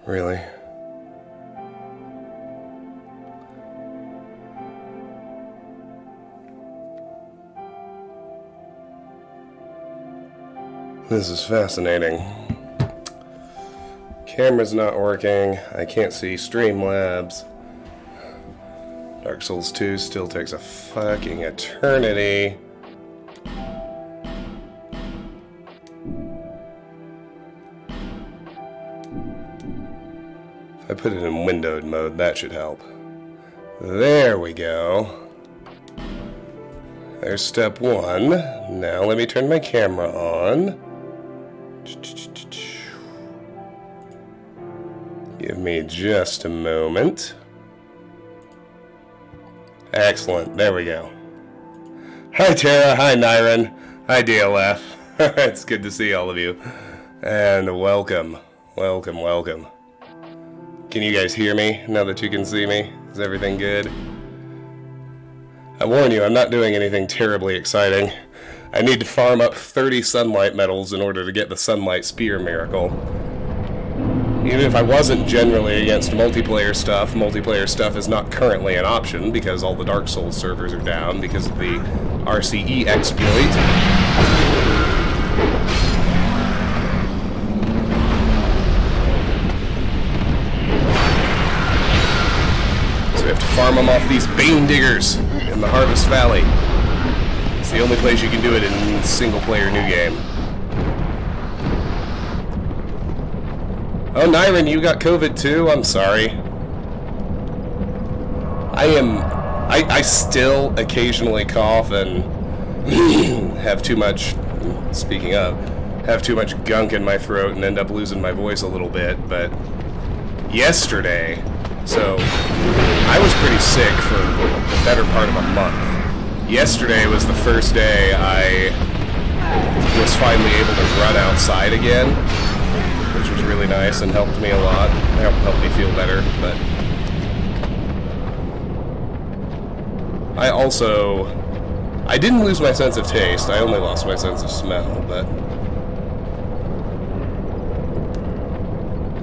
Really? This is fascinating. Camera's not working. I can't see Streamlabs. Dark Souls 2 still takes a fucking eternity. If I put it in windowed mode, that should help. There we go. There's step one. Now let me turn my camera on. Give me just a moment. Excellent. There we go. Hi Tara. Hi Nyron. Hi DLF. It's good to see all of you. And welcome. Welcome, welcome. Can you guys hear me now that you can see me? Is everything good? I warn you, I'm not doing anything terribly exciting. I need to farm up 30 sunlight medals in order to get the sunlight spear miracle. Even if I wasn't generally against multiplayer stuff is not currently an option because all the Dark Souls servers are down because of the RCE exploit. So we have to farm them off these Bane Diggers in the Harvest Valley. It's the only place you can do it in single-player new game. Oh, Nyron, you got COVID too? I'm sorry. I still occasionally cough and have too much, speaking of, have too much gunk in my throat and end up losing my voice a little bit, but yesterday, so I was pretty sick for the better part of a month. Yesterday was the first day I was finally able to run outside again, which was really nice and helped me a lot. It helped me feel better, but I didn't lose my sense of taste, I only lost my sense of smell, but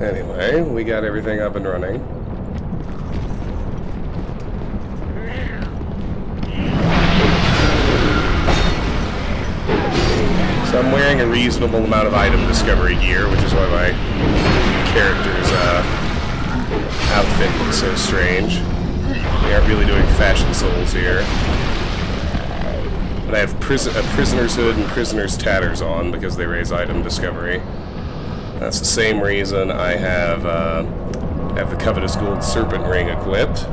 anyway, we got everything up and running. So I'm wearing a reasonable amount of item discovery gear, which is why my character's outfit looks so strange. We aren't really doing Fashion Souls here. But I have a Prisoner's Hood and Prisoner's Tatters on because they raise item discovery. That's the same reason I have the Covetous Gold Serpent Ring equipped.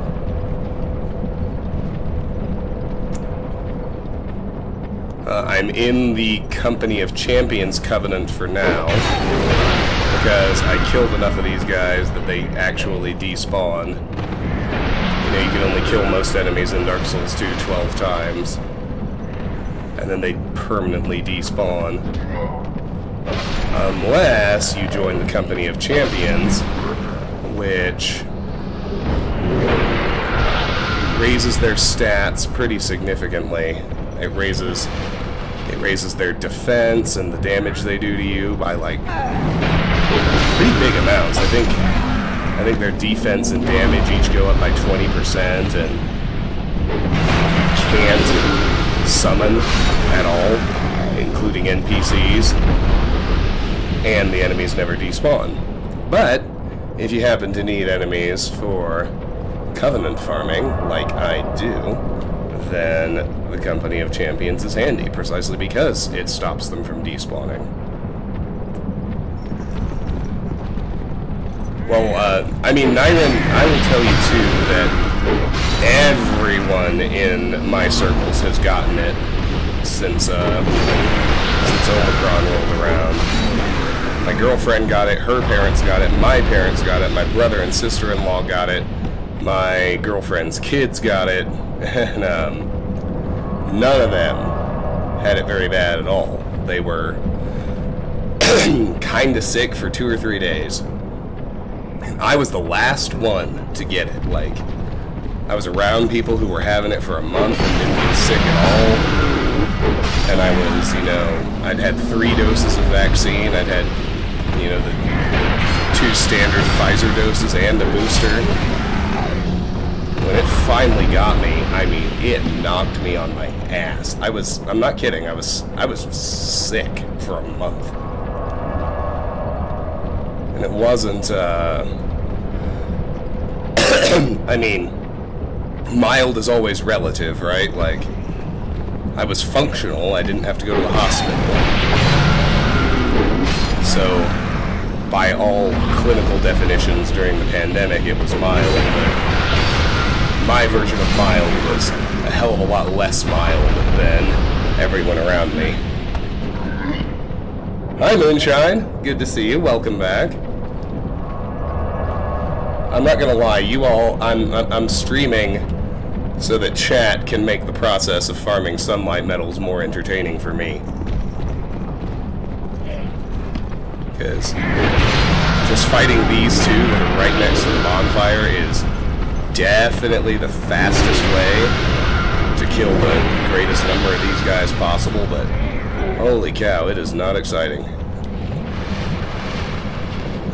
I'm in the Company of Champions Covenant for now, because I killed enough of these guys that they actually despawn. You know, you can only kill most enemies in Dark Souls 2 12 times, and then they permanently despawn. Unless you join the Company of Champions, which raises their stats pretty significantly. It raises their defense and the damage they do to you by like pretty big amounts. I think their defense and damage each go up by 20% and can't summon at all, including NPCs, and the enemies never despawn. But if you happen to need enemies for Covenant farming, like I do, then the Company of Champions is handy, precisely because it stops them from despawning. Well, I mean, Nyron, I will tell you too that everyone in my circles has gotten it since Omicron rolled around. My girlfriend got it, her parents got it, my parents got it, my brother and sister-in-law got it, my girlfriend's kids got it, and none of them had it very bad at all. They were kind of sick for 2 or 3 days. And I was the last one to get it. Like, I was around people who were having it for a month and didn't get sick at all. And I was, you know, I'd had 3 doses of vaccine. I'd had, you know, the 2 standard Pfizer doses and a booster. When it finally got me, I mean, it knocked me on my ass. I'm not kidding, I was sick for a month. And it wasn't, I mean, mild is always relative, right? Like, I was functional, I didn't have to go to the hospital. So, by all clinical definitions during the pandemic, it was mild, but my version of mild was a hell of a lot less mild than everyone around me. Hi, Moonshine. Good to see you. Welcome back. I'm not gonna lie, you all, I'm streaming so that chat can make the process of farming sunlight metals more entertaining for me. Because just fighting these 2 that are right next to the bonfire is definitely the fastest way to kill the greatest number of these guys possible, but holy cow, it is not exciting.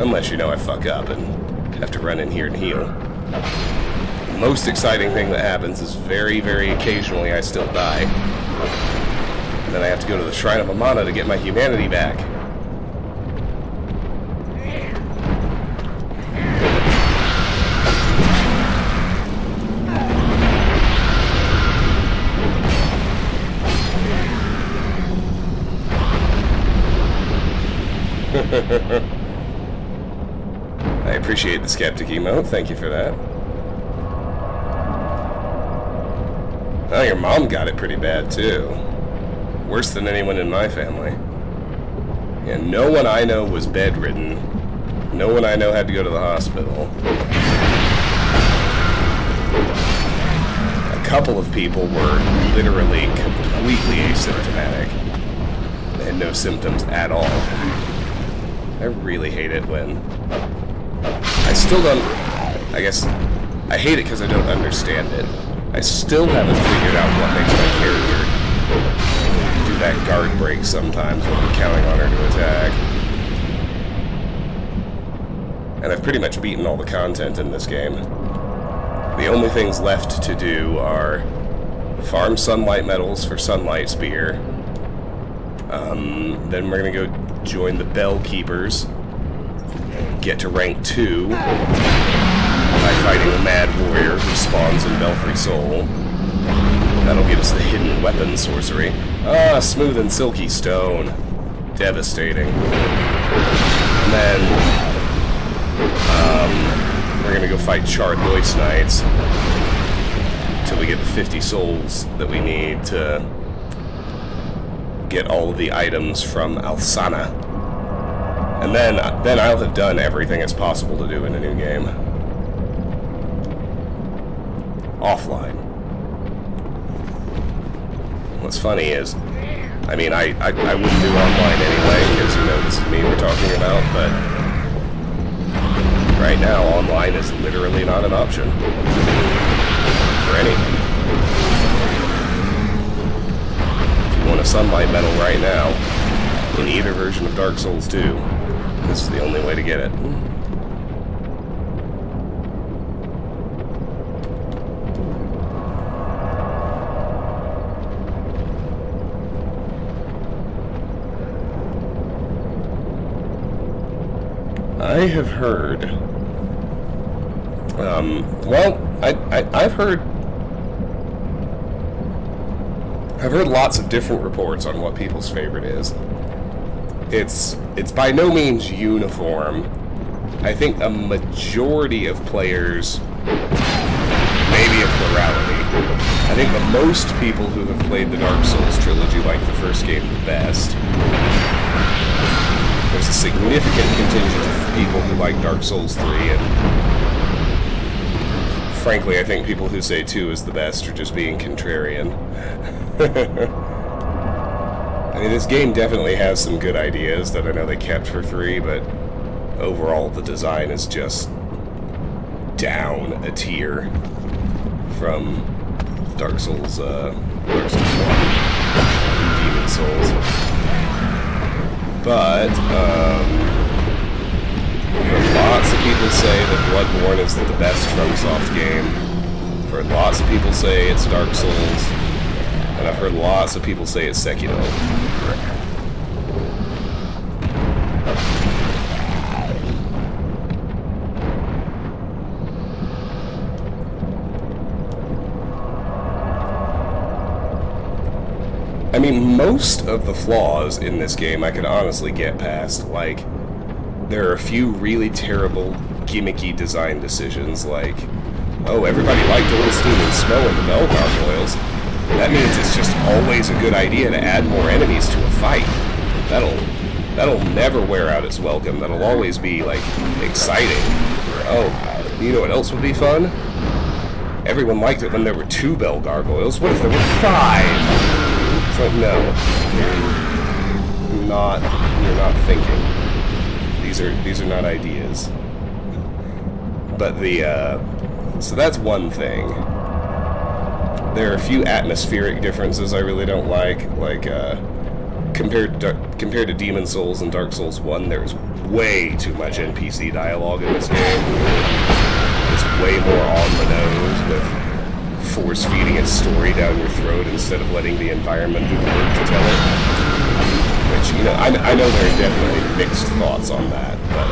Unless, you know, I fuck up and have to run in here and heal. The most exciting thing that happens is very, very occasionally I still die. And then I have to go to the Shrine of Amana to get my humanity back. I appreciate the skeptic emote, thank you for that. Oh, your mom got it pretty bad too. Worse than anyone in my family. And no one I know was bedridden. No one I know had to go to the hospital. A couple of people were literally completely asymptomatic. They had no symptoms at all. I really hate it when... I still don't... I guess... I hate it because I don't understand it. I still haven't figured out what makes my character do that guard break sometimes when I'm counting on her to attack. And I've pretty much beaten all the content in this game. The only things left to do are farm sunlight metals for Sunlight Spear. Then we're gonna go join the Bell Keepers. Get to rank 2 by fighting a mad warrior who spawns in Belfry Soul. That'll give us the hidden weapon sorcery. Ah, smooth and silky stone. Devastating. And then we're gonna go fight Charred Voice Knights until we get the 50 souls that we need to get all of the items from Alsana. And then I'll have done everything it's possible to do in a new game. Offline. What's funny is, I mean, I wouldn't do online anyway, because, you know, this is me we're talking about, but right now, online is literally not an option. For anything. If you want a sunlight medal right now, in either version of Dark Souls 2, this is the only way to get it. I have heard, I've heard lots of different reports on what people's favorite is. It's by no means uniform. I think a majority of players, maybe a plurality, I think the most people who have played the Dark Souls trilogy like the first game the best. There's a significant contingent of people who like Dark Souls 3 and frankly, I think people who say 2 is the best are just being contrarian. I mean, this game definitely has some good ideas that I know they kept for 3, but overall the design is just down a tier from Dark Souls 1, Demon Souls. But, lots of people say that Bloodborne is the best FromSoft game. I've heard lots of people say it's Dark Souls. And I've heard lots of people say it's Sekiro. I mean, most of the flaws in this game I could honestly get past. Like, there are a few really terrible, gimmicky design decisions, like, oh, everybody liked Oldstein and Smo and the Bell Gargoyles. That means it's just always a good idea to add more enemies to a fight. That'll never wear out its welcome. That'll always be, like, exciting. Oh, you know what else would be fun? Everyone liked it when there were 2 Bell Gargoyles. What if there were 5? It's like, no. You're not thinking. These are not ideas. But so that's one thing. There are a few atmospheric differences I really don't like compared to Demon Souls and Dark Souls 1, there's way too much NPC dialogue in this game. It's way more on the nose, with force-feeding its story down your throat instead of letting the environment do the work to tell it. Which, you know, I know there are definitely mixed thoughts on that, but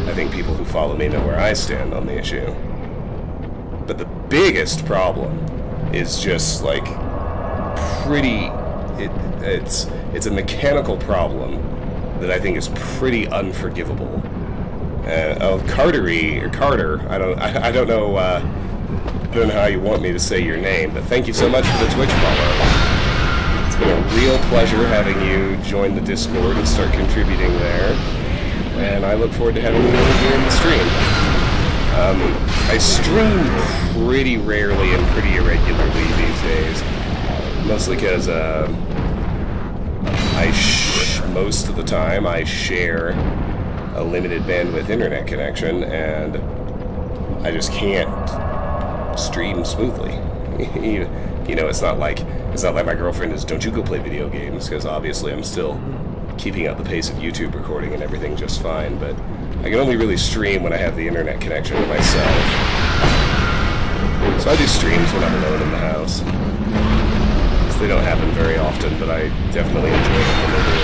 I think people who follow me know where I stand on the issue. But the biggest problem is just, like, it's a mechanical problem that I think is pretty unforgivable. Carter, I don't know how you want me to say your name, but thank you so much for the Twitch follow. It's been a real pleasure having you join the Discord and start contributing there. And I look forward to having you over here in the stream. I stream pretty rarely and pretty irregularly these days, mostly because most of the time I share a limited bandwidth internet connection, and I just can't stream smoothly. You know, it's not like my girlfriend is, don't you go play video games, because obviously I'm still keeping up the pace of YouTube recording and everything just fine, but I can only really stream when I have the internet connection to myself. So I do streams when I'm alone in the house. So they don't happen very often, but I definitely enjoy them when they do.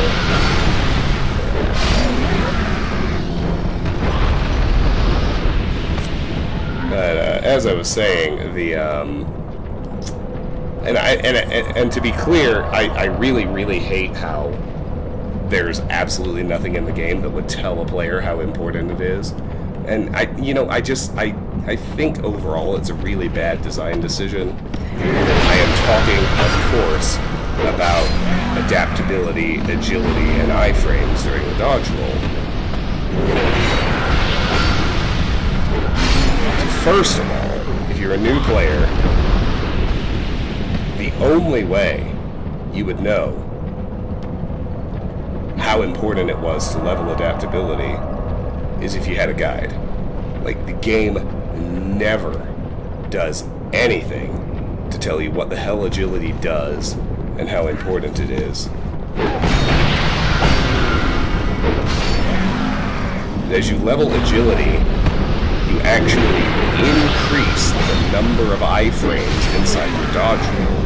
But as I was saying, and to be clear, I really hate how there's absolutely nothing in the game that would tell a player how important it is. And I think overall it's a really bad design decision. I am talking, of course, about adaptability, agility, and iframes during the dodge roll. First of all, if you're a new player, the only way you would know how important it was to level adaptability is if you had a guide. Like, the game never does anything to tell you what the hell agility does and how important it is. As you level agility, you actually increase the number of iframes inside your dodge roll,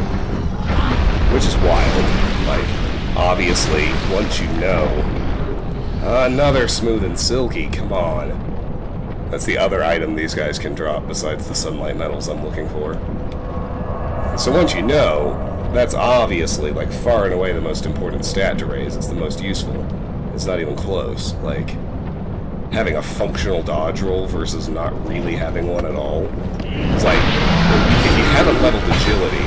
which is wild. Like, obviously, once you know, another smooth and silky, come on. That's the other item these guys can drop besides the sunlight metals I'm looking for. So once you know, that's obviously, like, far and away the most important stat to raise. It's the most useful. It's not even close. Like, having a functional dodge roll versus not really having one at all. It's like, if you haven't leveled agility,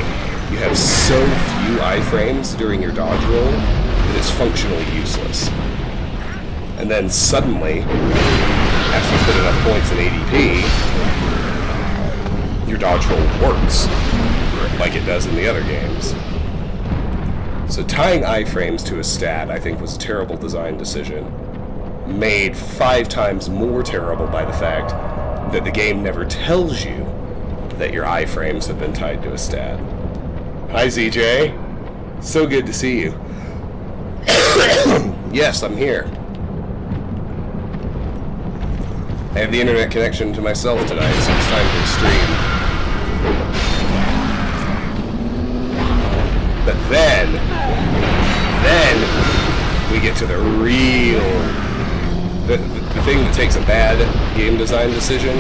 you have so few iframes during your dodge roll that it's functionally useless. And then suddenly, after you put enough points in ADP, your dodge roll works like it does in the other games. So tying iframes to a stat, I think, was a terrible design decision. Made 5 times more terrible by the fact that the game never tells you that your iframes have been tied to a stat. Hi, ZJ. So good to see you. Yes, I'm here. I have the internet connection to myself tonight, so it's time for the stream. But then we get to the real... The thing that takes a bad game design decision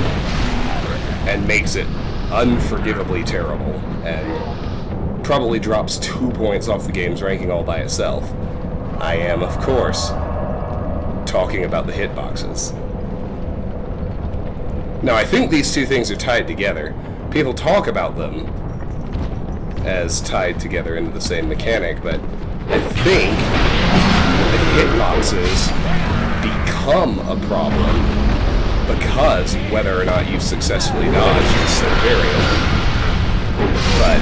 and makes it unforgivably terrible, and probably drops 2 points off the game's ranking all by itself. I am, of course, talking about the hitboxes. Now, I think these two things are tied together. People talk about them as tied together into the same mechanic, but I think the hitboxes become a problem because whether or not you've successfully dodged is so variable. But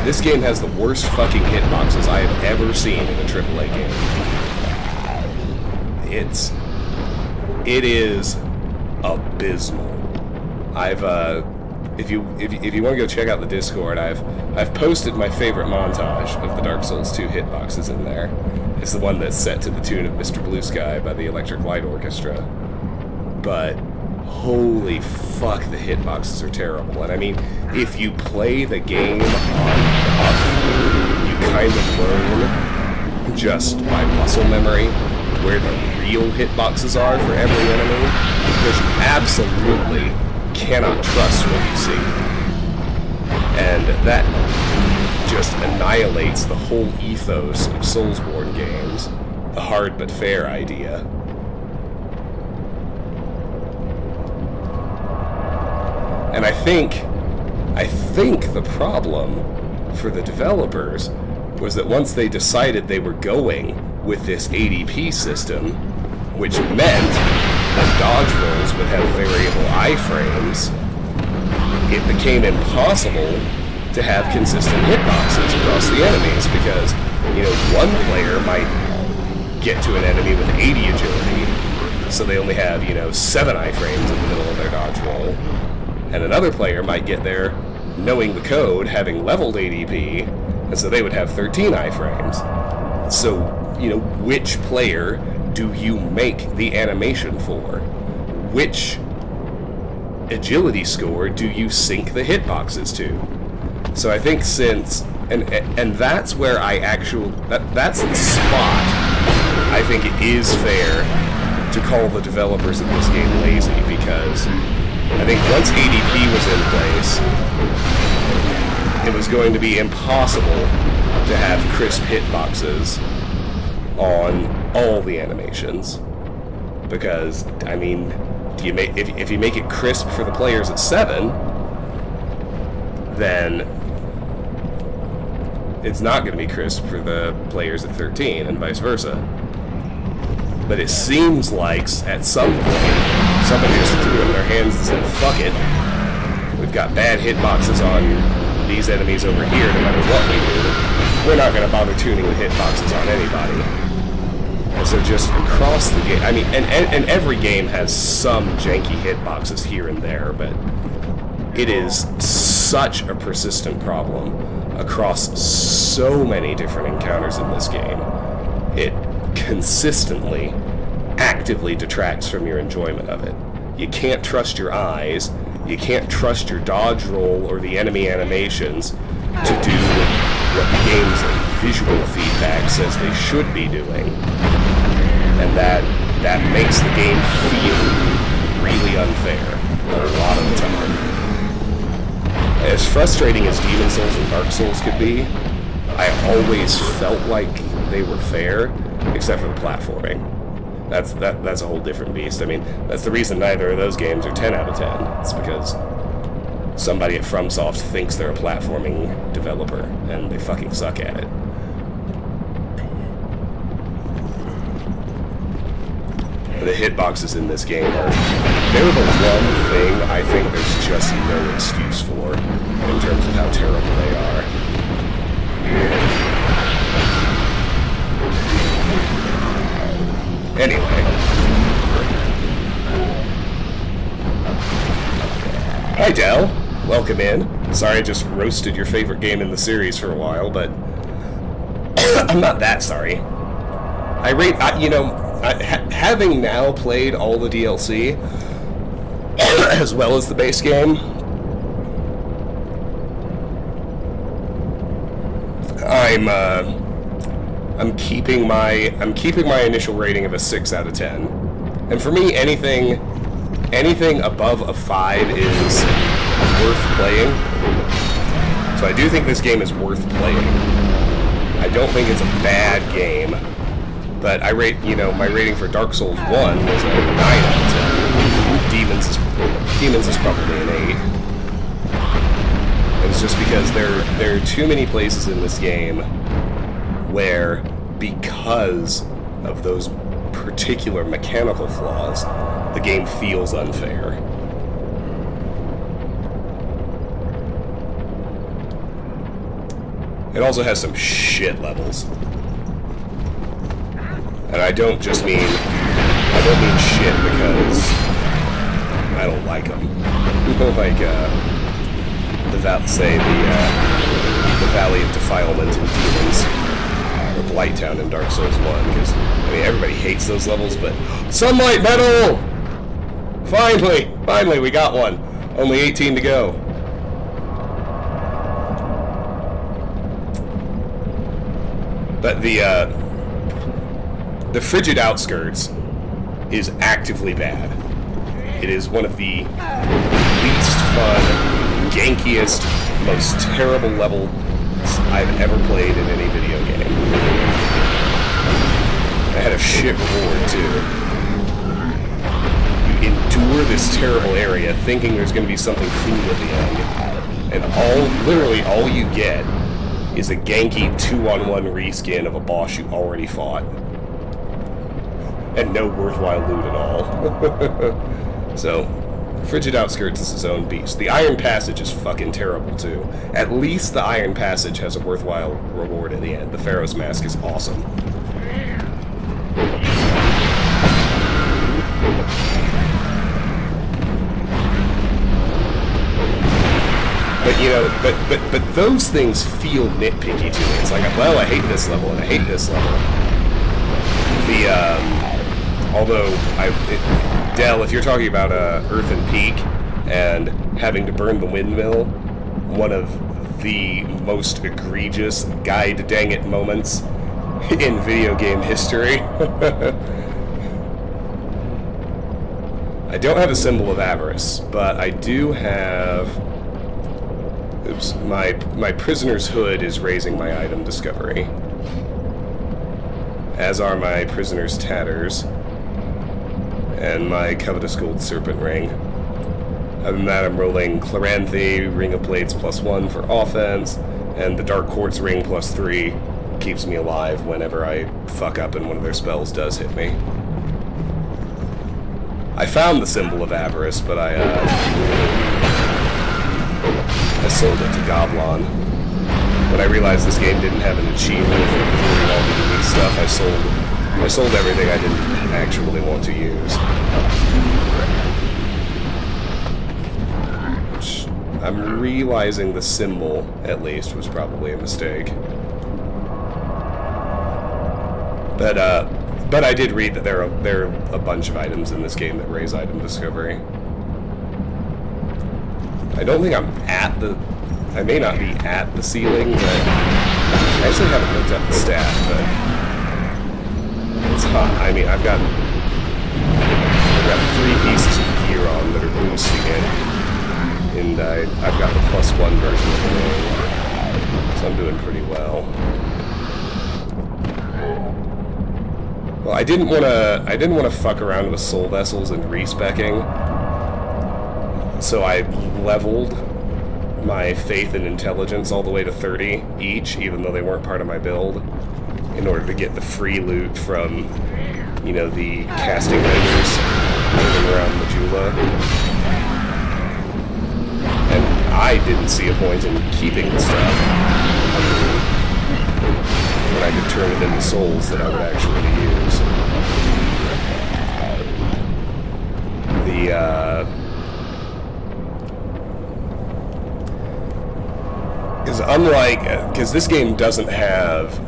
this game has the worst fucking hitboxes I have ever seen in a AAA game. It is abysmal. If you want to go check out the Discord, I've posted my favorite montage of the Dark Souls 2 hitboxes in there. It's the one that's set to the tune of Mr. Blue Sky by the Electric Light Orchestra. But holy fuck, the hitboxes are terrible. And I mean, if you play the game on you kind of learn just by muscle memory where the real hitboxes are for every enemy, because you absolutely cannot trust what you see. And that just annihilates the whole ethos of Soulsborne games, the hard but fair idea. And I think the problem for the developers was that once they decided they were going with this ADP system, which meant that dodge rolls would have variable iframes, it became impossible to have consistent hitboxes across the enemies because, you know, one player might get to an enemy with 80 agility, so they only have, you know, 7 iframes in the middle of their dodge roll, and another player might get there knowing the code, having leveled ADP, and so they would have 13 iframes. So, you know, which player do you make the animation for? Which agility score do you sync the hitboxes to? So I think since, and that's where that's the spot I think it is fair to call the developers of this game lazy, because I think once ADP was in place, it was going to be impossible to have crisp hitboxes on all the animations. Because, I mean, if you make it crisp for the players at 7, then it's not going to be crisp for the players at 13, and vice versa. But it seems like at some point, somebody just threw in their hands and said, fuck it, we've got bad hitboxes on these enemies over here no matter what we do. We're not going to bother tuning the hitboxes on anybody. And so just across the game, I mean, and every game has some janky hitboxes here and there, but it is such a persistent problem across so many different encounters in this game. It consistently, actively detracts from your enjoyment of it. You can't trust your eyes, you can't trust your dodge roll or the enemy animations to do what the game's visual feedback says they should be doing. And that makes the game feel really unfair a lot of the time. As frustrating as Demon Souls and Dark Souls could be, I always felt like they were fair, except for the platforming. That's a whole different beast. I mean, that's the reason neither of those games are 10 out of 10. It's because somebody at FromSoft thinks they're a platforming developer, and they fucking suck at it. the hitboxes in this game they're the one thing I think there's just no excuse for in terms of how terrible they are. Anyway. Hi, Del. Welcome in. Sorry I just roasted your favorite game in the series for a while, but I'm not that sorry. Having now played all the DLC, as well as the base game, I'm keeping my initial rating of a 6 out of 10. And for me, anything above a 5 is worth playing. So I do think this game is worth playing. I don't think it's a bad game, but I rate, my rating for Dark Souls 1 was a 9 out of 10. Demons is probably an 8. And it's just because there are too many places in this game where, because of those particular mechanical flaws, the game feels unfair. It also has some shit levels. And I don't mean shit because I don't like them. Like, the Valley of Defilement in Demons, or Blighttown in Dark Souls 1, because, everybody hates those levels, but Sunlight Metal! Finally, we got one. Only 18 to go. But the Frigid Outskirts is actively bad. It is one of the least fun, gankiest, most terrible levels I've ever played in any video game. I had a shit reward, too. You endure this terrible area thinking there's going to be something cool at the end, and literally all you get is a ganky 2-on-1 reskin of a boss you already fought. And no worthwhile loot at all. So, Frigid Outskirts is its own beast. The Iron Passage is fucking terrible, too. At least the Iron Passage has a worthwhile reward at the end. The Pharaoh's Mask is awesome. But but those things feel nitpicky to me. It's like, well, I hate this level, and I hate this level. Del, if you're talking about Earthen Peak and having to burn the windmill, one of the most egregious guide-dang-it moments in video game history. I don't have a Symbol of Avarice, but I do have... Oops, my Prisoner's Hood is raising my item discovery. As are my Prisoner's Tatters. And my Covetous Gold Serpent Ring. Other than that, I'm rolling Chloranthy, Ring of Blades +1 for offense, and the Dark Quartz Ring +3 keeps me alive whenever I fuck up and one of their spells does hit me. I found the Symbol of Avarice, but I sold it to Goblin. When I realized this game didn't have an achievement for recording all the unique stuff, I sold everything I didn't actually want to use. Which I'm realizing the symbol, at least, was probably a mistake. But I did read that there are a bunch of items in this game that raise item discovery. I don't think I'm at the... I may not be at the ceiling, but I actually haven't looked up the stat, but it's hot. I've got 3 pieces of gear on that are boosting it, and I've got the +1 version of the game, so I'm doing pretty well. Well, I didn't want to fuck around with soul vessels and respecking, so I leveled my faith and intelligence all the way to 30 each, even though they weren't part of my build, in order to get the free loot from you know, the casting lasers moving around Majula. And I didn't see a point in keeping the stuff when I could turn it into souls that I would actually use. Because this game doesn't have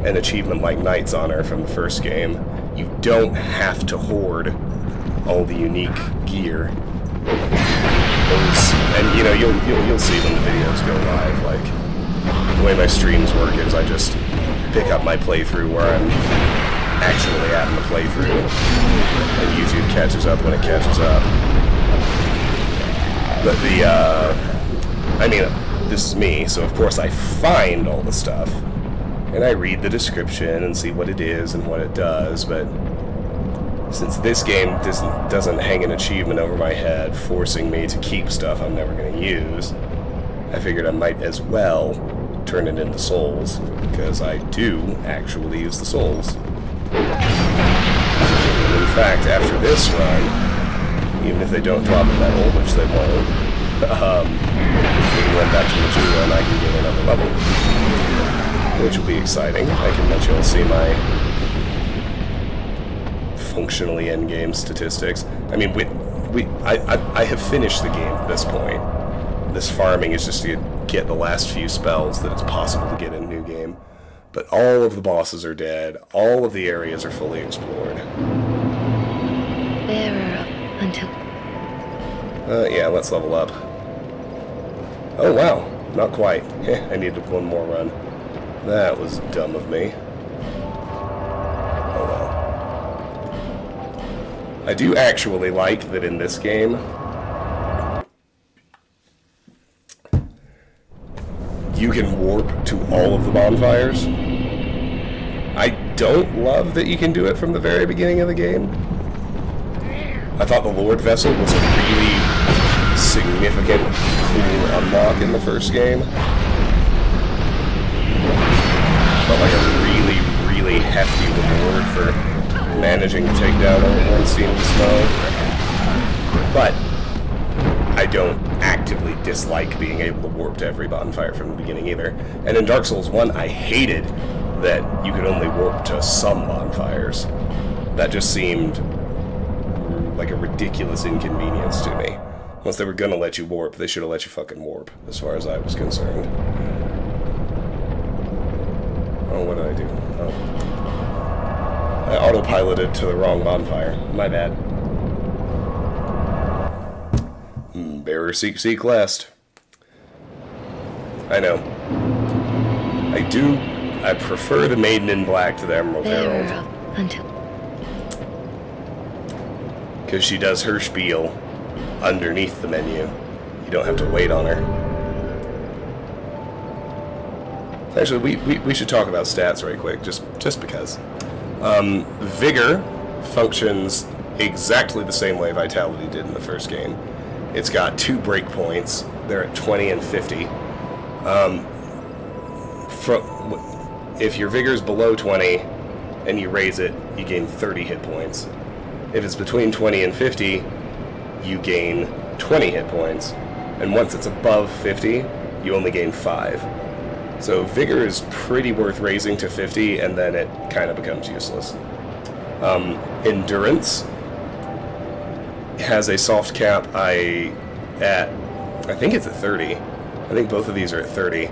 an achievement like Knight's Honor from the first game. You don't have to hoard all the unique gear. And you know, you'll see when the videos go live. Like the way my streams work is I just pick up my playthrough where I'm actually at in the playthrough, and YouTube catches up when it catches up. But I mean, this is me, so of course I find all the stuff, and I read the description and see what it is and what it does, but since this game doesn't hang an achievement over my head forcing me to keep stuff I'm never going to use, I figured I might as well turn it into souls, because I do actually use the souls. In fact, after this run, even if they don't drop a medal, which they won't, we can run back to Majula and I can get another level, which will be exciting. I can let you all see my functionally endgame statistics. I mean, I have finished the game at this point. This farming is just to get the last few spells that it's possible to get in a new game. But all of the bosses are dead. All of the areas are fully explored. Yeah, let's level up. Oh wow, not quite. I needed one more run. That was dumb of me. Oh well. I do actually like that in this game, you can warp to all of the bonfires. I don't love that you can do it from the very beginning of the game. I thought the Lord Vessel was a really significant, cool unlock in the first game. Felt like a really, really hefty reward for managing to take down one seamless mode. But I don't actively dislike being able to warp to every bonfire from the beginning either. And in Dark Souls 1, I hated that you could only warp to some bonfires. That just seemed like a ridiculous inconvenience to me. Once they were gonna let you warp, they should have let you fucking warp, as far as I was concerned. Oh, what did I do? Oh. I autopiloted to the wrong bonfire. My bad. Bearer seek last. I know. I prefer the Maiden in Black to the Emerald Herald. Because she does her spiel underneath the menu. You don't have to wait on her. Actually, we should talk about stats right quick, just because. Vigor functions exactly the same way Vitality did in the first game. It's got 2 breakpoints. They're at 20 and 50. If your Vigor is below 20 and you raise it, you gain 30 hit points. If it's between 20 and 50, you gain 20 hit points. And once it's above 50, you only gain 5. So Vigor is pretty worth raising to 50, and then it kind of becomes useless. Endurance has a soft cap I think it's at 30. I think both of these are at 30.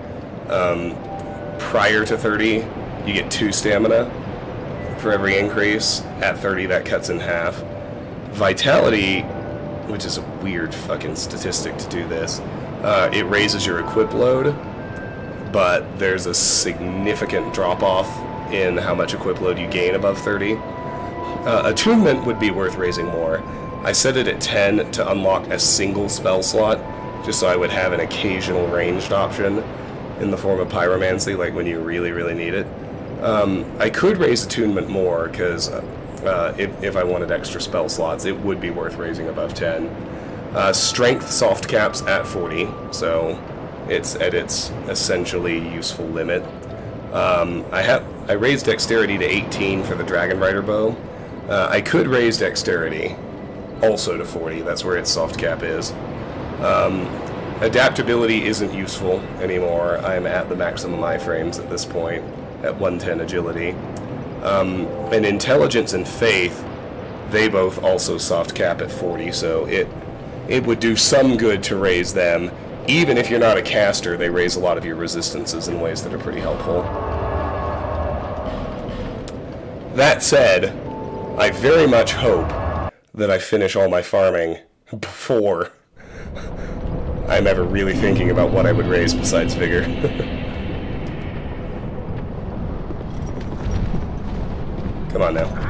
Prior to 30, you get 2 stamina for every increase. At 30, that cuts in half. Vitality, which is a weird fucking statistic to do this, it raises your equip load, but there's a significant drop-off in how much equip load you gain above 30. Attunement would be worth raising more. I set it at 10 to unlock a single spell slot, just so I would have an occasional ranged option in the form of pyromancy, like when you really, really need it. I could raise attunement more, because if I wanted extra spell slots, it would be worth raising above 10. Strength soft caps at 40, so it's at its essentially useful limit. I I raised dexterity to 18 for the Dragon Rider bow. I could raise dexterity also to 40. That's where its soft cap is. Adaptability isn't useful anymore. I'm at the maximum iframes at this point, at 110 agility. And intelligence and faith, they both also soft cap at 40, so it would do some good to raise them. Even if you're not a caster, they raise a lot of your resistances in ways that are pretty helpful. That said, I very much hope that I finish all my farming before I'm ever really thinking about what I would raise besides vigor. Come on now.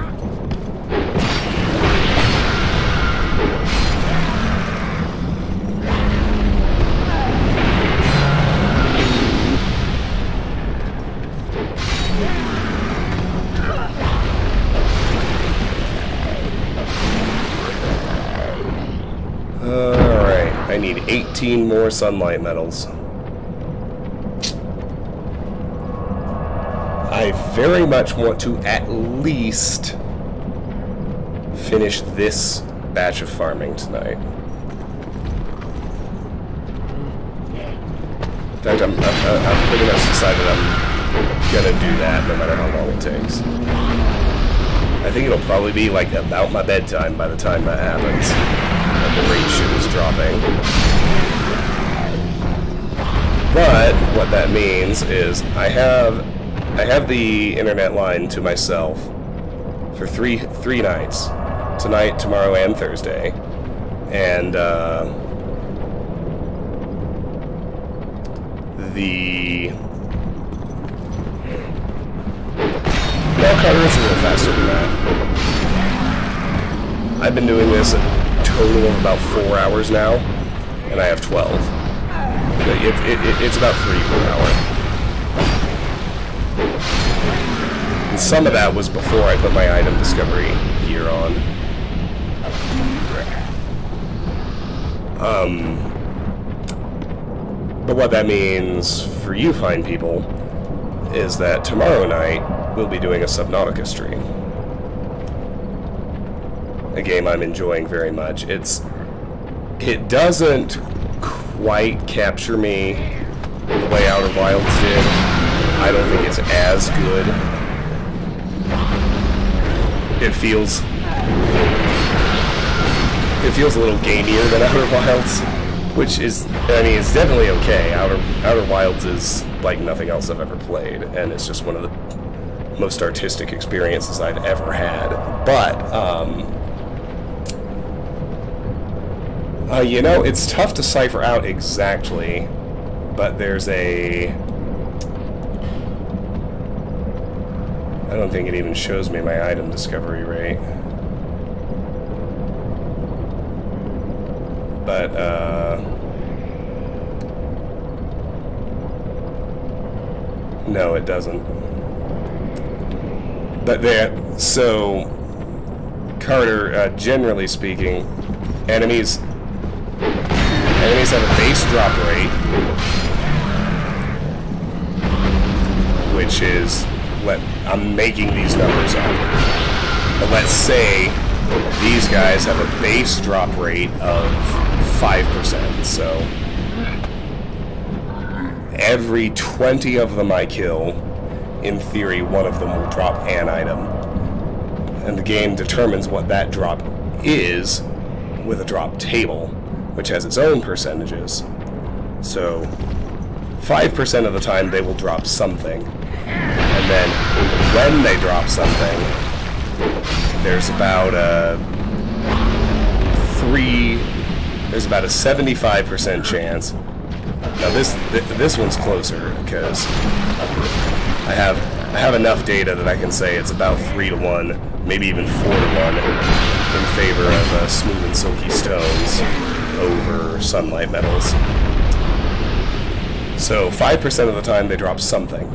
Alright, I need 18 more sunlight metals. I very much want to at least finish this batch of farming tonight. In fact, I've pretty much decided I'm gonna do that no matter how long it takes. I think it'll probably be like about my bedtime by the time that happens. And the rate shit is dropping. But what that means is I have the internet line to myself for three nights. Tonight, tomorrow, and Thursday. And no, Carter, it's a little faster than that. I've been doing this a total of about 4 hours now, and I have 12. It's about 3 per hour. And some of that was before I put my item discovery gear on. But what that means for you fine people is that tomorrow night we'll be doing a Subnautica stream. A game I'm enjoying very much. It doesn't quite capture me the way Outer Wilds did. I don't think it's as good. It feels a little gamier than Outer Wilds, which is, I mean, it's definitely okay. Outer Wilds is like nothing else I've ever played, and it's just one of the most artistic experiences I've ever had. But, you know, it's tough to cipher out exactly, but there's a... I don't think it even shows me my item discovery rate. But, no, it doesn't. But so, Carter, generally speaking, enemies have a base drop rate, which is, I'm making these numbers up, but let's say these guys have a base drop rate of 5%, so every 20 of them I kill, in theory, one of them will drop an item. And the game determines what that drop is with a drop table, which has its own percentages. So 5% of the time they will drop something. And then when they drop something, there's about a 75% chance. Now this one's closer because I have enough data that I can say it's about 3 to 1, maybe even 4 to 1 in favor of smooth and silky stones over sunlight metals. So 5% of the time they drop something,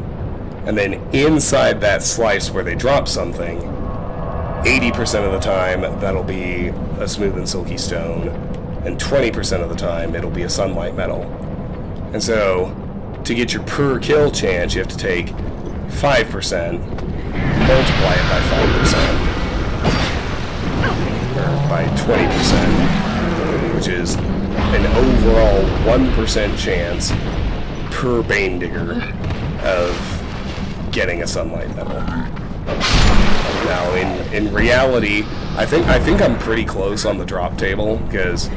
and then inside that slice where they drop something, 80% of the time that'll be a smooth and silky stone, and 20% of the time it'll be a sunlight metal. And so, to get your per kill chance, you have to take 5%, multiply it by 5%, or by 20%, which is an overall 1% chance per Bane Digger of getting a sunlight medal. Now, in reality, I think I'm pretty close on the drop table, because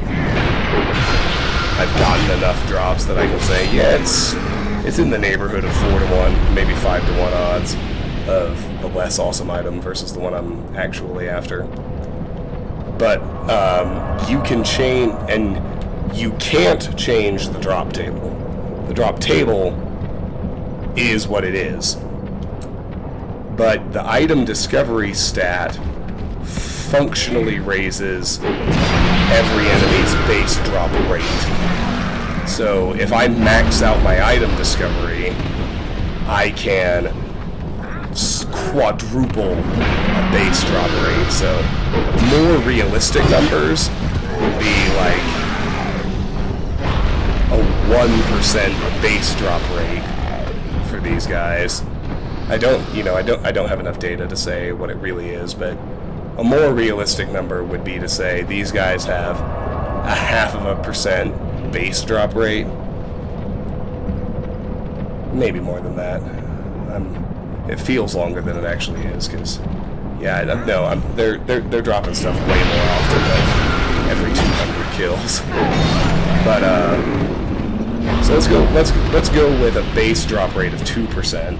I've gotten enough drops that I can say, yeah, it's in the neighborhood of 4 to 1, maybe 5 to 1 odds of the less awesome item versus the one I'm actually after. But you can change, and you can't change the drop table. The drop table is what it is. But the item discovery stat functionally raises every enemy's base drop rate. So if I max out my item discovery, I can quadruple a base drop rate. So more realistic numbers would be like a 1% base drop rate for these guys. I don't have enough data to say what it really is, but a more realistic number would be to say these guys have a 0.5% base drop rate. Maybe more than that. It feels longer than it actually is, because yeah, they're dropping stuff way more often than every 200 kills. But so let's go with a base drop rate of 2%.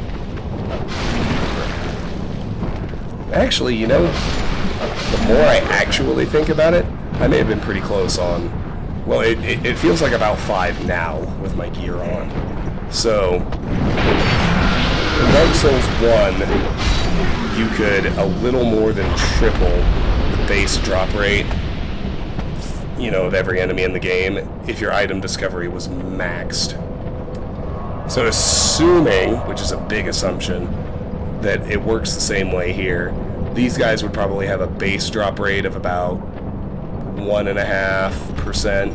Actually, you know, the more I actually think about it, I may have been pretty close on... Well, it feels like about 5 now with my gear on. So, in Dark Souls 1, you could a little more than triple the base drop rate, you know, of every enemy in the game if your item discovery was maxed. So assuming, which is a big assumption, that it works the same way here, these guys would probably have a base drop rate of about 1.5%,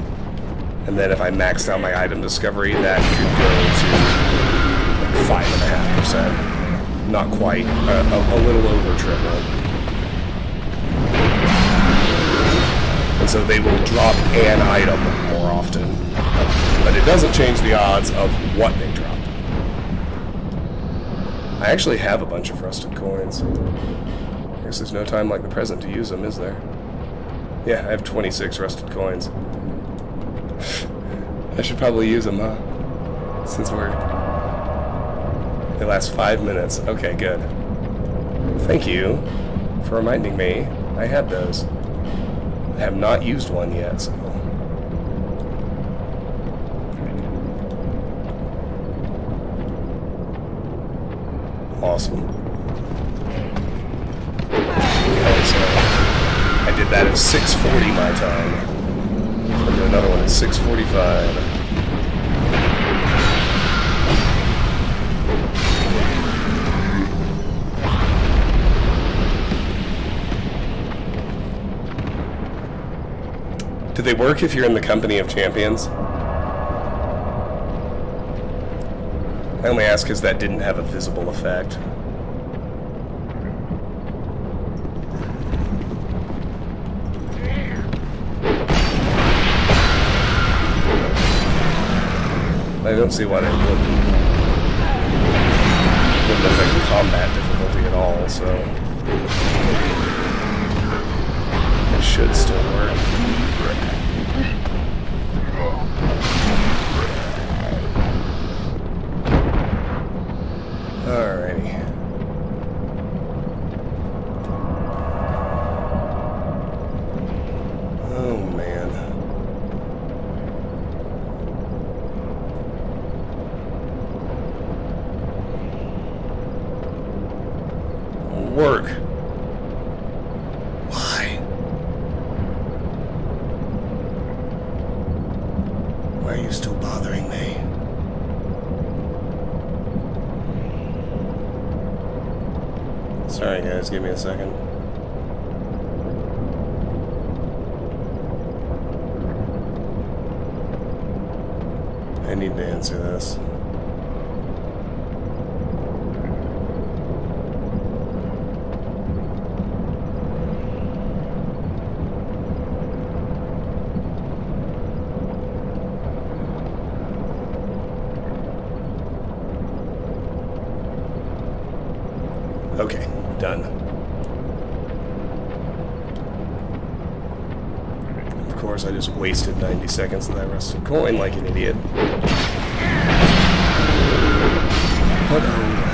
and then if I maxed out my item discovery, that could go to like 5.5%. Not quite, a little over triple. And so they will drop an item more often, but it doesn't change the odds of what they drop. I actually have a bunch of rusted coins. I guess there's no time like the present to use them, is there? Yeah, I have 26 rusted coins. I should probably use them, huh? Since they last 5 minutes. Okay, good. Thank you for reminding me I had those. I have not used one yet, so... Awesome. Okay, so I did that at 6:40 my time. I'll do another one at 6:45. Do they work if you're in the company of champions? I only ask because that didn't have a visible effect. I don't see why that wouldn't affect combat difficulty at all, so it should still work. Alrighty. Oh man. Work. Why? Why are you still bothering me? Sorry guys, give me a second. I need to answer this. Okay, done. Of course, I just wasted 90 seconds of that rusted coin like an idiot. But oh well.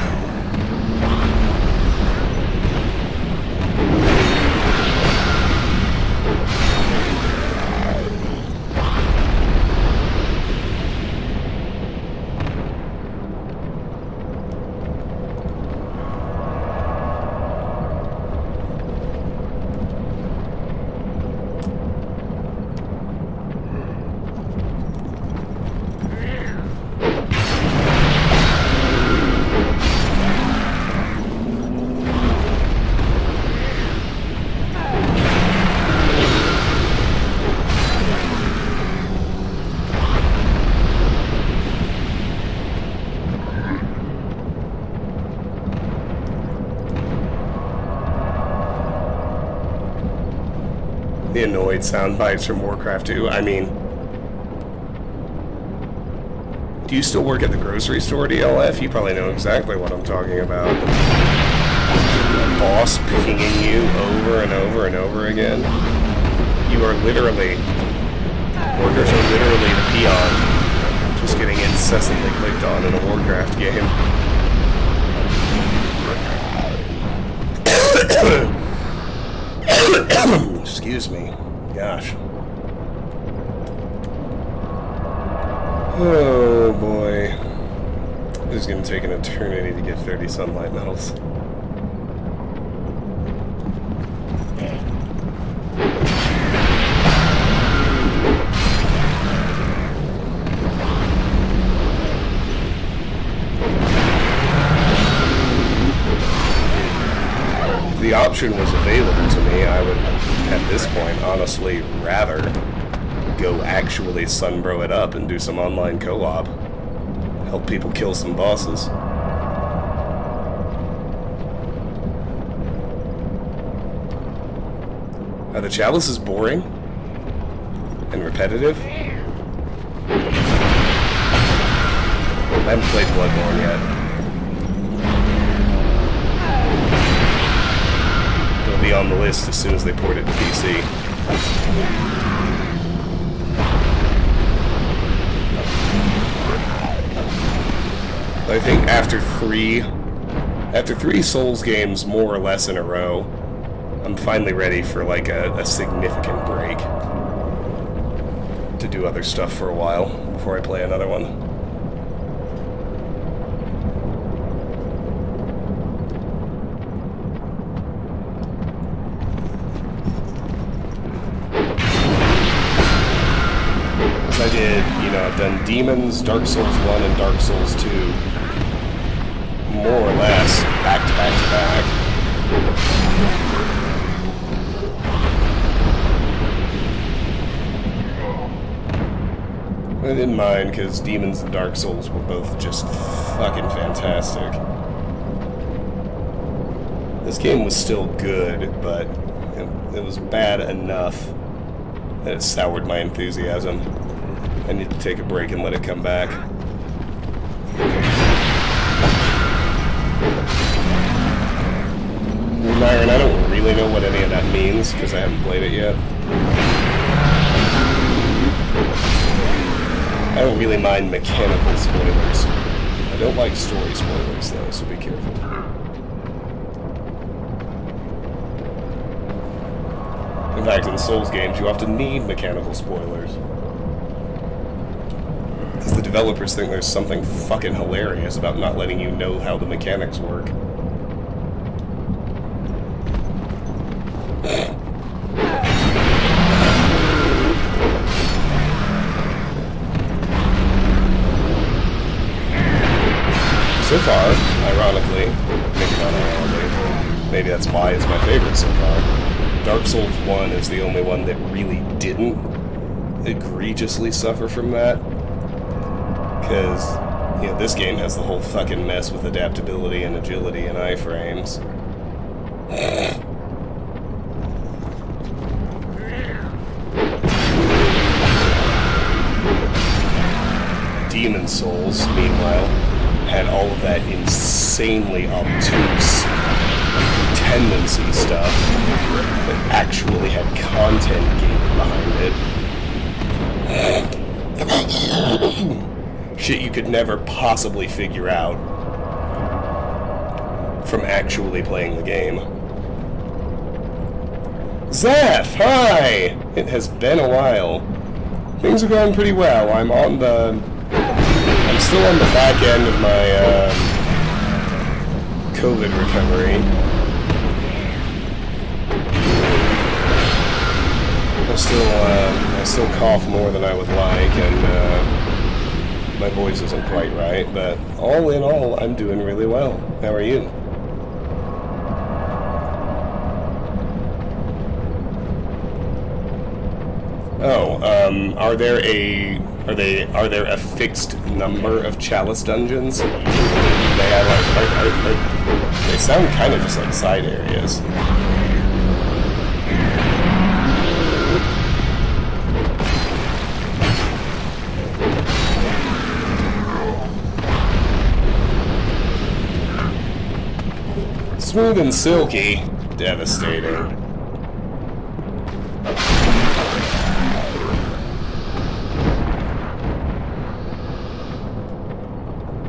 The annoyed sound bites from Warcraft 2. I mean, do you still work at the grocery store, DLF? You probably know exactly what I'm talking about. The boss pinging you over and over and over again. You are literally, workers are literally the peon, just getting incessantly clicked on in a Warcraft game. Excuse me. Gosh. Oh boy. This is going to take an eternity to get 30 sunlight medals. The option was available to me, I would, at this point, honestly rather go actually Sunbro it up and do some online co-op. Help people kill some bosses. The Chalice is boring and repetitive. I haven't played Bloodborne yet. Be on the list as soon as they port it to PC. I think after three Souls games more or less in a row, I'm finally ready for like a significant break to do other stuff for a while before I play another one. I did, you know, I've done Demons, Dark Souls 1, and Dark Souls 2, more or less, back to back to back. I didn't mind, because Demons and Dark Souls were both just fucking fantastic. This game was still good, but it was bad enough that it soured my enthusiasm. I need to take a break and let it come back. Myron, I don't really know what any of that means, because I haven't played it yet. I don't really mind mechanical spoilers. I don't like story spoilers, though, so be careful. In fact, in Souls games, you often need mechanical spoilers. Because the developers think there's something fucking hilarious about not letting you know how the mechanics work. So far, ironically, maybe not ironically, maybe that's why it's my favorite so far, Dark Souls 1 is the only one that really didn't egregiously suffer from that. Because, you know, this game has the whole fucking mess with adaptability and agility and iframes. Demon Souls, meanwhile, had all of that insanely obtuse dependency stuff that actually had content gated behind it. Shit you could never possibly figure out from actually playing the game. Zeph, hi! It has been a while. Things are going pretty well. I'm still on the back end of my COVID recovery. I still cough more than I would like, and my voice isn't quite right, but all in all, I'm doing really well. How are you? Oh, are there a fixed number of Chalice dungeons? They sound kind of just like side areas. Smooth and silky, devastating.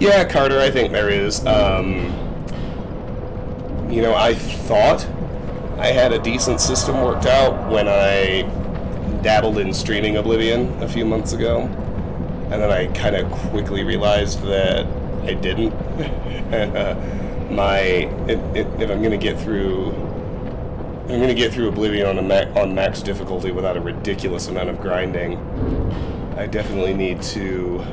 Yeah, Carter, I think there is. You know, I thought I had a decent system worked out when I dabbled in streaming Oblivion a few months ago, and then I kind of quickly realized that I didn't. If I'm gonna get through Oblivion on max difficulty without a ridiculous amount of grinding, I definitely need to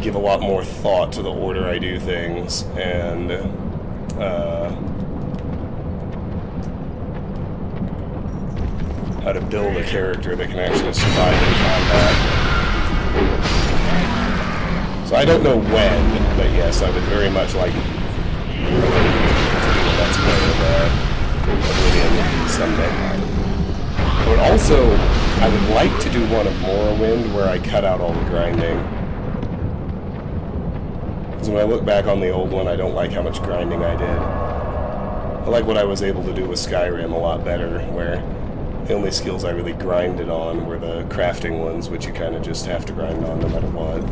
give a lot more thought to the order I do things, and how to build a character that can actually survive in combat. So I don't know when, but yes, I would very much like to do a Let's Play of Oblivion someday. I would like to do one of Morrowind where I cut out all the grinding. Because when I look back on the old one, I don't like how much grinding I did. I like what I was able to do with Skyrim a lot better, where the only skills I really grinded on were the crafting ones, which you kind of just have to grind on no matter what.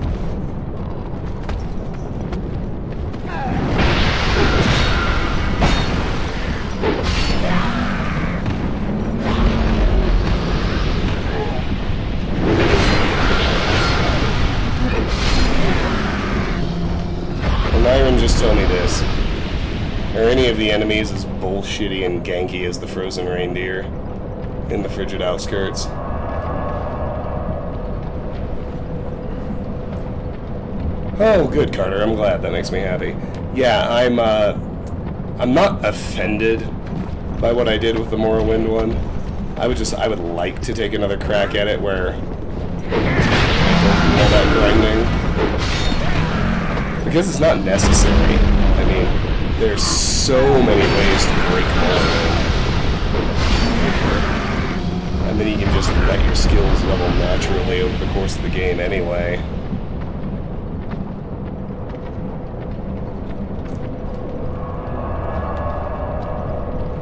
Myron, just tell me this. Are any of the enemies as bullshitty and ganky as the frozen reindeer in the Frigid Outskirts? Oh, good, Carter. I'm glad. That makes me happy. Yeah, I'm not offended by what I did with the Morrowind one. I would like to take another crack at it where all that grinding, because it's not necessary. I mean, there's so many ways to break Morrowind. And then you can just let your skills level naturally over the course of the game anyway.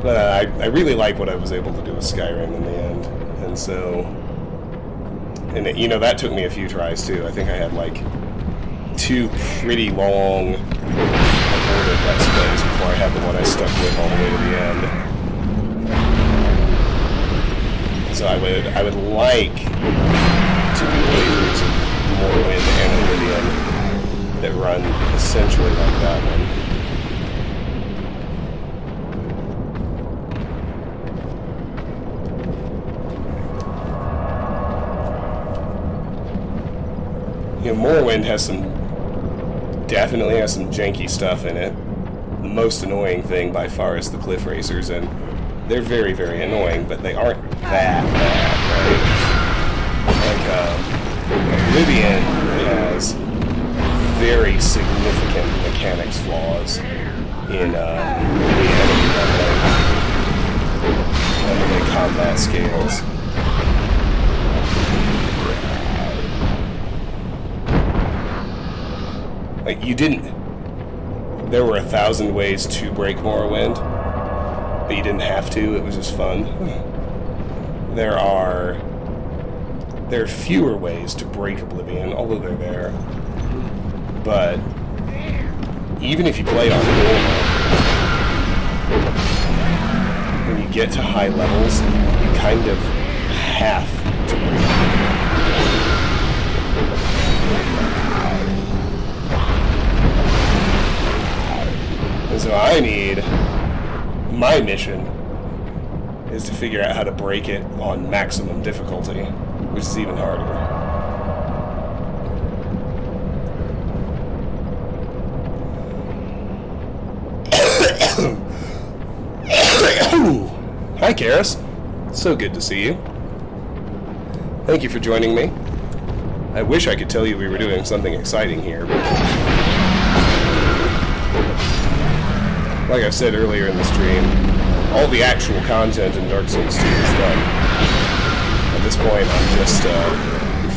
But I really like what I was able to do with Skyrim in the end. And so... And it, you know, that took me a few tries too. I think I had like 2 pretty long recorded Let's Plays before I had the one I stuck with all the way to the end. So I would like to do playthroughs of Morrowind and Oblivion that run essentially like that one. You know, Morrowind definitely has some janky stuff in it. The most annoying thing by far is the cliff racers, and they're very, very annoying, but they aren't that bad, right? Like, Oblivion has very significant mechanics flaws in the enemy leveling and the way combat scales. Like, there were 1,000 ways to break Morrowind, but you didn't have to. It was just fun. There are fewer ways to break Oblivion, although they're there. But even if you play on normal, when you get to high levels, you kind of have to break it. And so my mission is to figure out how to break it on maximum difficulty, which is even harder. Hi, Karis. So good to see you. Thank you for joining me. I wish I could tell you we were doing something exciting here, but like I said earlier in the stream, all the actual content in Dark Souls 2 is done. At this point, I'm just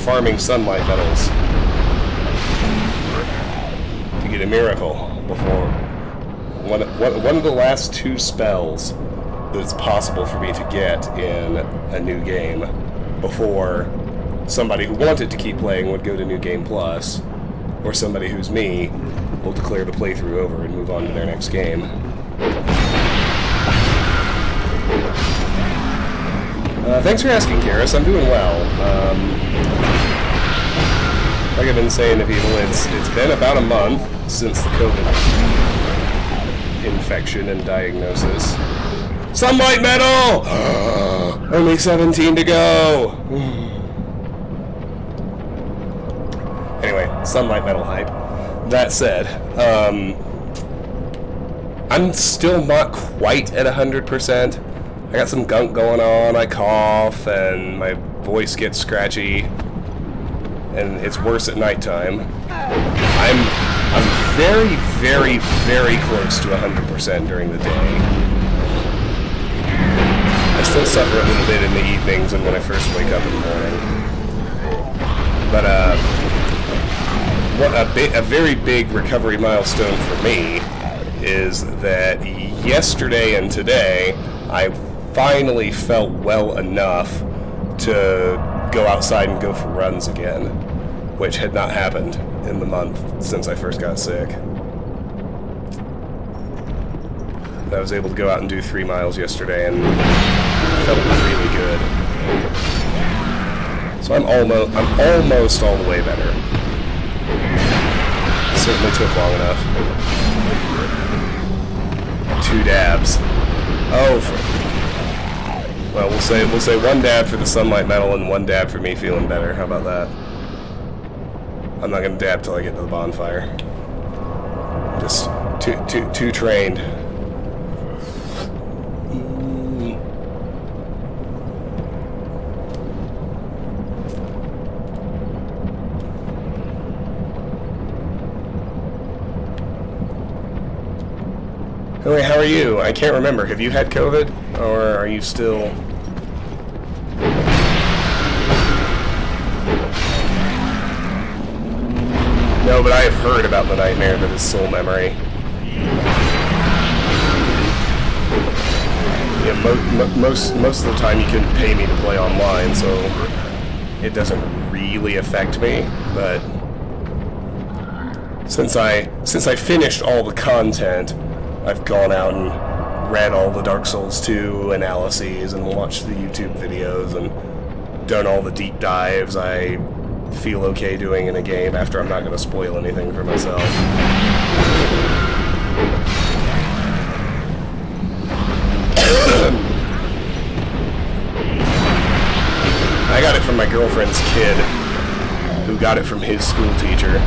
farming sunlight medals to get a miracle before one of the last 2 spells that's possible for me to get in a new game before somebody who wanted to keep playing would go to New Game Plus, or somebody who's me will declare the playthrough over and move on to their next game. Thanks for asking, Karis. I'm doing well. Like I've been saying to people, it's been about a month since the COVID infection and diagnosis. Sunlight medal! Only 17 to go! Anyway, sunlight medal hype. That said, I'm still not quite at 100%. I got some gunk going on, I cough, and my voice gets scratchy, and it's worse at nighttime. I'm very, very, very close to 100% during the day. I still suffer a little bit in the evenings and when I first wake up in the morning. But a very big recovery milestone for me is that yesterday and today I finally felt well enough to go outside and go for runs again, which had not happened in the month since I first got sick. I was able to go out and do 3 miles yesterday and felt really good. So I'm almost all the way better. Certainly took long enough. 2 dabs. Oh, well, we'll say 1 dab for the sunlight medal and 1 dab for me feeling better. How about that? I'm not gonna dab till I get to the bonfire. Just too trained. Wait, how are you? I can't remember. Have you had COVID? Or are you still... No, but I have heard about the nightmare that is soul memory. Yeah, most of the time you couldn't pay me to play online, so it doesn't really affect me, but... Since I finished all the content, I've gone out and read all the Dark Souls 2 analyses and watched the YouTube videos and done all the deep dives I feel okay doing in a game after I'm not going to spoil anything for myself. I got it from my girlfriend's kid, who got it from his school teacher.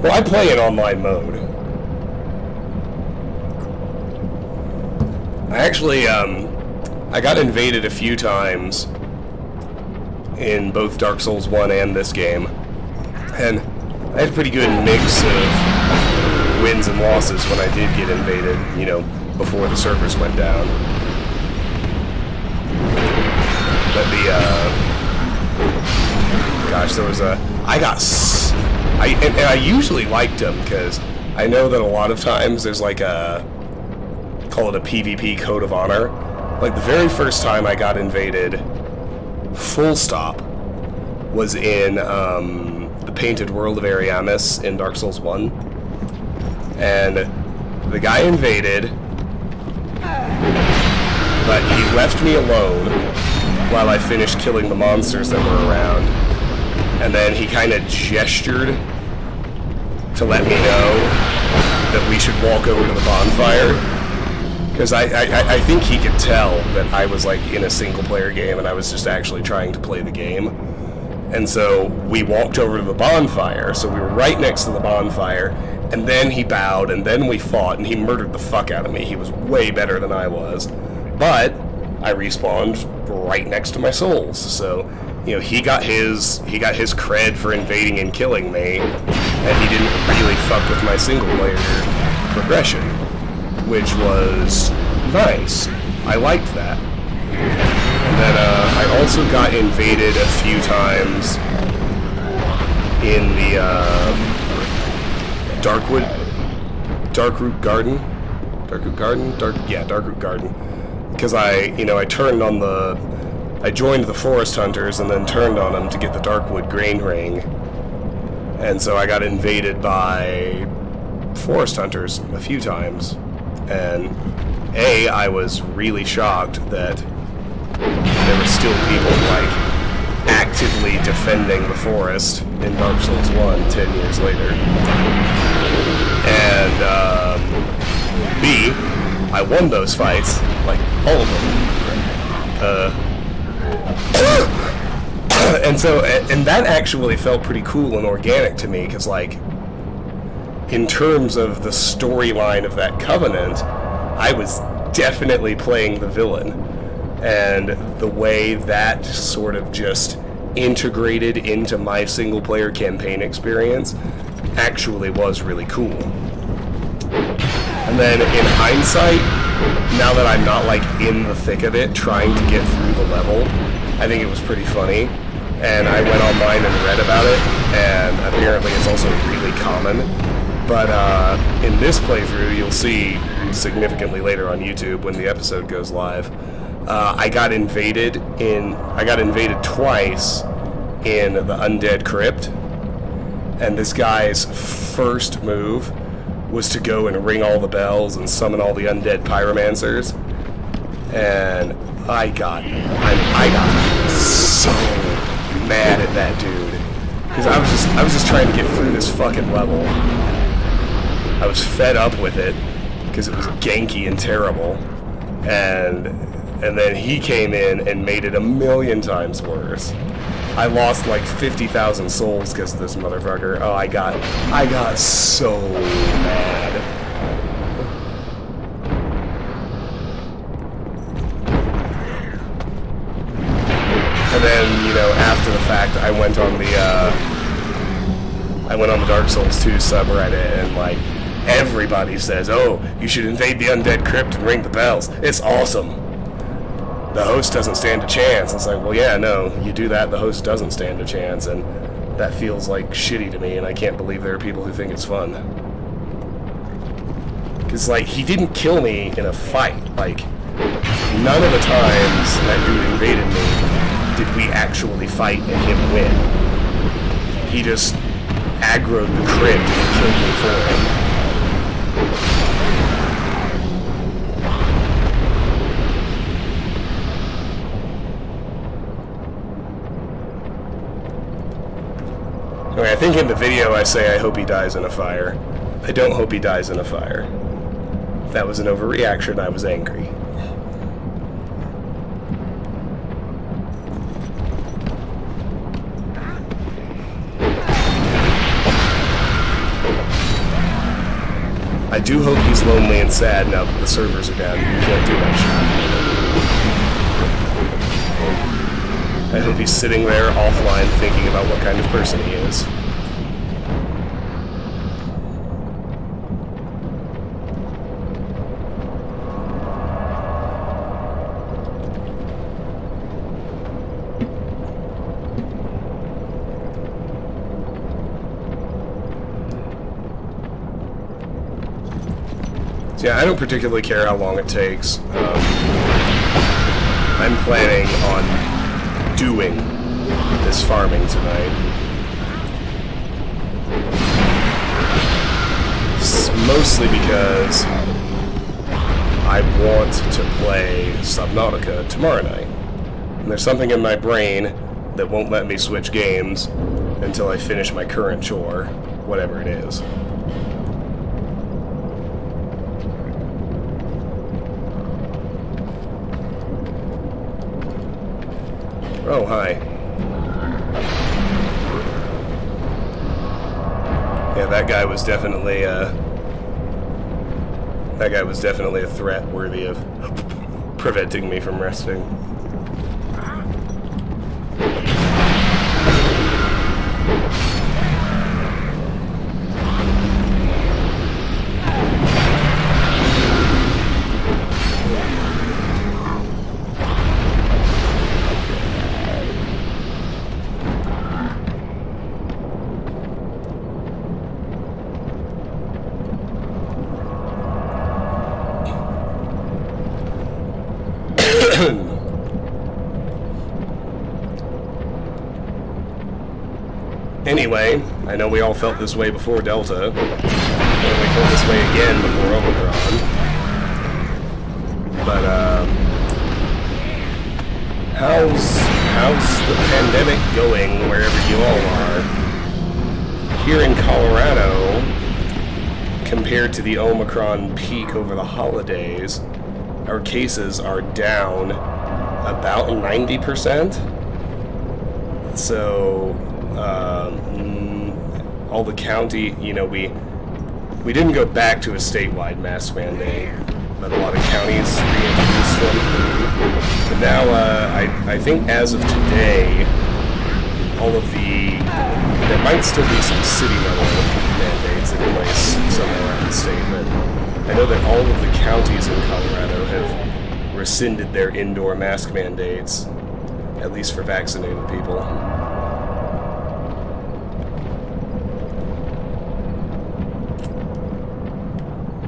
Well, I play in online mode. I actually, I got invaded a few times in both Dark Souls 1 and this game, and I had a pretty good mix of wins and losses when I did get invaded, you know, before the servers went down. But gosh, there was a... I usually liked him, because I know that a lot of times there's like a... call it a PvP code of honor. Like, the very first time I got invaded, full stop, was in the Painted World of Ariamis in Dark Souls 1. And the guy invaded, but he left me alone while I finished killing the monsters that were around. And then he kind of gestured to let me know that we should walk over to the bonfire. Because I think he could tell that I was like in a single-player game and I was just actually trying to play the game. And so we walked over to the bonfire, so we were right next to the bonfire, and then he bowed, and then we fought, and he murdered the fuck out of me. He was way better than I was. But I respawned right next to my souls, so, you know, he got his cred for invading and killing me, and he didn't really fuck with my single-player progression, which was nice. I liked that. And then I also got invaded a few times in the Darkroot Garden, because I turned on I joined the Forest Hunters and then turned on them to get the Darkwood Grain Ring, and so I got invaded by Forest Hunters a few times, and I was really shocked that there were still people, like, actively defending the forest in Dark Souls 1 10 years later. And, B, I won those fights, like, all of them. And so, and that actually felt pretty cool and organic to me, because, like, in terms of the storyline of that Covenant, I was definitely playing the villain. And the way that sort of just integrated into my single-player campaign experience actually was really cool. And then in hindsight, now that I'm not like in the thick of it trying to get through the level, I think it was pretty funny. And I went online and read about it, and apparently it's also really common. But in this playthrough, you'll see significantly later on YouTube when the episode goes live, I got invaded twice in the Undead Crypt, and this guy's first move was to go and ring all the bells and summon all the undead pyromancers, and I got so mad at that dude, because I was just trying to get through this fucking level. I was fed up with it because it was ganky and terrible, and then he came in and made it a million times worse. I lost like 50,000 souls because of this motherfucker. Oh, I got so mad. And then, you know, after the fact, I went on the Dark Souls 2 subreddit, and like everybody says, "Oh, you should invade the Undead Crypt and ring the bells. It's awesome. The host doesn't stand a chance." It's like, well, yeah, no, you do that, the host doesn't stand a chance, and that feels like shitty to me, and I can't believe there are people who think it's fun. Because, like, he didn't kill me in a fight. Like, none of the times that dude invaded me did we actually fight and him win. He just aggroed the crypt and killed me for him. Okay, I think in the video I say I hope he dies in a fire. I don't hope he dies in a fire. If that was an overreaction, I was angry. I do hope he's lonely and sad now that the servers are down. You can't do that shit. I hope he's sitting there offline thinking about what kind of person he is. So yeah, I don't particularly care how long it takes. I'm planning on doing this farming tonight. Mostly because I want to play Subnautica tomorrow night. And there's something in my brain that won't let me switch games until I finish my current chore, whatever it is. Oh, hi. Yeah, that guy was definitely a threat worthy of preventing me from resting. Anyway, I know we all felt this way before Delta, and we felt this way again before Omicron. But, how's the pandemic going wherever you all are? Here in Colorado, compared to the Omicron peak over the holidays, our cases are down about 90%. So, all the county, you know, we didn't go back to a statewide mask mandate, but a lot of counties reintroduced them. But now, I think as of today, there might still be some city-level mandates in place somewhere around the state, but I know that all of the counties in Colorado have rescinded their indoor mask mandates, at least for vaccinated people.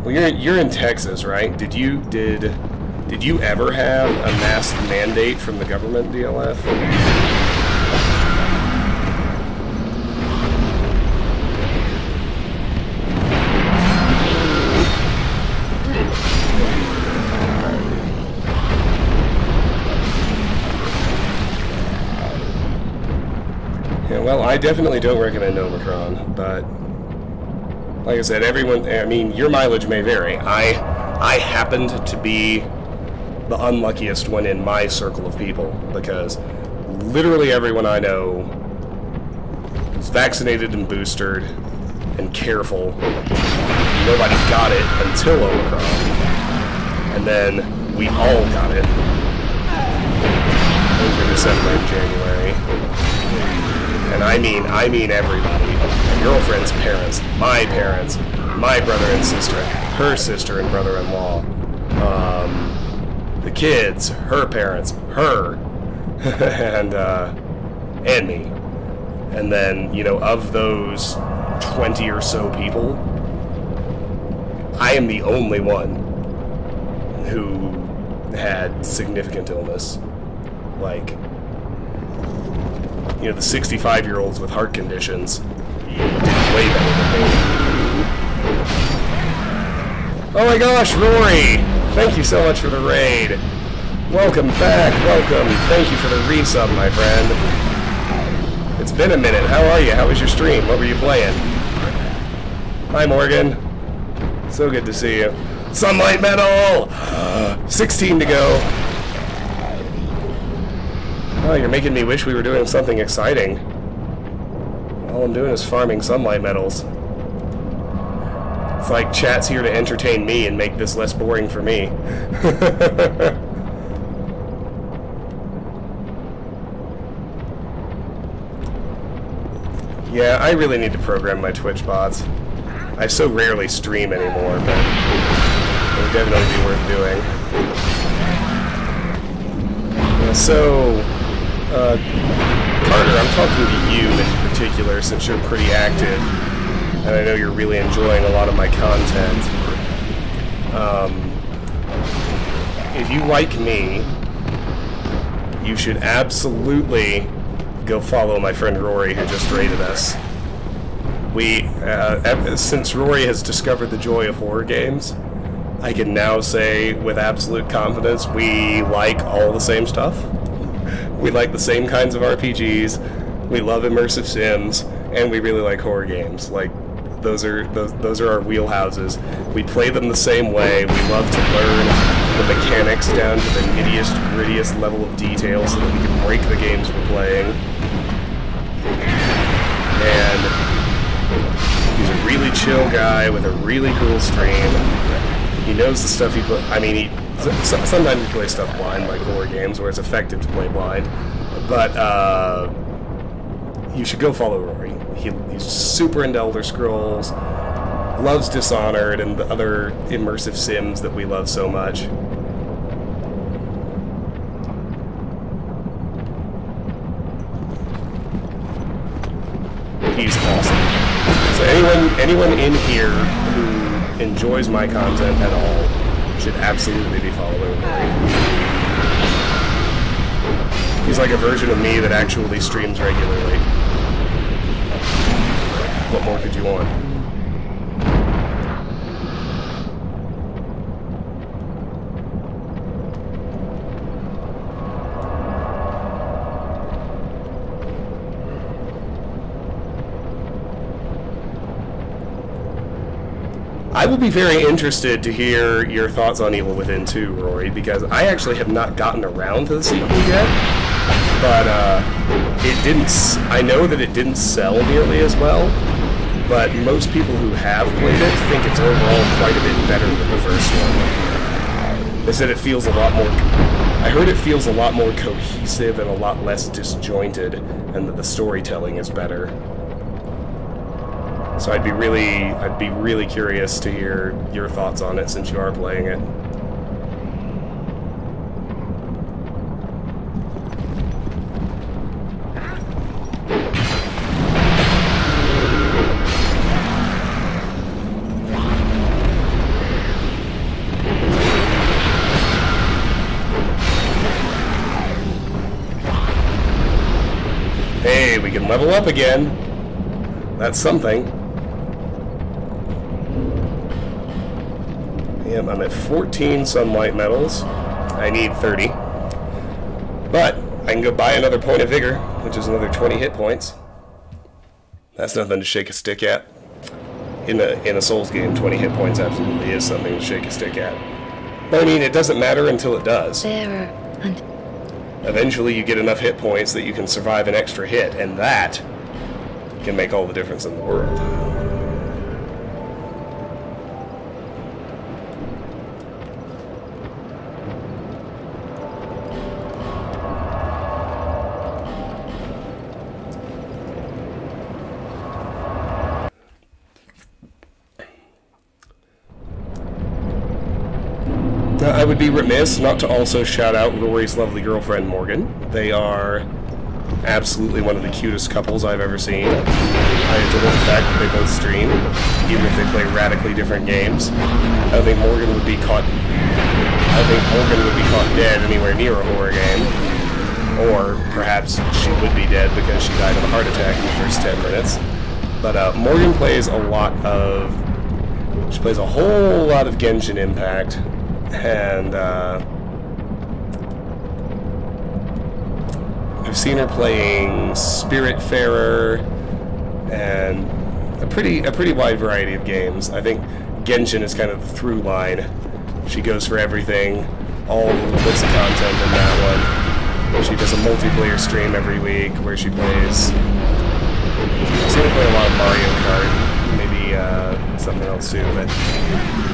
Well, you're in Texas, right? Did you ever have a mask mandate from the government, DLF? Yeah, well, I definitely don't recommend Omicron, but like I said, I mean, your mileage may vary. I happened to be the unluckiest one in my circle of people, because literally everyone I know is vaccinated and boosted and careful. Nobody got it until Omicron, and then we all got it over December and January. And I mean everybody. My girlfriend's parents, my brother and sister, her sister and brother-in-law, the kids, her parents, her, and me. And then, you know, of those 20 or so people, I am the only one who had significant illness. Like, you know, the 65-year-olds with heart conditions did way better than me. Oh my gosh, Rory! Thank you so much for the raid. Welcome back, welcome. Thank you for the resub, my friend. It's been a minute. How are you? How was your stream? What were you playing? Hi, Morgan. So good to see you. Sunlight Metal! 16 to go. Oh, you're making me wish we were doing something exciting. All I'm doing is farming sunlight metals. It's like chat's here to entertain me and make this less boring for me. Yeah, I really need to program my Twitch bots. I so rarely stream anymore, but it would definitely be worth doing. So, Carter, I'm talking to you in particular since you're pretty active, and I know you're really enjoying a lot of my content. If you like me, you should absolutely go follow my friend Rory, who just raided us. Since Rory has discovered the joy of horror games, I can now say with absolute confidence we like all the same stuff. We like the same kinds of RPGs, we love immersive sims, and we really like horror games. Like, those are our wheelhouses. We play them the same way. We love to learn the mechanics down to the nittiest, grittiest level of detail so that we can break the games we're playing. And he's a really chill guy with a really cool stream. He knows the stuff sometimes he plays stuff blind, like horror games, where it's effective to play blind. But you should go follow Rory. He's super into Elder Scrolls, loves Dishonored and the other immersive sims that we love so much. He's awesome. So anyone in here who enjoys my content at all should absolutely be following Rory. He's like a version of me that actually streams regularly. What more could you want? I will be very interested to hear your thoughts on Evil Within 2, Rory, because I actually have not gotten around to the sequel yet. But it didn't. I know that it didn't sell nearly as well, but most people who have played it think it's overall quite a bit better than the first one. They said it feels a lot more. I heard it feels a lot more cohesive and a lot less disjointed, and that the storytelling is better. So I'd be really curious to hear your thoughts on it since you are playing it. Hey, we can level up again. That's something. Yep, I'm at 14 sunlight medals. I need 30. But I can go buy another point of vigor, which is another 20 hit points. That's nothing to shake a stick at. In a Souls game, 20 hit points absolutely is something to shake a stick at. But I mean, it doesn't matter until it does. Eventually you get enough hit points that you can survive an extra hit, and that can make all the difference in the world. I would be remiss not to also shout out Rory's lovely girlfriend, Morgan. They are absolutely one of the cutest couples I've ever seen. I adore the fact that they both stream, even if they play radically different games. I think Morgan would be caught dead anywhere near a horror game. Or perhaps she would be dead because she died of a heart attack in the first 10 minutes. But Morgan plays a whole lot of Genshin Impact. And I've seen her playing Spiritfarer and a pretty wide variety of games. I think Genshin is kind of the through line. She goes for everything, all the little bits of content in that one. She does a multiplayer stream every week where she plays. I've seen her play a lot of Mario Kart, maybe something else too, but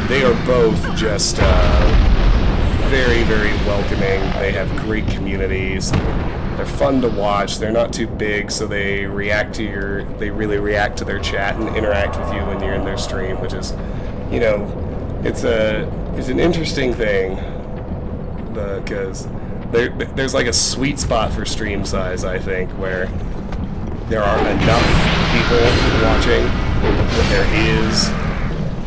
they are both just very, very welcoming. They have great communities. They're fun to watch. They're not too big, so they really react to their chat and interact with you when you're in their stream, which is, you know, it's an interesting thing because there's like a sweet spot for stream size, I think, where there are enough people watching that there is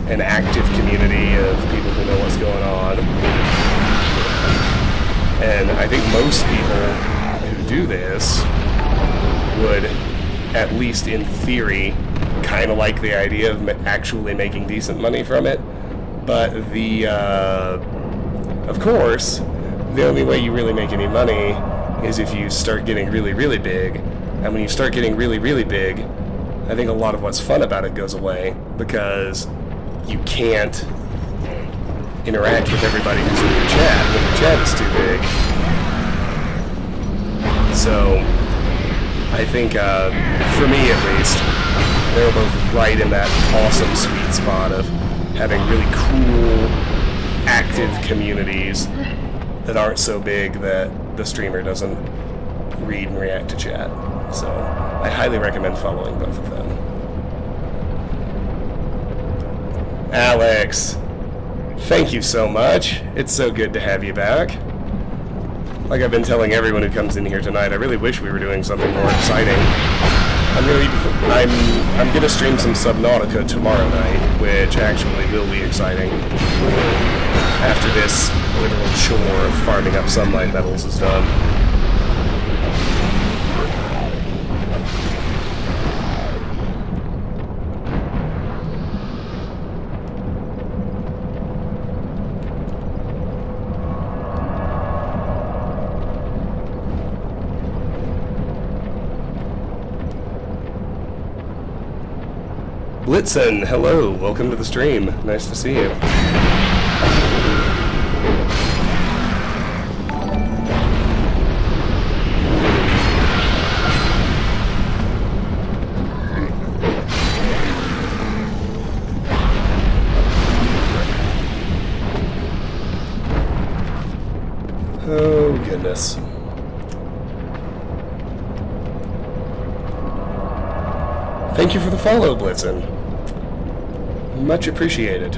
an active community of people who know what's going on. And I think most people who do this would, at least in theory, kind of like the idea of actually making decent money from it. But of course, the only way you really make any money is if you start getting really, really big. And when you start getting really, really big, I think a lot of what's fun about it goes away, because you can't interact with everybody who's in your chat when your chat is too big. So, I think, for me at least, they're both right in that awesome sweet spot of having really cool, active communities that aren't so big that the streamer doesn't read and react to chat. So, I highly recommend following both of them. Alex, thank you so much. It's so good to have you back. Like I've been telling everyone who comes in here tonight, I really wish we were doing something more exciting. I'm gonna stream some Subnautica tomorrow night, which actually will be exciting. After this literal chore of farming up sunlight metals is done. Blitzen, hello, welcome to the stream. Nice to see you. Oh, goodness. Thank you for the follow, Blitzen. Much appreciated.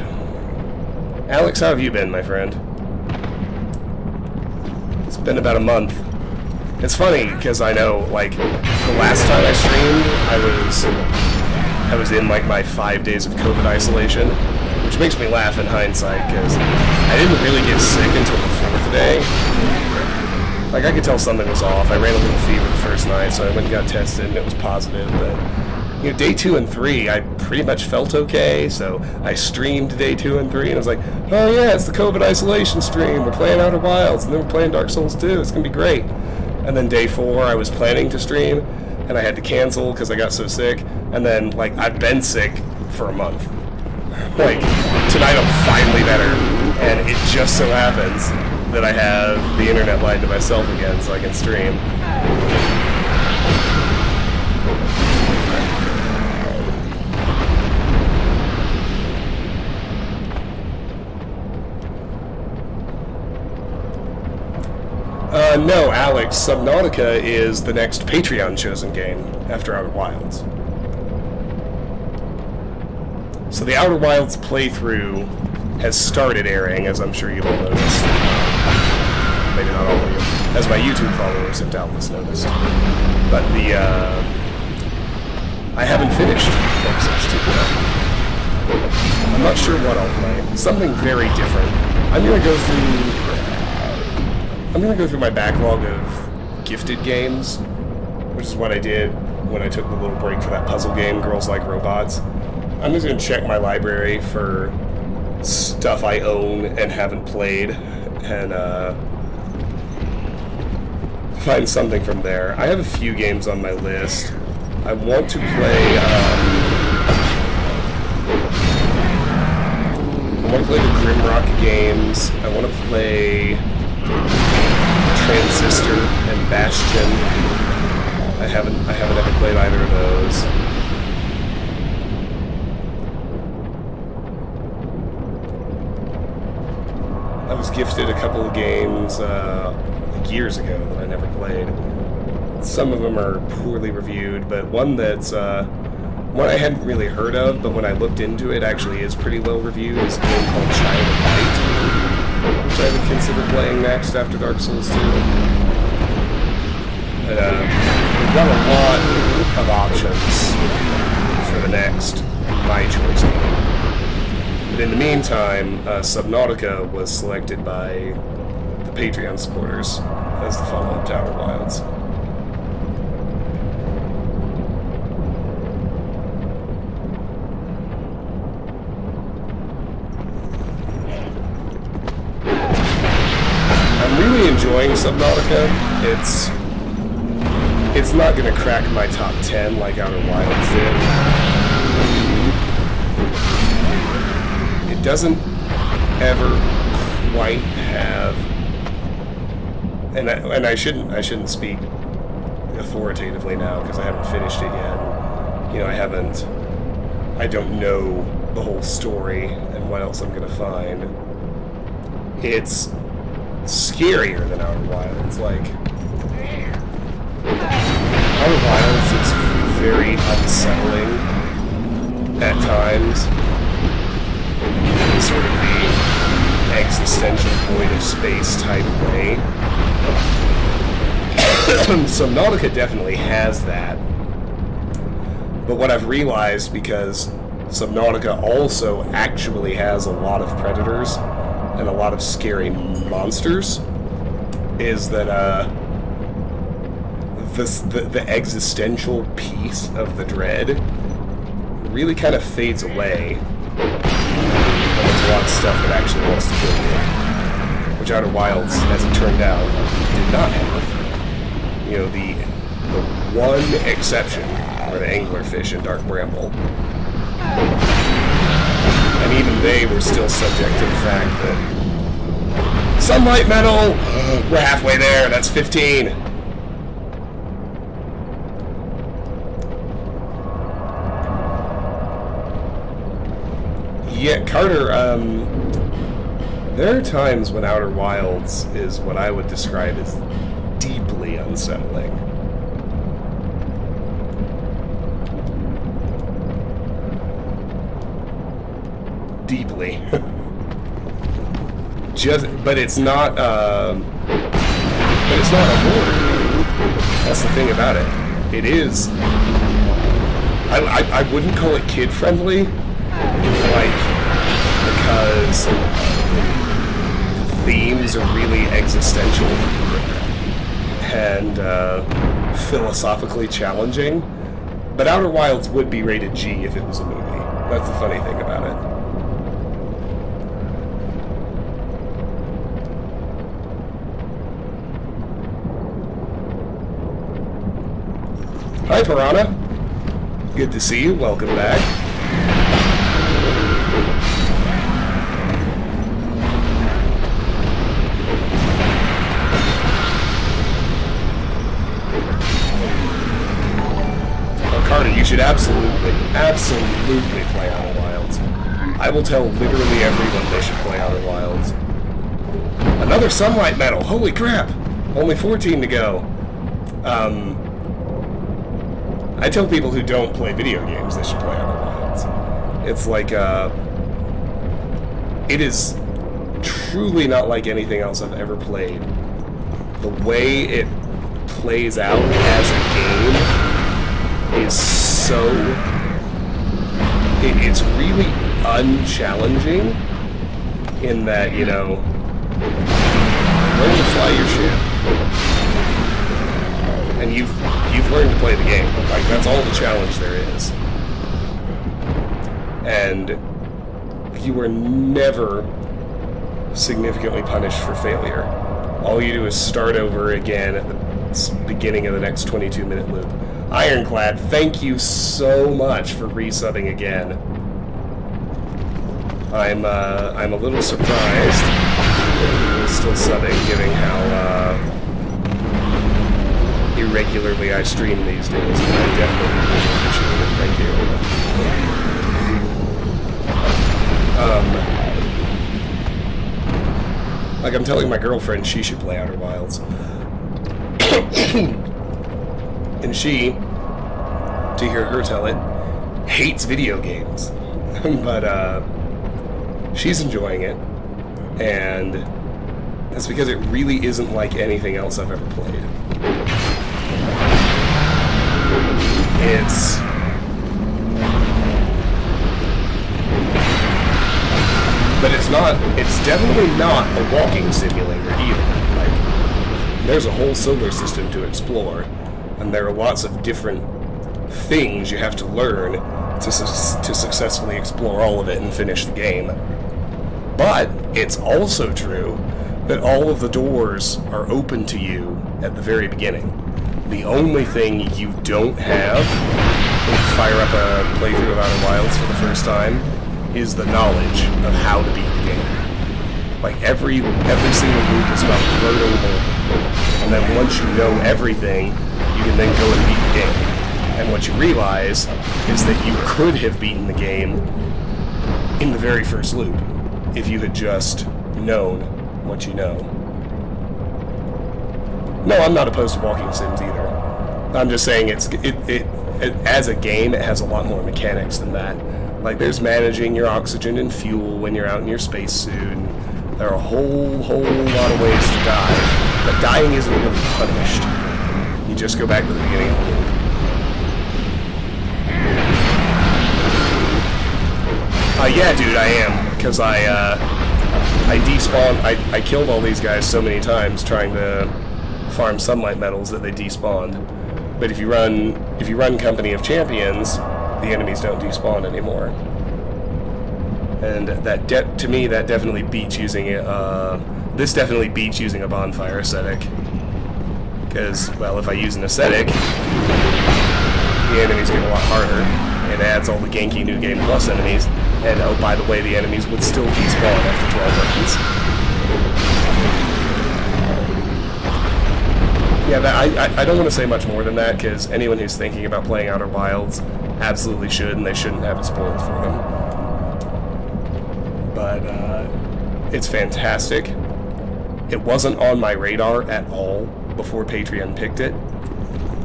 Alex, how have you been, my friend? It's been about a month. It's funny, because I know, like, the last time I streamed, I was in, like, my 5 days of COVID isolation, which makes me laugh in hindsight, because I didn't really get sick until the 4th day. Like, I could tell something was off. I ran a little fever the first night, so I went and got tested, and it was positive, but... You know, day 2 and 3, I pretty much felt okay, so I streamed day 2 and 3, and I was like, oh yeah, it's the COVID isolation stream, we're playing Outer Wilds, and then we're playing Dark Souls 2, it's gonna be great. And then day 4, I was planning to stream, and I had to cancel because I got so sick, and then, like, I've been sick for a month. Like, tonight I'm finally better, and it just so happens that I have the internet line to myself again, so I can stream. No, Alex, Subnautica is the next Patreon-chosen game after Outer Wilds. So the Outer Wilds playthrough has started airing, as I'm sure you've all noticed. Maybe not all of you, as my YouTube followers have doubtless noticed. But I haven't finished Dark Souls 2. I'm not sure what I'll play. Something very different. I'm gonna go through my backlog of gifted games, which is what I did when I took the little break for that puzzle game, Girls Like Robots. I'm just going to check my library for stuff I own and haven't played, and find something from there. I have a few games on my list. I want to play, the Grimrock games. I want to play Transistor and Bastion. I haven't ever played either of those. I was gifted a couple of games years ago that I never played. Some of them are poorly reviewed, but one that's one I hadn't really heard of, but when I looked into it, actually is pretty well reviewed, is a game called Child of Light, which I would consider playing next after Dark Souls 2. But we've got a lot of options for the next My Choice game. But in the meantime, Subnautica was selected by the Patreon supporters as the follow-up to Outer Wilds. I'm really enjoying Subnautica. It's not going to crack my top 10 like Outer Wilds did. It doesn't ever quite have, and I shouldn't speak authoritatively now because I haven't finished it yet. You know, I don't know the whole story and what else I'm going to find. It's scarier than Outer Wilds. Like, Outer Wilds is very unsettling at times. In sort of the existential void of space type way. Subnautica definitely has that. But what I've realized, because Subnautica also actually has a lot of predators and a lot of scary monsters, is that the existential piece of the dread really kind of fades away. There's a lot of stuff that actually wants to kill you, which Outer Wilds, as it turned out, did not have. You know, the one exception were the anglerfish in Dark Bramble. And even they were still subject to the fact that sunlight metal, we're halfway there, that's 15. Yeah, Carter, there are times when Outer Wilds is what I would describe as deeply unsettling. Deeply. But it's not a horror. That's the thing about it. It is, I wouldn't call it kid-friendly, like, because the themes are really existential and philosophically challenging. But Outer Wilds would be rated G if it was a movie. That's the funny thing about it. Hi, Piranha. Good to see you. Welcome back. Oh, Carter, you should absolutely play Outer Wilds. I will tell literally everyone they should play Outer Wilds. Another sunlight medal. Holy crap. Only 14 to go. I tell people who don't play video games they should play Outer Wilds. It's like, it is truly not like anything else I've ever played. The way it plays out as a game is so... It's really unchallenging in that, you know, learn to fly your ship. And you've learned to play the game. Like, that's all the challenge there is. And you are never significantly punished for failure. All you do is start over again at the beginning of the next 22-minute loop. Ironclad, thank you so much for resubbing again. I'm a little surprised that you're still subbing, given how irregularly I stream these days, but I definitely appreciate it. Thank you. Like, I'm telling my girlfriend she should play Outer Wilds. And she, to hear her tell it, hates video games. But, she's enjoying it. And that's because it really isn't like anything else I've ever played. But it's definitely not a walking simulator either. Like, there's a whole solar system to explore, and there are lots of different things you have to learn to successfully explore all of it and finish the game. But it's also true that all of the doors are open to you at the very beginning. The only thing you don't have when you fire up a playthrough of Outer Wilds for the first time is the knowledge of how to beat the game. Like, every single loop is about learning more. And then once you know everything, you can then go and beat the game. And what you realize is that you could have beaten the game in the very first loop if you had just known what you know. No, I'm not opposed to walking sims either. I'm just saying it as a game, it has a lot more mechanics than that. Like, there's managing your oxygen and fuel when you're out in your spacesuit, and there are a whole lot of ways to die. But dying isn't really punished. You just go back to the beginning of the loop. Yeah, dude, I am, because I despawned. I killed all these guys so many times trying to farm sunlight metals that they despawned. But if you run Company of Champions, the enemies don't despawn anymore. And that to me, that definitely beats using this definitely beats using a bonfire aesthetic. Because, well, if I use an aesthetic, the enemies get a lot harder. It adds all the ganky New Game Plus enemies. And, oh, by the way, the enemies would still despawn after 12 runs. Yeah, I don't want to say much more than that, because anyone who's thinking about playing Outer Wilds absolutely should, and they shouldn't have it spoiled for them. But, it's fantastic. It wasn't on my radar at all before Patreon picked it.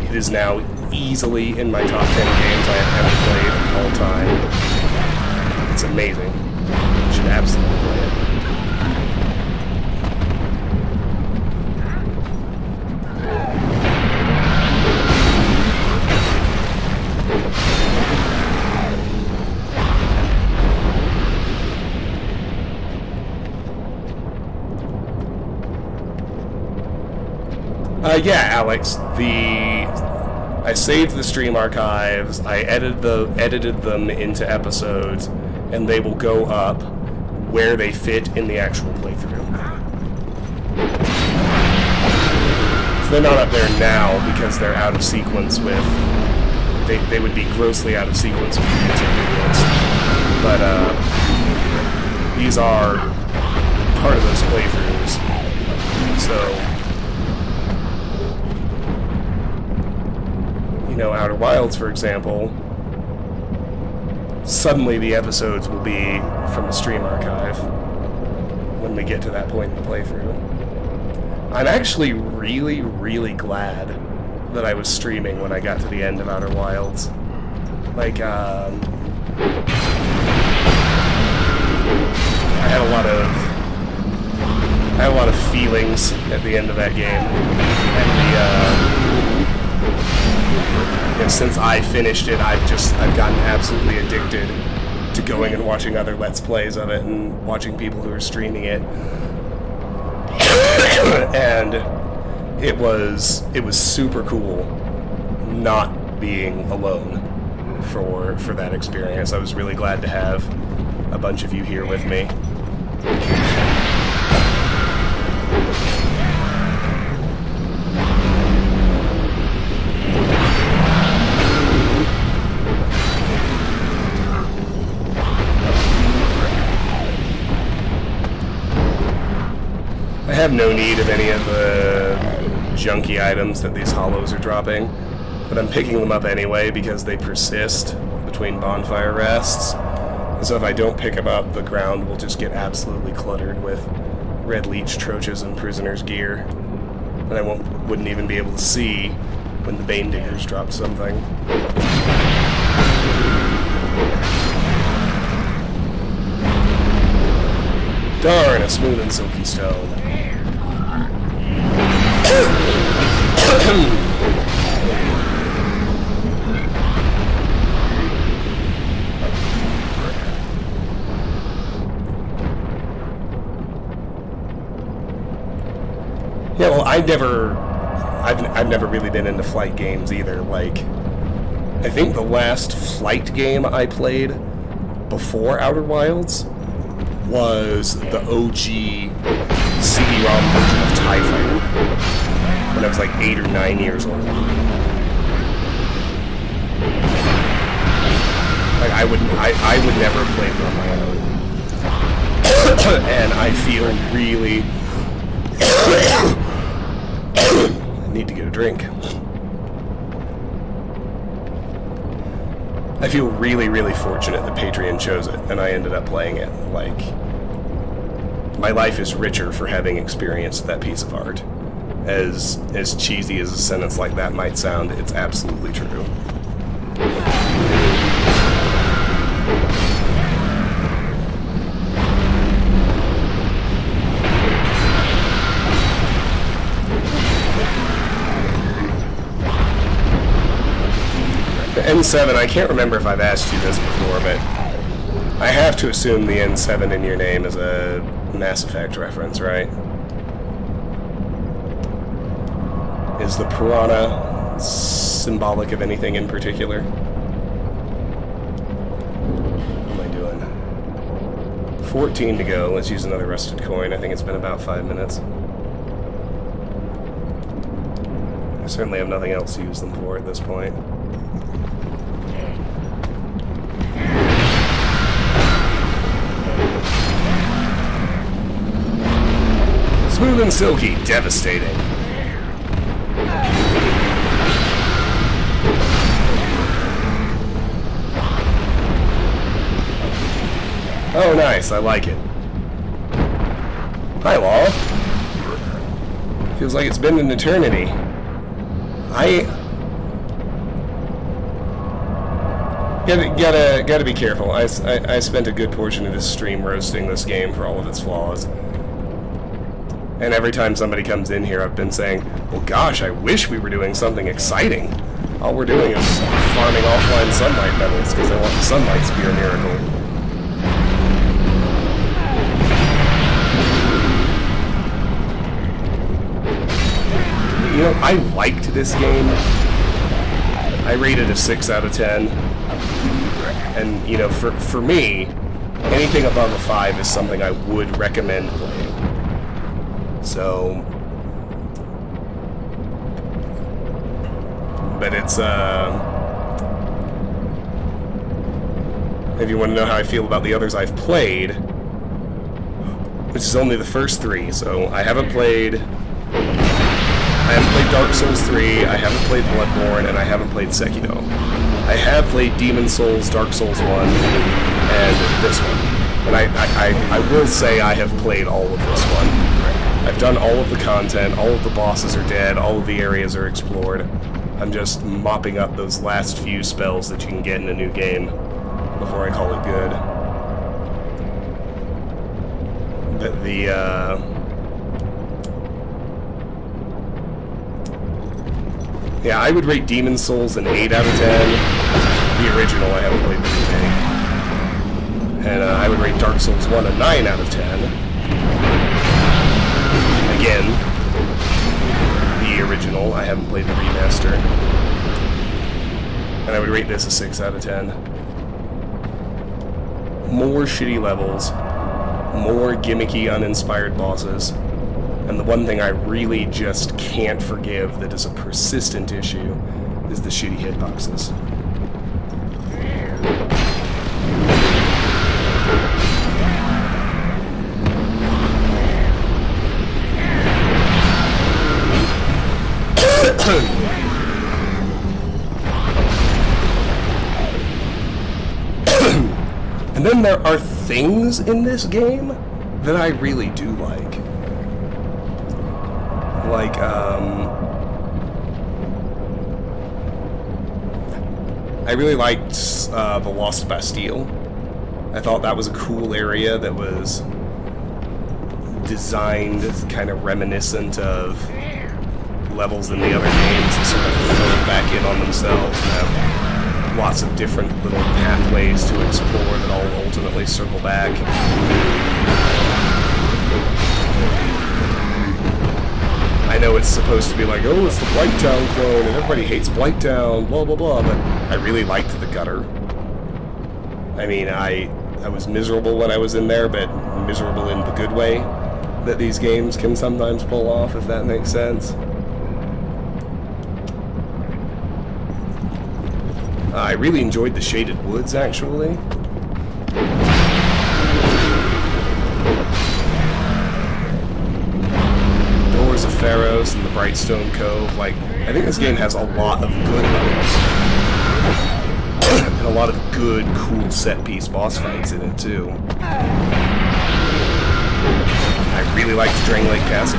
It is now easily in my top 10 games I have ever played all time. It's amazing. You should absolutely play it. Yeah, Alex, I saved the stream archives, I edited them into episodes, and they will go up where they fit in the actual playthrough. So they're not up there now because they're out of sequence with... They would be grossly out of sequence with YouTube videos. But, these are part of those playthroughs. So... You know, Outer Wilds, for example, suddenly the episodes will be from the stream archive when we get to that point in the playthrough. I'm actually really, really glad that I was streaming when I got to the end of Outer Wilds. Like, I had a lot of feelings at the end of that game, and since I finished it, I've gotten absolutely addicted to going and watching other Let's Plays of it and watching people who are streaming it. And it was super cool not being alone for that experience. I was really glad to have a bunch of you here with me. I have no need of any of the junky items that these hollows are dropping, but I'm picking them up anyway because they persist between bonfire rests. And so if I don't pick them up, the ground will just get absolutely cluttered with red leech troches and prisoners' gear. And I wouldn't even be able to see when the Bane Diggers dropped something. Darn, a smooth and silky stone. Yeah, well, I've never really been into flight games either. Like, I think the last flight game I played before Outer Wilds was the OG CD-ROM version of TIE Fighter when I was like 8 or 9 years old. Like, I would never have played it on my own. And I feel really... I need to get a drink. I feel really, really fortunate that Patreon chose it, and I ended up playing it. Like, my life is richer for having experienced that piece of art. As cheesy as a sentence like that might sound, it's absolutely true. N7, I can't remember if I've asked you this before, but I have to assume the N7 in your name is a Mass Effect reference, right? Is the piranha symbolic of anything in particular? What am I doing? 14 to go. Let's use another rusted coin. I think it's been about 5 minutes. I certainly have nothing else to use them for at this point. Smooth and silky, devastating. Oh, nice, I like it. Hi, Law. Feels like it's been an eternity. Gotta be careful. I spent a good portion of this stream roasting this game for all of its flaws. And every time somebody comes in here, I've been saying, well, gosh, I wish we were doing something exciting. All we're doing is farming offline sunlight medals because I want the sunlight to be a miracle. You know, I liked this game. I rated a 6 out of 10. And, you know, for me, anything above a 5 is something I would recommend playing. So, but it's, if you want to know how I feel about the others I've played, which is only the first 3, so I haven't played Dark Souls 3, I haven't played Bloodborne, and I haven't played Sekiro. I have played Demon Souls, Dark Souls 1, and this one. And I will say I have played all of this one. I've done all of the content, all of the bosses are dead, all of the areas are explored. I'm just mopping up those last few spells that you can get in a new game before I call it good. But yeah, I would rate Demon Souls an 8 out of 10. The original, I haven't played the remake. And I would rate Dark Souls 1 a 9 out of 10. Again, the original, I haven't played the remaster. And I would rate this a 6 out of 10. More shitty levels, more gimmicky, uninspired bosses, and the one thing I really just can't forgive that is a persistent issue is the shitty hitboxes. And then there are things in this game that I really do like. Like, I really liked the Lost Bastille. I thought that was a cool area that was designed kind of reminiscent of levels in the other games that sort of fill back in on themselves and have lots of different little pathways to explore that all ultimately circle back. I it's supposed to be like, oh, it's the Blighttown clone, and everybody hates Blighttown, blah, blah, blah, but I really liked the gutter. I mean, I was miserable when I was in there, but miserable in the good way that these games can sometimes pull off, if that makes sense. I really enjoyed the shaded woods, actually. Doors of Pharaohs and the Brightstone Cove. Like, I think this game has a lot of good levels. And a lot of good, cool set-piece boss fights in it, too. I really liked Drain Lake Castle.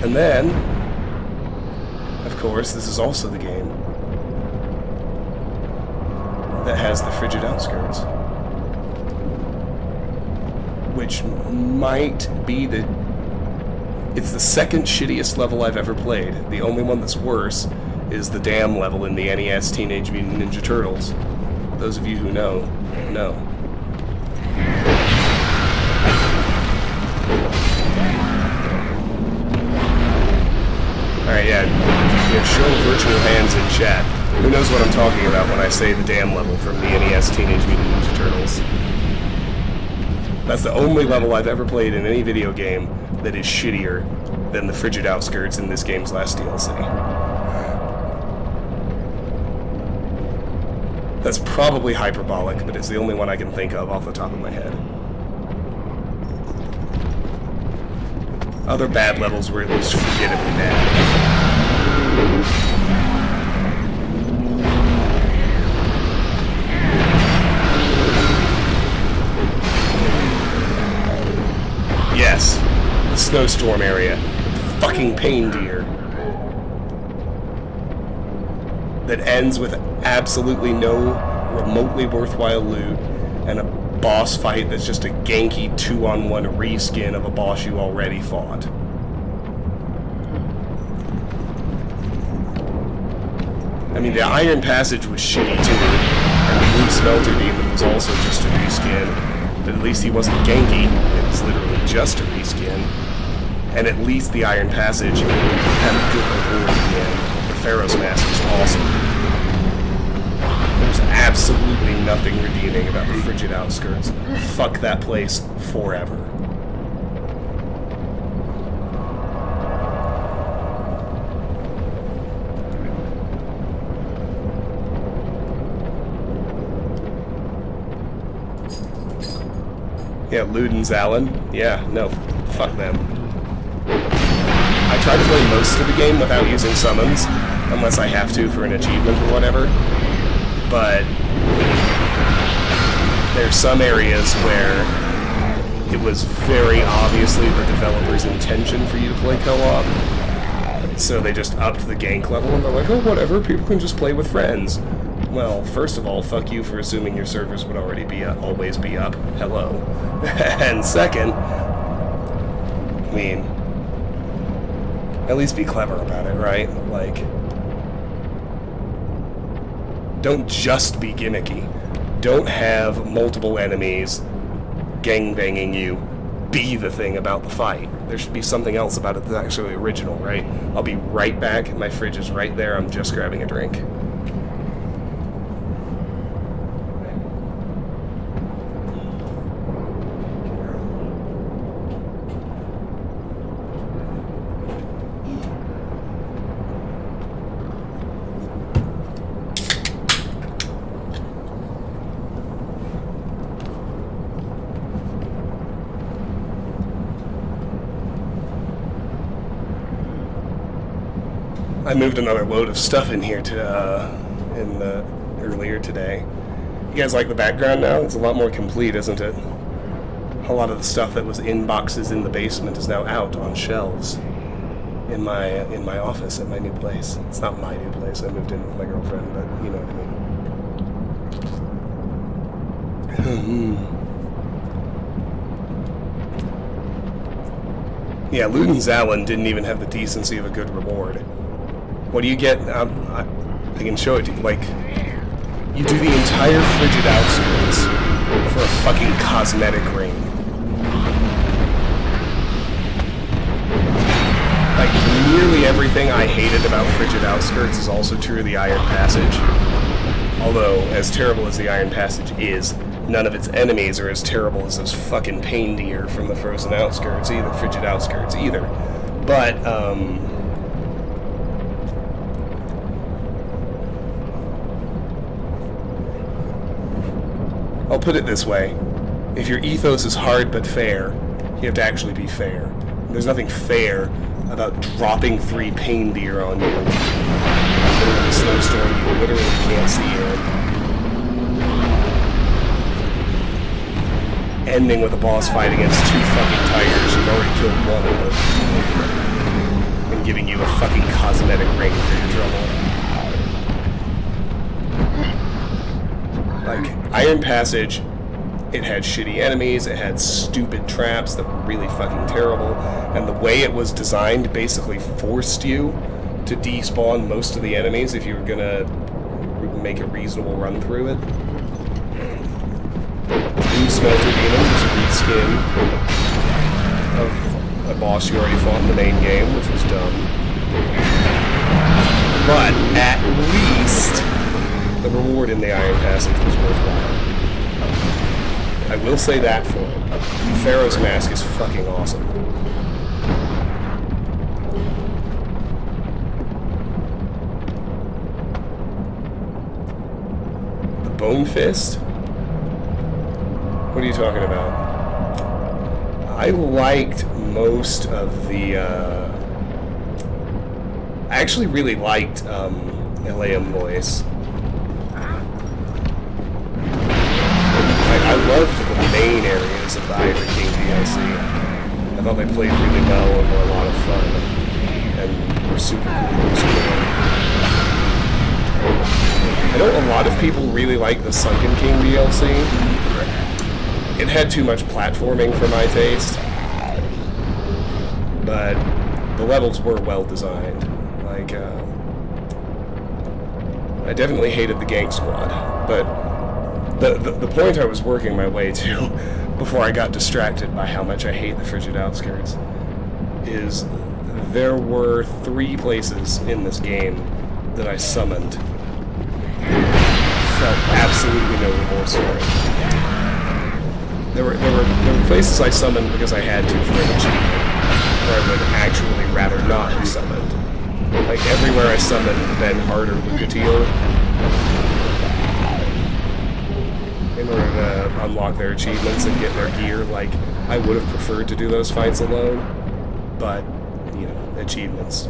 And then, of course, this is also the game that has the Frigid Outskirts, which might be it's the second shittiest level I've ever played. The only one that's worse is the dam level in the NES Teenage Mutant Ninja Turtles. Those of you who know, know. Alright, yeah, we have shown virtual hands in chat. Who knows what I'm talking about when I say the dam level from the NES Teenage Mutant Ninja Turtles? That's the only level I've ever played in any video game that is shittier than the Frigid Outskirts in this game's last DLC. That's probably hyperbolic, but it's the only one I can think of off the top of my head. Other bad levels were at least forgettably bad. Yes, the snowstorm area. Fucking pain deer. That ends with absolutely no remotely worthwhile loot and a boss fight that's just a ganky 2-on-1 reskin of a boss you already fought. I mean, the Iron Passage was shitty too, and the Blue Smelter Demon was also just a reskin, but at least he wasn't ganky, it was literally just a reskin, and at least the Iron Passage had a good reward at the end. The Pharaoh's Mask was awesome. There's absolutely nothing redeeming about the Frigid Outskirts. Fuck that place forever. Yeah, Luden's Allen. Yeah, no, fuck them. I try to play most of the game without using summons, unless I have to for an achievement or whatever. But there's some areas where it was very obviously the developer's intention for you to play co-op. So they just upped the gank level and they're like, oh, whatever, people can just play with friends. Well, first of all, fuck you for assuming your servers would already be up, always be up. Hello. And second, I mean, at least be clever about it, right? Like, don't just be gimmicky. Don't have multiple enemies gangbanging you be the thing about the fight. There should be something else about it that's actually original, right? I'll be right back. My fridge is right there. I'm just grabbing a drink. I moved another load of stuff in here earlier today. You guys like the background now? It's a lot more complete, isn't it? A lot of the stuff that was in boxes in the basement is now out on shelves in my office at my new place. It's not my new place. I moved in with my girlfriend, but you know what I mean. Yeah, Luden's Allen didn't even have the decency of a good reward. What do you get? I can show it to you. Like, you do the entire Frigid Outskirts for a fucking cosmetic ring. Like, nearly everything I hated about Frigid Outskirts is also true of the Iron Passage. Although, as terrible as the Iron Passage is, none of its enemies are as terrible as those fucking pain deer from the Frozen Outskirts, either Frigid Outskirts, either. But, I'll put it this way. If your ethos is hard but fair, you have to actually be fair. There's nothing fair about dropping 3 pain deer on you. In a snowstorm you literally can't see in. Ending with a boss fight against 2 fucking tigers, you've already killed one of them. And giving you a fucking cosmetic ring for your trouble. Like, Iron Passage, it had shitty enemies, it had stupid traps that were really fucking terrible, and the way it was designed basically forced you to despawn most of the enemies if you were gonna make a reasonable run through it. Blue Smelter Demons was a reskin of a boss you already fought in the main game, which was dumb. But at least the reward in the Iron Passage was worthwhile. I will say that for it. Pharaoh's Mask is fucking awesome. The Bone Fist? What are you talking about? I liked most of the, I actually really liked, L.A.M. voice. I loved the main areas of the Ivory King DLC. I thought they played really well and were a lot of fun. And were super cool to explore. I know a lot of people really like the Sunken King DLC. It had too much platforming for my taste. But the levels were well designed. Like, I definitely hated the Gang Squad, but the point I was working my way to before I got distracted by how much I hate the Frigid Outskirts is there were 3 places in this game that I summoned. Felt absolutely no remorse for it. There were places I summoned because I had to for an achievement, where I would actually rather not have summoned. Like everywhere I summoned Ben Harder Lucatier in order to unlock their achievements and get their gear. Like, I would have preferred to do those fights alone, but, you know, achievements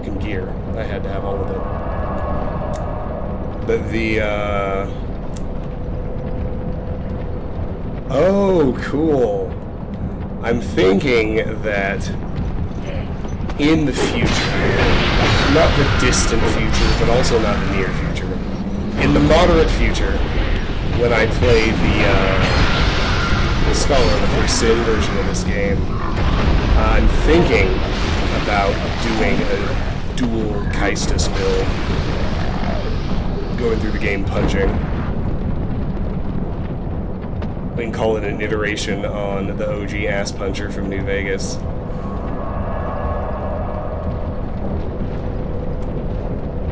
and gear, I had to have all of it. But the, oh, cool. I'm thinking that in the future, not the distant future, but also not the near future, in the moderate future, when I play the Scholar of the First Sin version of this game, I'm thinking about doing a dual Kaistus build, going through the game punching. We can call it an iteration on the OG Ass Puncher from New Vegas.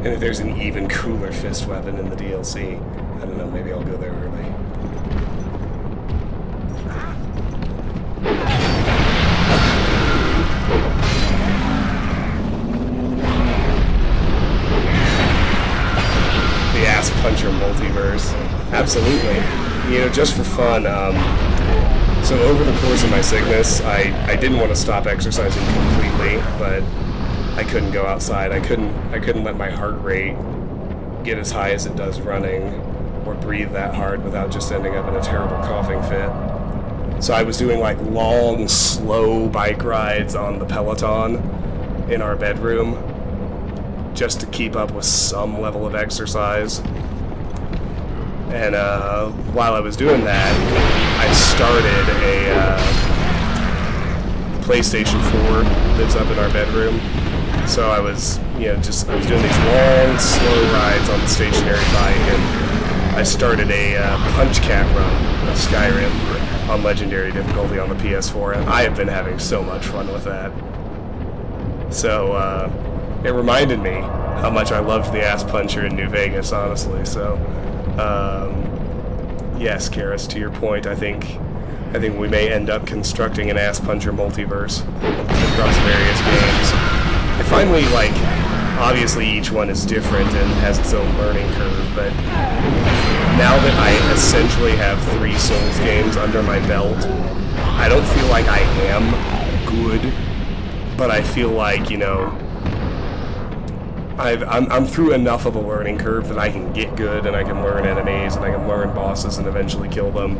And if there's an even cooler fist weapon in the DLC, I don't know, maybe I'll go there early. The Ass Puncher multiverse. Absolutely. You know, just for fun, so over the course of my sickness, I didn't want to stop exercising completely, but I couldn't go outside. I couldn't let my heart rate get as high as it does running, or breathe that hard without just ending up in a terrible coughing fit. So I was doing like long, slow bike rides on the Peloton in our bedroom, just to keep up with some level of exercise. And while I was doing that, I started a PlayStation 4 that's up in our bedroom. So I was, you know, I was doing these long, slow rides on the stationary bike, and I started a Punch Cat run of Skyrim on Legendary difficulty on the PS4, and I have been having so much fun with that. So, it reminded me how much I loved the ass puncher in New Vegas, honestly. So, yes, Karis, to your point, I think we may end up constructing an ass puncher multiverse across various games. I finally, like, obviously each one is different and has its own learning curve, but now that I essentially have 3 Souls games under my belt, I don't feel like I am good, but I feel like, you know, I'm through enough of a learning curve that I can get good and I can learn enemies and I can learn bosses and eventually kill them.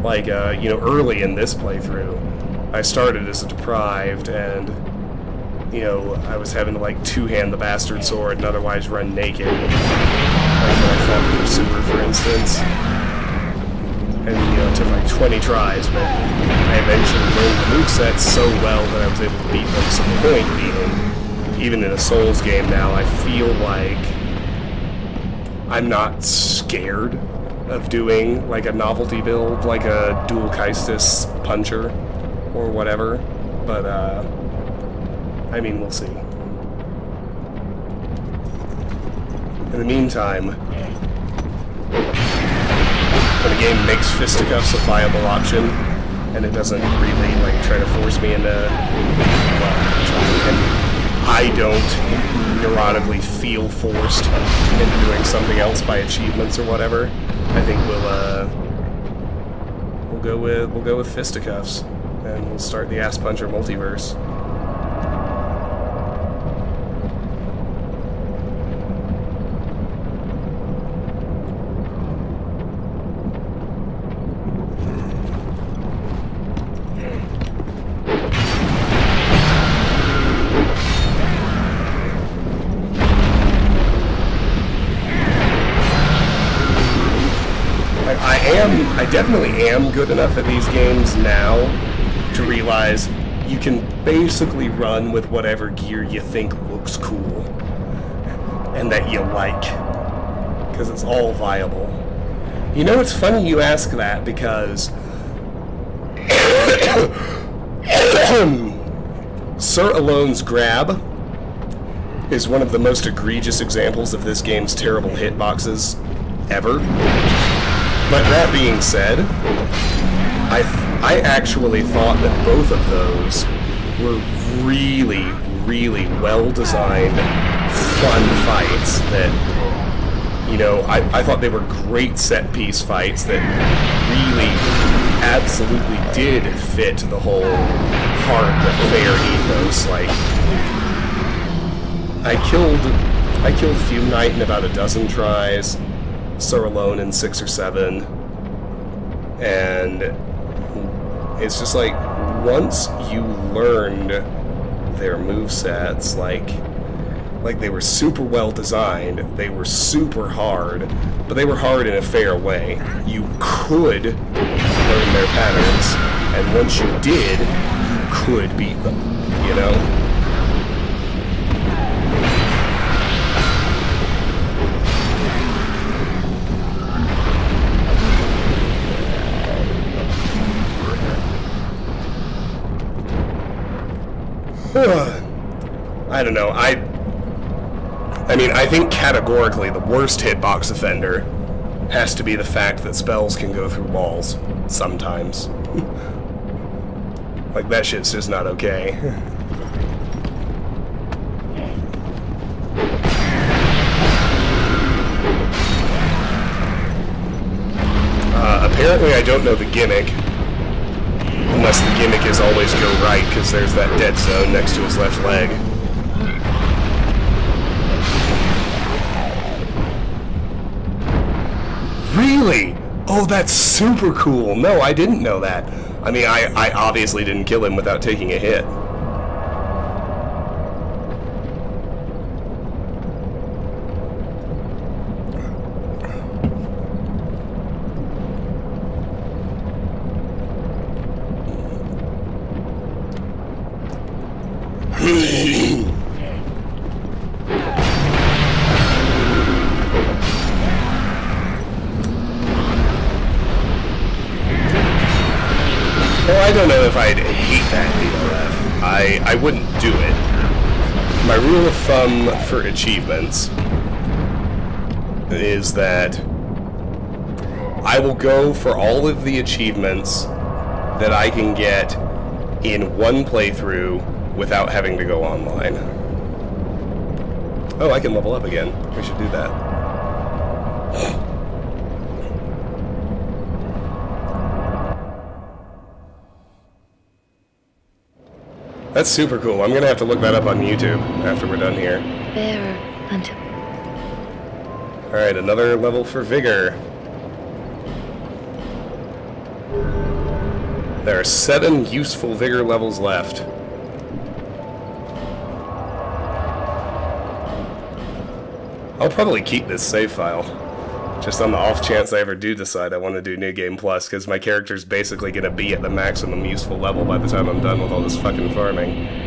Like, you know, early in this playthrough, I started as a deprived and, you know, I was having to, like, two-hand the bastard sword and otherwise run naked. Like when I fought the Pursuer, for instance. And, you know, it took like 20 tries, but I eventually learned the movesets so well that I was able to beat them some point beating. Even in a Souls game now, I feel like I'm not scared of doing, like, a novelty build, like a dual Kaistus puncher, or whatever. But, I mean, we'll see. In the meantime, when a game makes fisticuffs a viable option, and it doesn't really, like, try to force me into, well, I don't neurotically feel forced into doing something else by achievements or whatever, I think we'll go with fisticuffs, and we'll start the ass puncher multiverse. I definitely am good enough at these games now to realize you can basically run with whatever gear you think looks cool and that you like, because it's all viable. You know, it's funny you ask that, because Sir Alone's grab is one of the most egregious examples of this game's terrible hitboxes ever. But that being said, I actually thought that both of those were really, really well-designed, fun fights that, you know, I thought they were great set-piece fights that really, absolutely did fit the whole hard but fair ethos. Like, I killed Fume Knight in about a dozen tries, Sir Alone in 6 or 7, and it's just like, once you learned their movesets, like they were super well designed, they were super hard, but they were hard in a fair way. You could learn their patterns, and once you did, you could beat them, you know? I don't know, I mean, I think categorically the worst hitbox offender has to be the fact that spells can go through walls, sometimes. Like, that shit's just not okay. Apparently I don't know the gimmick. Unless the gimmick is always go right, because there's that dead zone next to his left leg. Really? Oh, that's super cool. No, I didn't know that. I mean, I obviously didn't kill him without taking a hit. Well, I don't know if I'd hate that DLF. I wouldn't do it. my rule of thumb for achievements is that I will go for all of the achievements that I can get in one playthrough without having to go online. Oh, I can level up again. We should do that. That's super cool. I'm gonna have to look that up on YouTube after we're done here. Bearer until. Alright, another level for Vigor. There are 7 useful Vigor levels left. I'll probably keep this save file, just on the off chance I ever do decide I want to do New Game Plus, because my character's basically going to be at the maximum useful level by the time I'm done with all this fucking farming.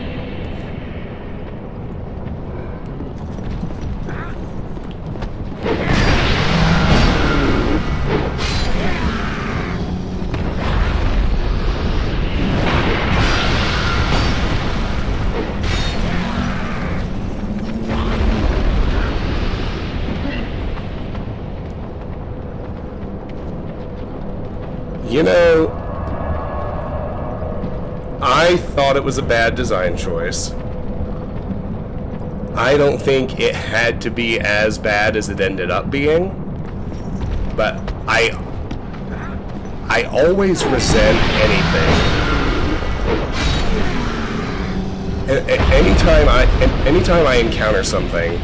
You know, I thought it was a bad design choice. I don't think it had to be as bad as it ended up being, but I always resent anything. Anytime I encounter something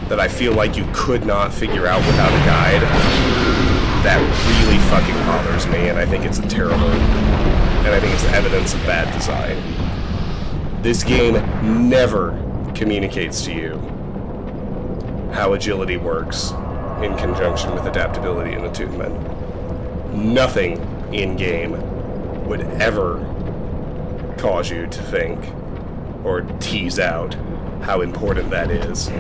that I feel like you could not figure out without a guide, that really fucking bothers me, and I think it's terrible, and I think it's evidence of bad design. This game never communicates to you how agility works in conjunction with adaptability and attunement. Nothing in-game would ever cause you to think or tease out how important that is.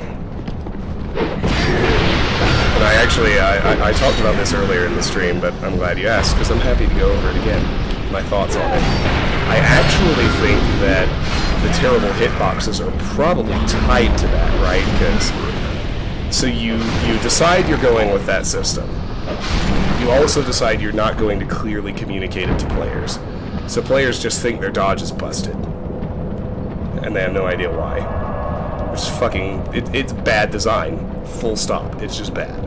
And I talked about this earlier in the stream, but I'm glad you asked, because I'm happy to go over it again, my thoughts on it. I actually think that the terrible hitboxes are probably tied to that, right? Because, so you decide you're going with that system. You also decide you're not going to clearly communicate it to players. So players just think their dodge is busted. And they have no idea why. It's fucking, it's bad design. Full stop. It's just bad.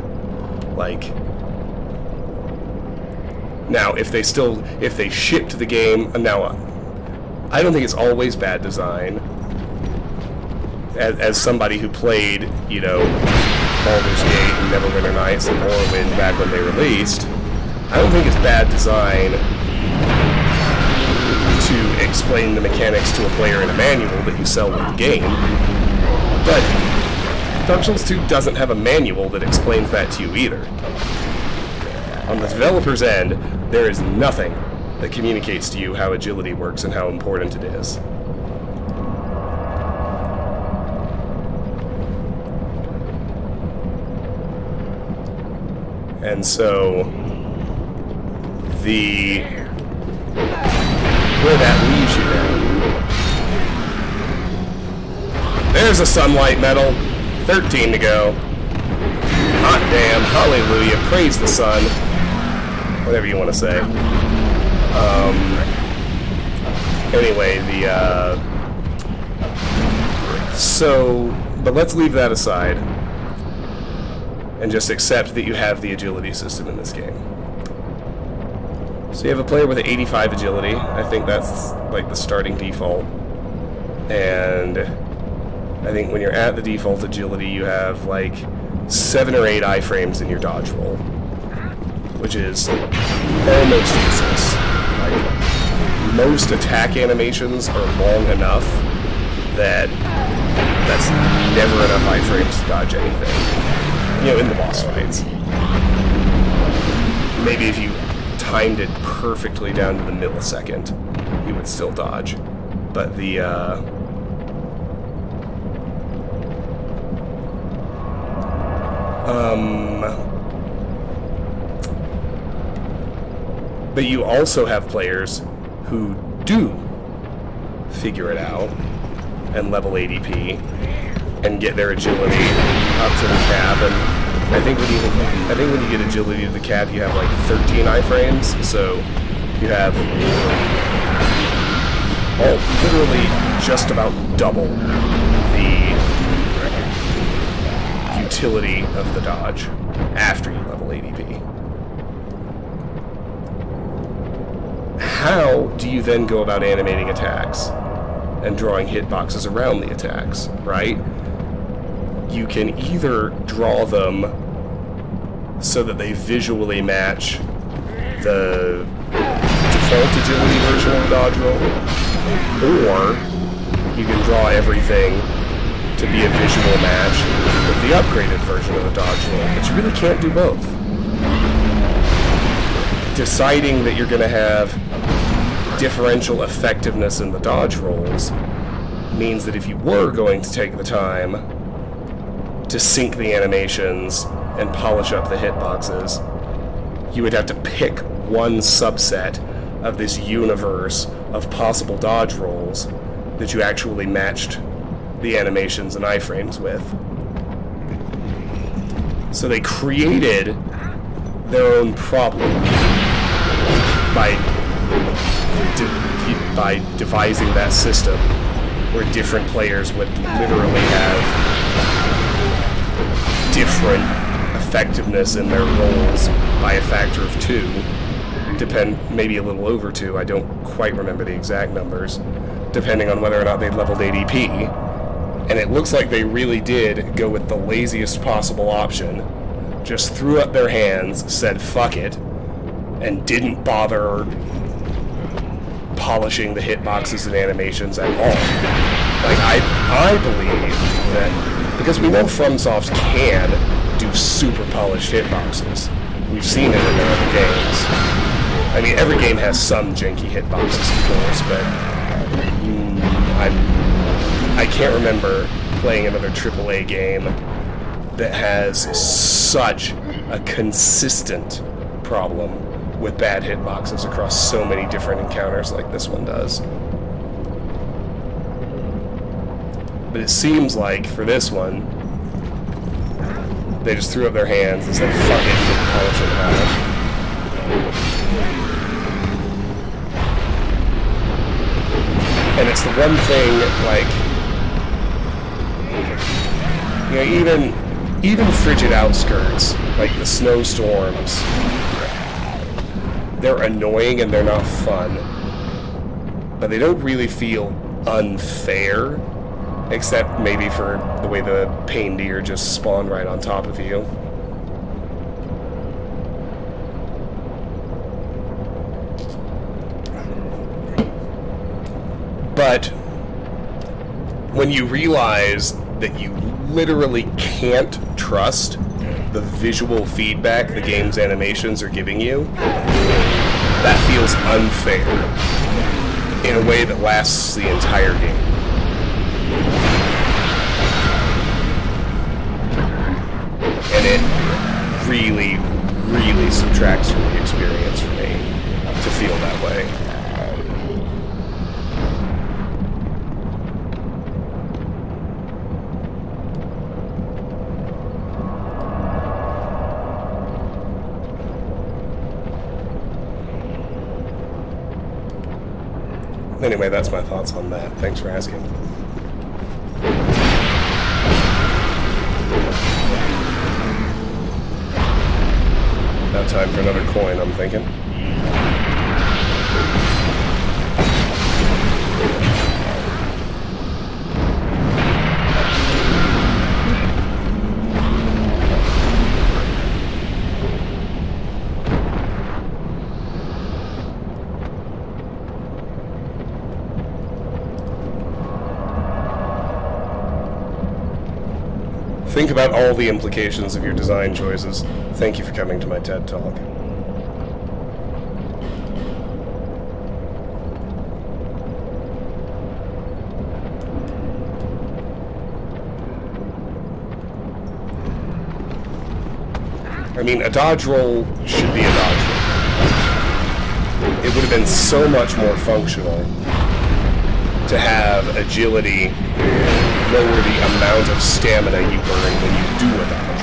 Like, now if they shipped the game, now I don't think it's always bad design. As somebody who played, you know, Baldur's Gate and Neverwinter Nights and Morrowind back when they released, I don't think it's bad design to explain the mechanics to a player in a manual that you sell with the game. But Dark Souls 2 doesn't have a manual that explains that to you either. On the developer's end, there is nothing that communicates to you how agility works and how important it is. And so, where that leaves you now. There's a sunlight medal. 13 to go. Hot damn, hallelujah, praise the sun. Whatever you want to say. Anyway, but let's leave that aside and just accept that you have the agility system in this game. So you have a player with an 85 agility. I think that's like the starting default. And I think when you're at the default agility, you have like 7 or 8 iframes in your dodge roll, which is almost useless. Like, most attack animations are long enough that that's never enough iframes to dodge anything. You know, in the boss fights. Maybe if you timed it perfectly down to the millisecond, you would still dodge. But but you also have players who do figure it out and level ADP and get their agility up to the cap. And I think when you get agility to the cap, you have like 13 iframes. So you have literally just about double the utility of the dodge after you level ADP. How do you then go about animating attacks and drawing hitboxes around the attacks, right? You can either draw them so that they visually match the default agility version of the dodge roll, or you can draw everything to be a visual match with the upgraded version of the dodge roll, but you really can't do both. Deciding that you're going to have differential effectiveness in the dodge rolls means that if you were going to take the time to sync the animations and polish up the hitboxes, you would have to pick one subset of this universe of possible dodge rolls that you actually matched the animations and iframes with. So they created their own problem by devising that system where different players would literally have different effectiveness in their roles by a factor of 2, maybe a little over 2, I don't quite remember the exact numbers, depending on whether or not they'd leveled ADP. And it looks like they really did go with the laziest possible option, just threw up their hands, said fuck it, and didn't bother polishing the hitboxes and animations at all. Like, I believe that, because we know FromSoft can do super polished hitboxes. We've seen it in their other games. I mean, every game has some janky hitboxes, of course, but I can't remember playing another AAA game that has such a consistent problem with bad hitboxes across so many different encounters like this one does. But it seems like, for this one, they just threw up their hands and said, fuck it, didn't polish it out. And it's the one thing, like, you know, even Frigid Outskirts, like the snowstorms, they're annoying and they're not fun, but they don't really feel unfair, except maybe for the way the pain deer just spawn right on top of you. But when you realize that you literally can't trust the visual feedback the game's animations are giving you, that feels unfair in a way that lasts the entire game. And it really, really subtracts from the experience for me to feel that way. Anyway, that's my thoughts on that. Thanks for asking. Now time for another coin, I'm thinking. Think about all the implications of your design choices. Thank you for coming to my TED Talk. I mean, a dodge roll should be a dodge roll. It would have been so much more functional to have agility lower the amount of stamina you burn when you do a dodge.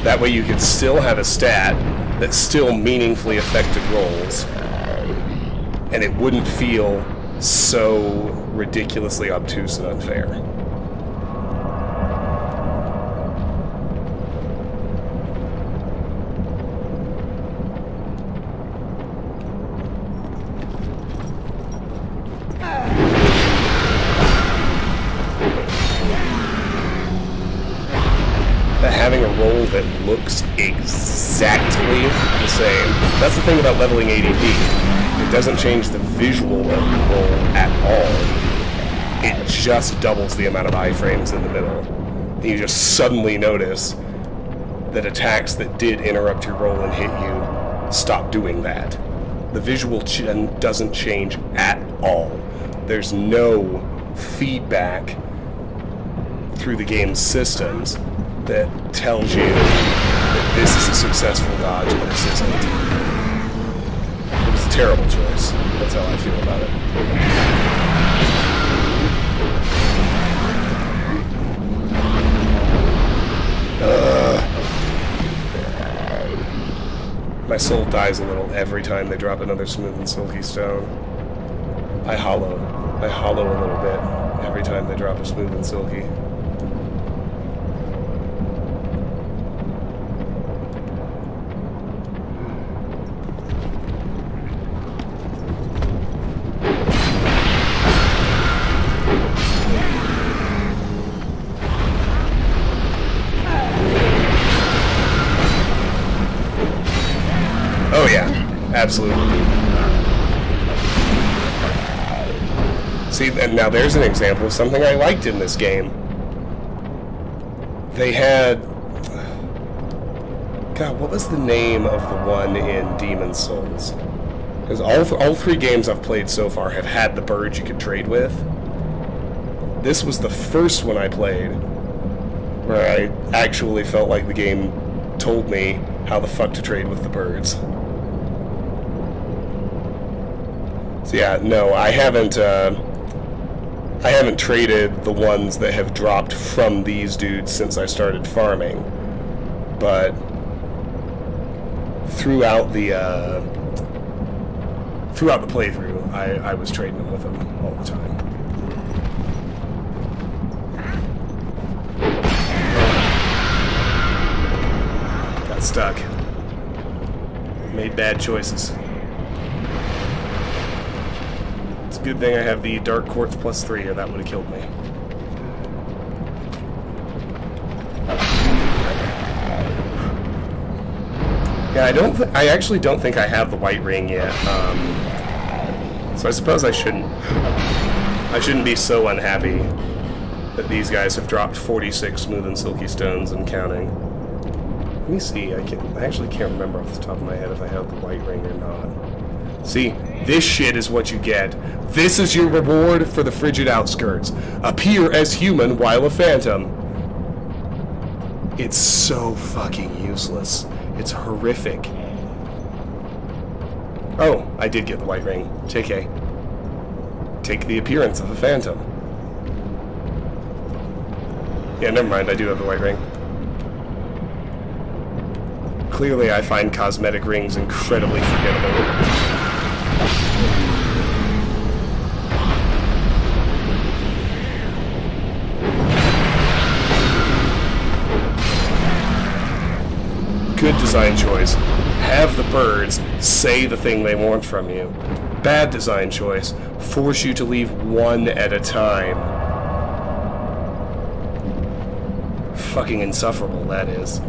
That way you could still have a stat that still meaningfully affected rolls, and it wouldn't feel so ridiculously obtuse and unfair. Having a roll that looks exactly the same. That's the thing about leveling ADP. It doesn't change the visual of the roll at all. It just doubles the amount of iframes in the middle. And you just suddenly notice that attacks that did interrupt your roll and hit you stop doing that. The visual doesn't change at all. There's no feedback through the game's systems that tells you that this is a successful dodge and this isn't. It was a terrible choice. That's how I feel about it. My soul dies a little every time they drop another smooth and silky stone. I hollow a little bit every time they drop a smooth and silky. Oh yeah, absolutely. See, and now there's an example of something I liked in this game. They had... God, what was the name of the one in Demon's Souls? Because all three games I've played so far have had the birds you could trade with. This was the first one I played where I actually felt like the game told me how the fuck to trade with the birds. So yeah, no, I haven't traded the ones that have dropped from these dudes since I started farming, but throughout the playthrough, I was trading them with them all the time. Got stuck. Made bad choices. It's a good thing I have the Dark Quartz +3, or that would have killed me. Yeah, I actually don't think I have the white ring yet. So I suppose I shouldn't be so unhappy that these guys have dropped 46 smooth and silky stones and counting. Let me see. I actually can't remember off the top of my head if I have the white ring or not. See, this shit is what you get. This is your reward for the Frigid Outskirts. Appear as human while a phantom. It's so fucking useless. It's horrific. Oh, I did get the white ring. JK. Take the appearance of a phantom. Yeah, never mind, I do have the white ring. Clearly, I find cosmetic rings incredibly forgettable. Good design choice. Have the birds say the thing they want from you. Bad design choice. Force you to leave one at a time. Fucking insufferable, that is.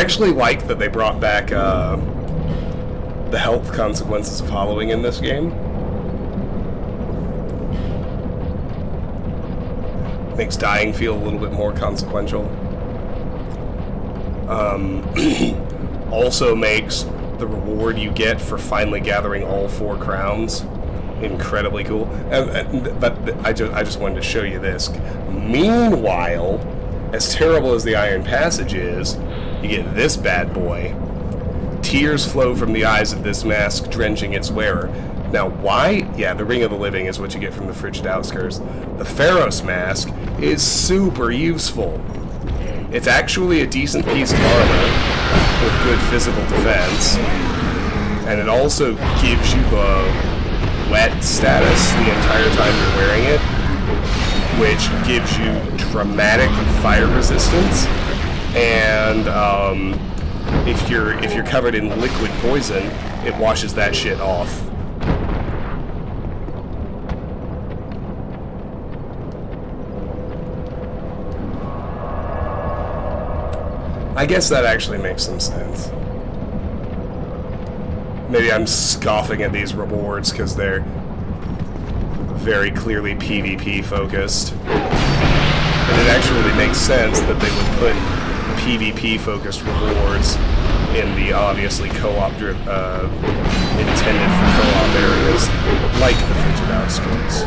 actually like that they brought back the health consequences of hollowing in this game. Makes dying feel a little bit more consequential. Also makes the reward you get for finally gathering all 4 crowns incredibly cool. But I just wanted to show you this. Meanwhile, as terrible as the Iron Passage is, you get this bad boy. Tears flow from the eyes of this mask, drenching its wearer. Now, why? Yeah, the Ring of the Living is what you get from the Frigid Outskirts. The Pharos mask is super useful. It's actually a decent piece of armor with good physical defense, and it also gives you the wet status the entire time you're wearing it, which gives you dramatic fire resistance, and if you're covered in liquid poison, it washes that shit off. I guess that actually makes some sense. Maybe I'm scoffing at these rewards because they're very clearly PvP focused. And it actually makes sense that they would put PvP focused rewards in the obviously co-op intended for co-op areas like the Frigid Outskirts.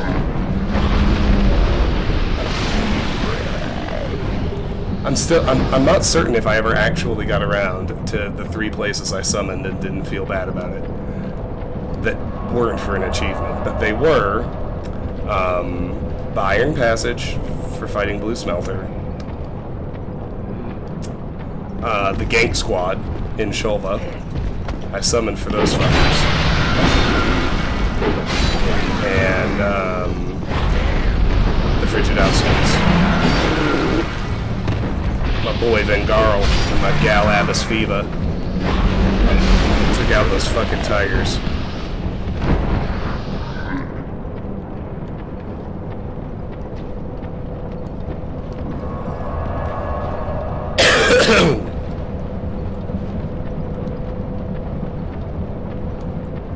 I'm not certain if I ever actually got around to the 3 places I summoned and didn't feel bad about it. That weren't for an achievement, but they were the Iron Passage for fighting Blue Smelter, the Gank Squad in Shulva. I summoned for those fuckers. And the Frigid Outskirts. My boy Vengarl and my gal Abbas Fiva took out those fucking tigers.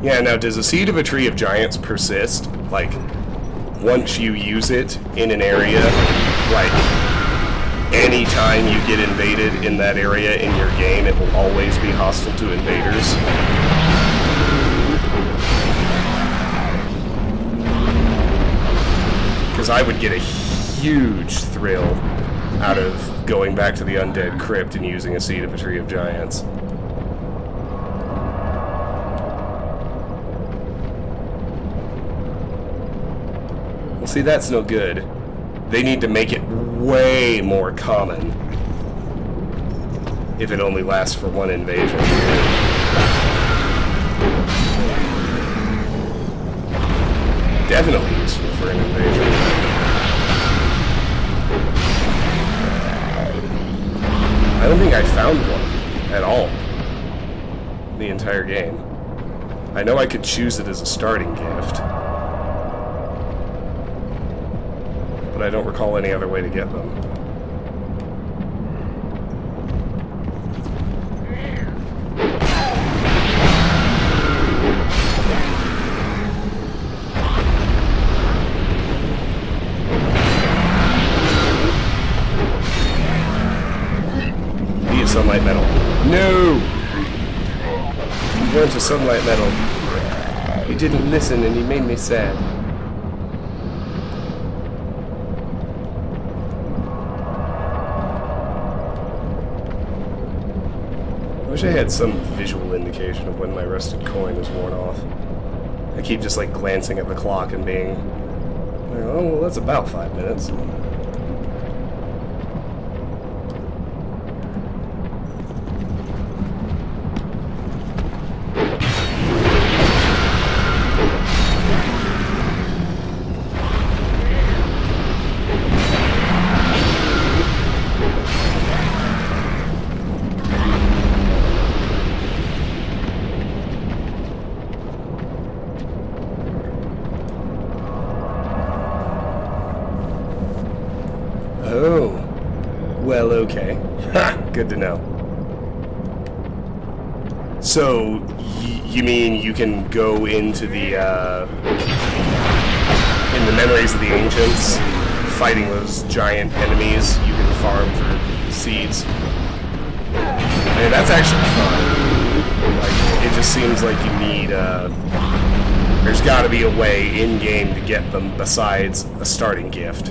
Yeah, now does a Seed of a Tree of Giants persist? Like, once you use it in an area, like, anytime you get invaded in that area in your game, it will always be hostile to invaders? Because I would get a huge thrill out of going back to the Undead Crypt and using a Seed of a Tree of Giants. Well, see, that's no good. They need to make it way more common if it only lasts for 1 invasion. Definitely useful for an invasion. I don't think I found one at all in the entire game. I know I could choose it as a starting gift, but I don't recall any other way to get them. Be a sunlight metal. No! You weren't a sunlight metal. You didn't listen and you made me sad. I wish I had some visual indication of when my rusted coin is worn off. I keep just like glancing at the clock and being like, oh, well, that's about 5 minutes. Oh, well, okay. Ha! Good to know. So, you mean you can go into the, in the memories of the ancients, fighting those giant enemies, you can farm for seeds? I mean, that's actually fun. Like, it just seems like you need, there's gotta be a way in-game to get them besides a starting gift.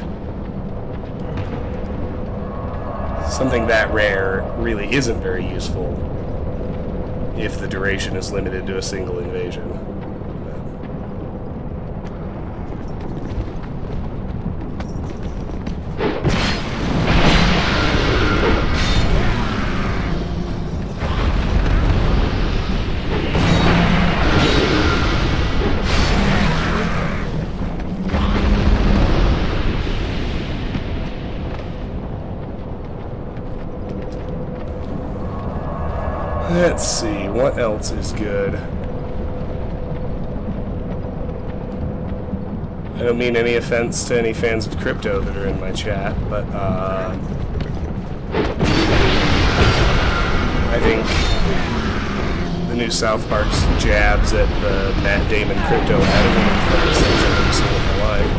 Something that rare really isn't very useful if the duration is limited to a single invasion. Let's see, what else is good? I don't mean any offense to any fans of crypto that are in my chat, but I think the new South Park's jabs at the Matt Damon crypto ad are one of the funniest things I've ever seen in my life.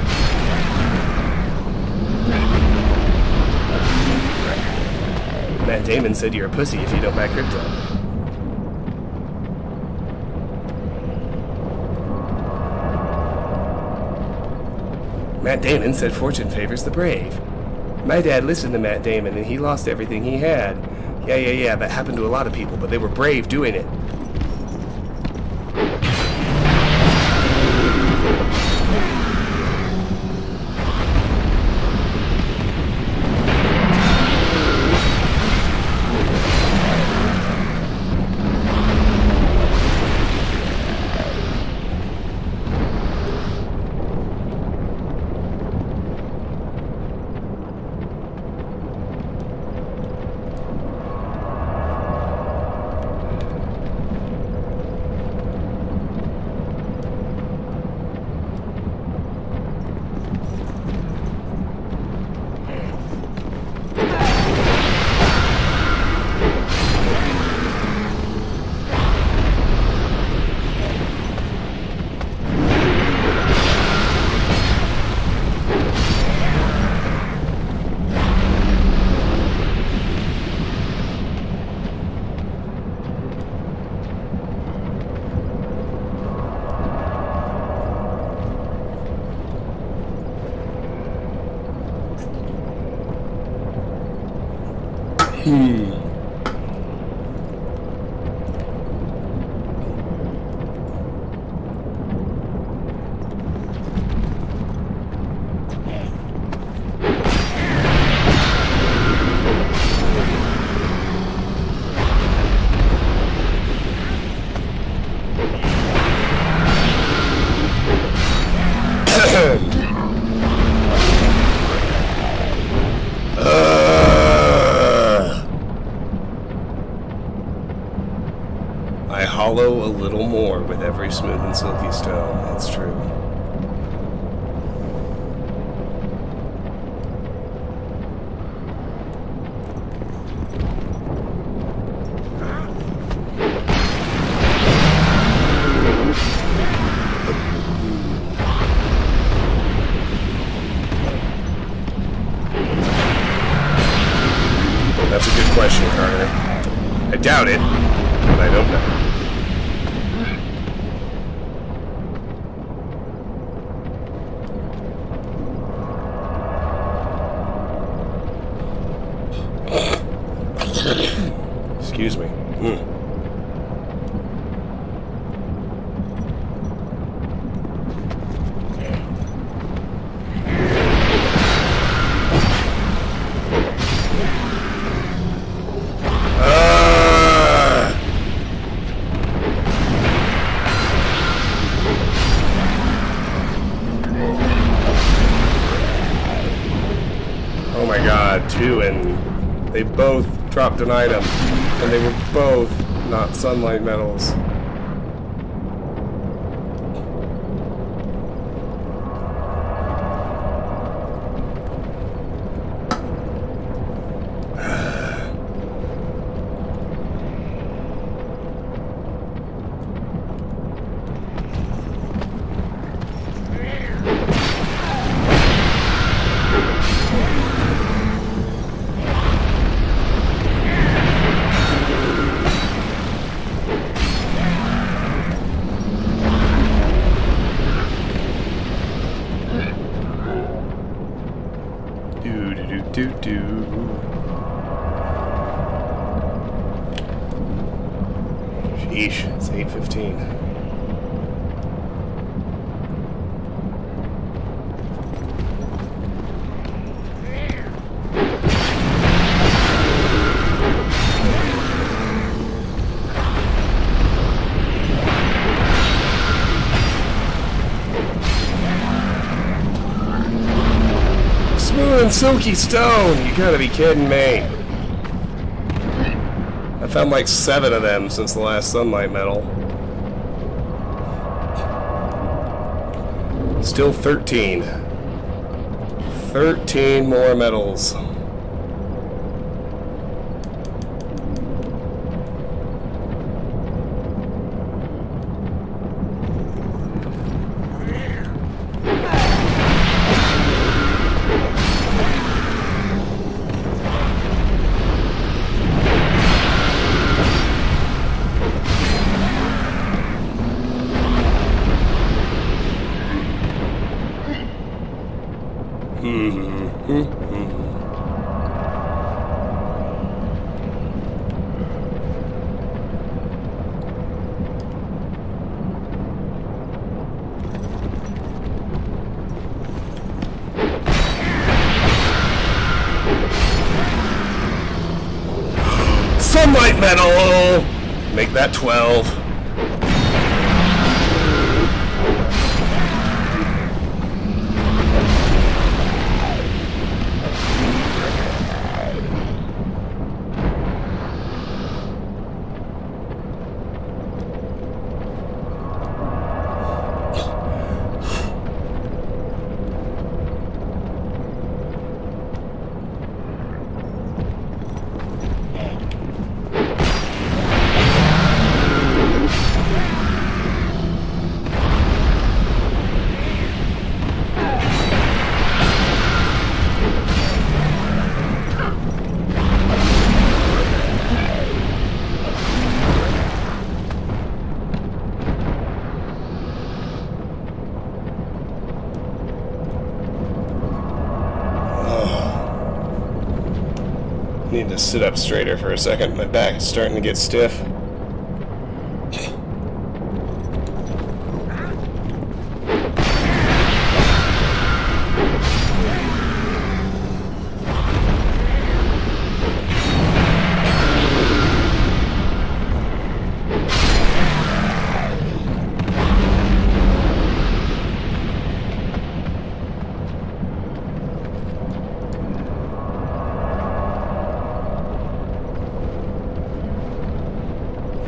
Matt Damon said you're a pussy if you don't buy crypto. Matt Damon said fortune favors the brave. My dad listened to Matt Damon and he lost everything he had. Yeah, that happened to a lot of people, but they were brave doing it. I hollow a little more with every smooth and silky stone, that's true. That's a good question, Carter. I doubt it, but I don't know. Excuse me. Oh my god, two, and they both dropped an item, and they were both not sunlight metals. Sheesh, it's 8:15. Smooth and silky stone! You gotta be kidding me. I found like 7 of them since the last sunlight metal. Still 13. 13 more metals. Sunlight metal! Make that 12. Need to sit up straighter for a second. My back is starting to get stiff.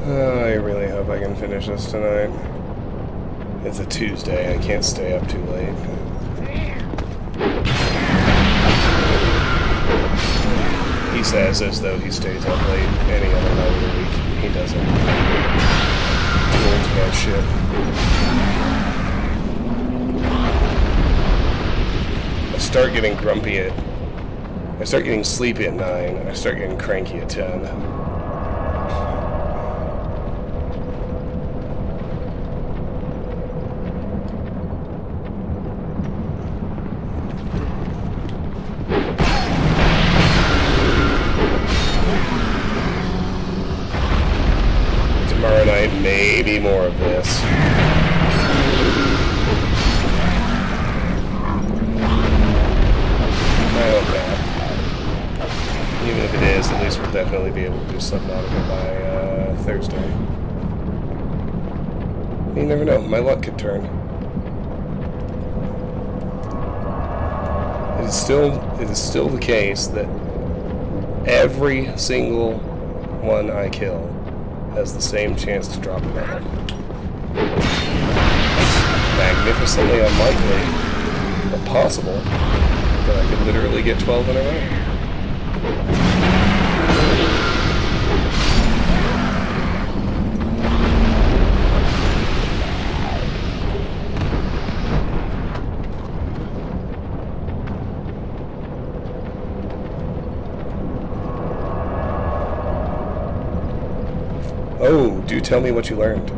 I really hope I can finish this tonight. It's a Tuesday, I can't stay up too late. He says as though he stays up late any other night of the week. He doesn't. Too old for that shit. I start getting grumpy at... I start getting sleepy at 9, and I start getting cranky at 10. Tomorrow night, maybe more of this. I hope not. Even if it is, at least we'll definitely be able to do Subnautica by Thursday. You never know, my luck could turn. It is still the case that every single one I kill has the same chance to drop a medal. Magnificently unlikely, but possible, that I could literally get 12 in a row. Oh, do tell me what you learned.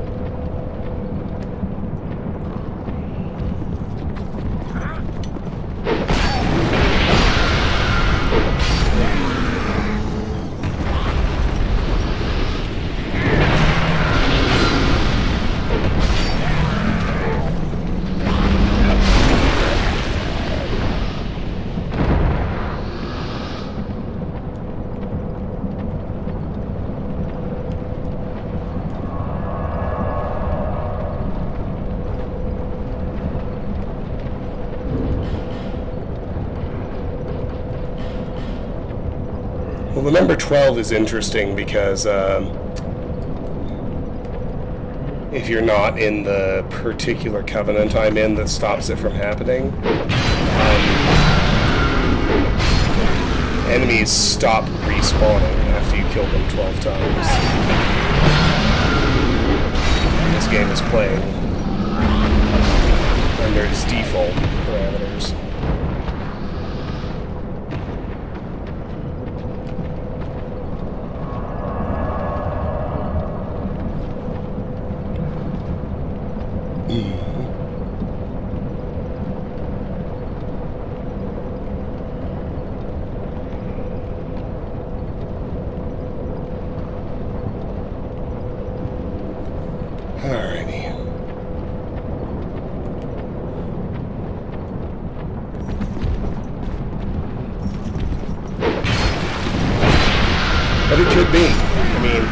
Well, the number 12 is interesting because if you're not in the particular covenant I'm in that stops it from happening, enemies stop respawning after you kill them 12 times. This game is playing under its default parameters. But it could be. I mean,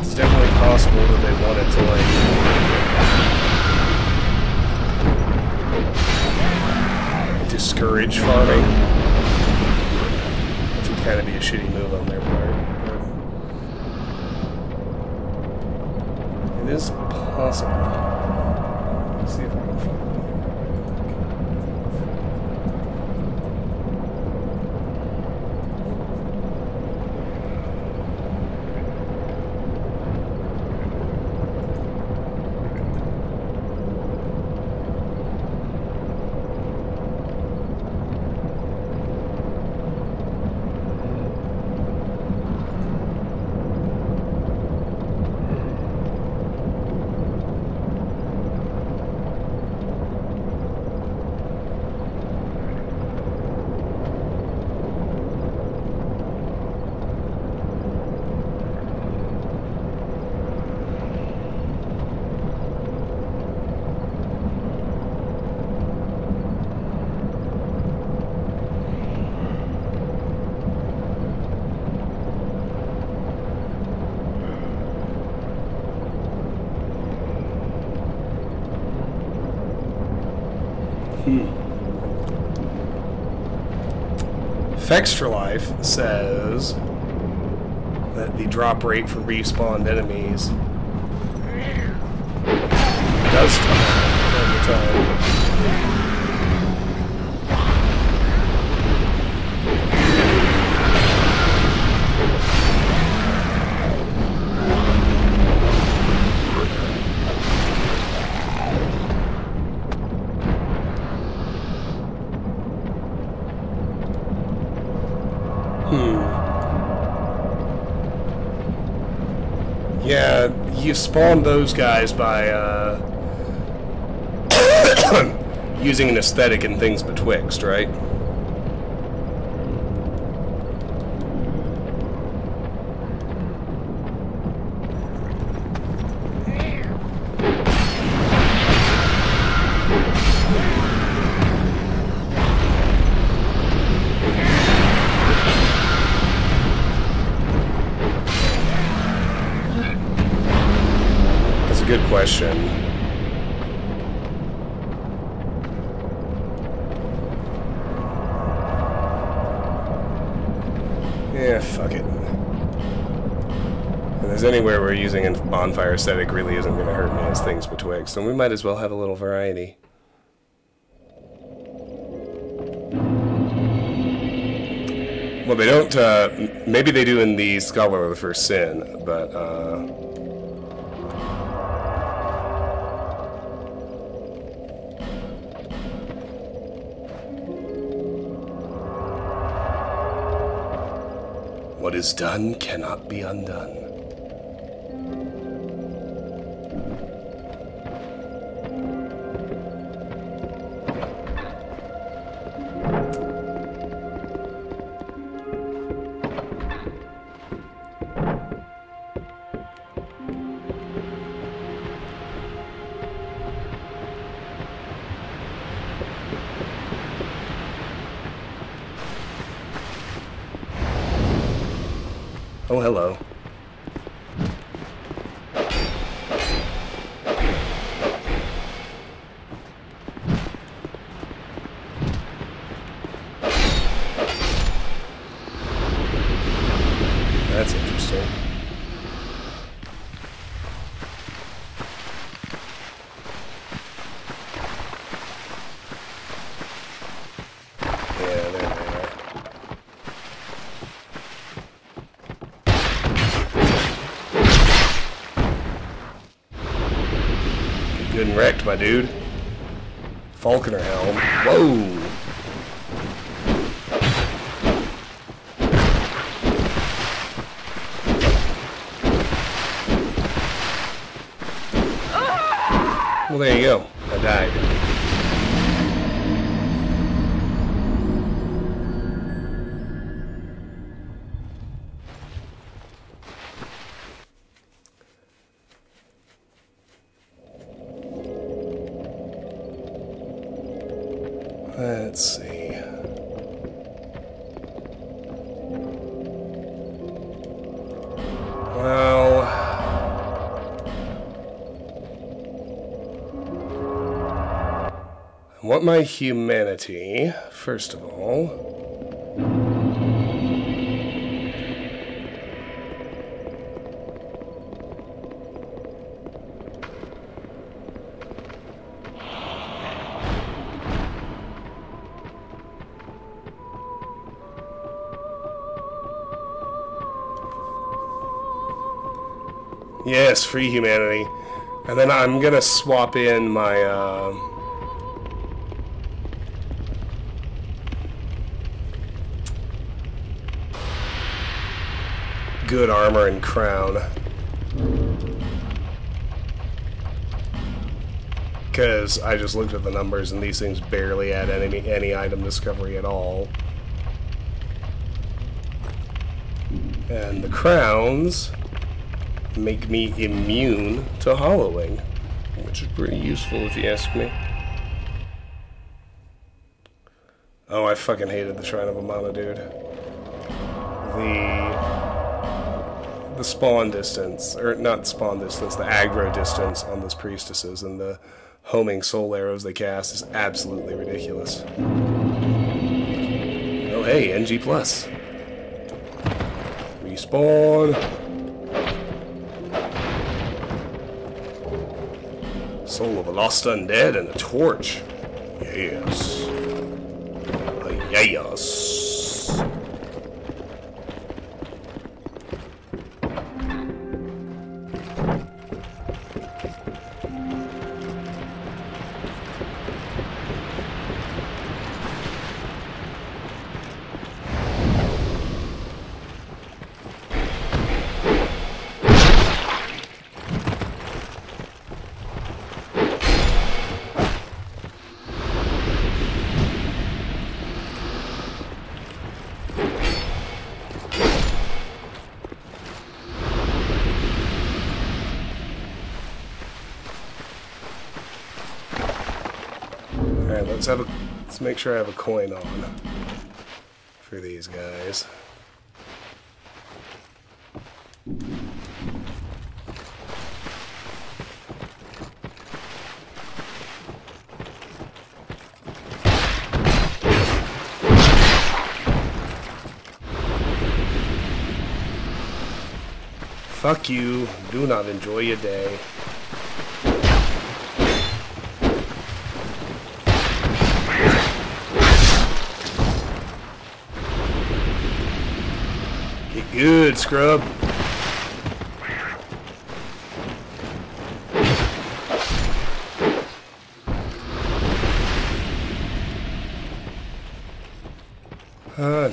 it's definitely possible that they wanted to, like, discourage farming, which would kind of be a shitty move on their part. But it is possible. Let's see if I can find it. Extra Life says that the drop rate for respawned enemies does time over time. Yeah, you spawn those guys by using an aesthetic and things betwixt, right? Good question. Yeah, fuck it. If there's anywhere where using a bonfire aesthetic really isn't going to hurt me as things betwixt, then we might as well have a little variety. Well, they don't, maybe they do in the Scholar of the First Sin, but, what is done cannot be undone. Oh, hello. Been wrecked, my dude. Falconer helm. Whoa! Well, there you go. I died. Let's see. Well, I want my humanity, first of all. Yes, free humanity. And then I'm gonna swap in my, good armor and crown. Because I just looked at the numbers and these things barely add any item discovery at all. And the crowns make me immune to hollowing, which is pretty useful if you ask me. Oh, I fucking hated the Shrine of Amana, dude. The spawn distance, or not spawn distance, the aggro distance on those priestesses and the homing soul arrows they cast is absolutely ridiculous. Oh hey, NG+. Respawn. Soul of a lost undead and a torch. Yes. Yes. Alright, let's make sure I have a coin on for these guys. Fuck you. Do not enjoy your day. Get good, scrub.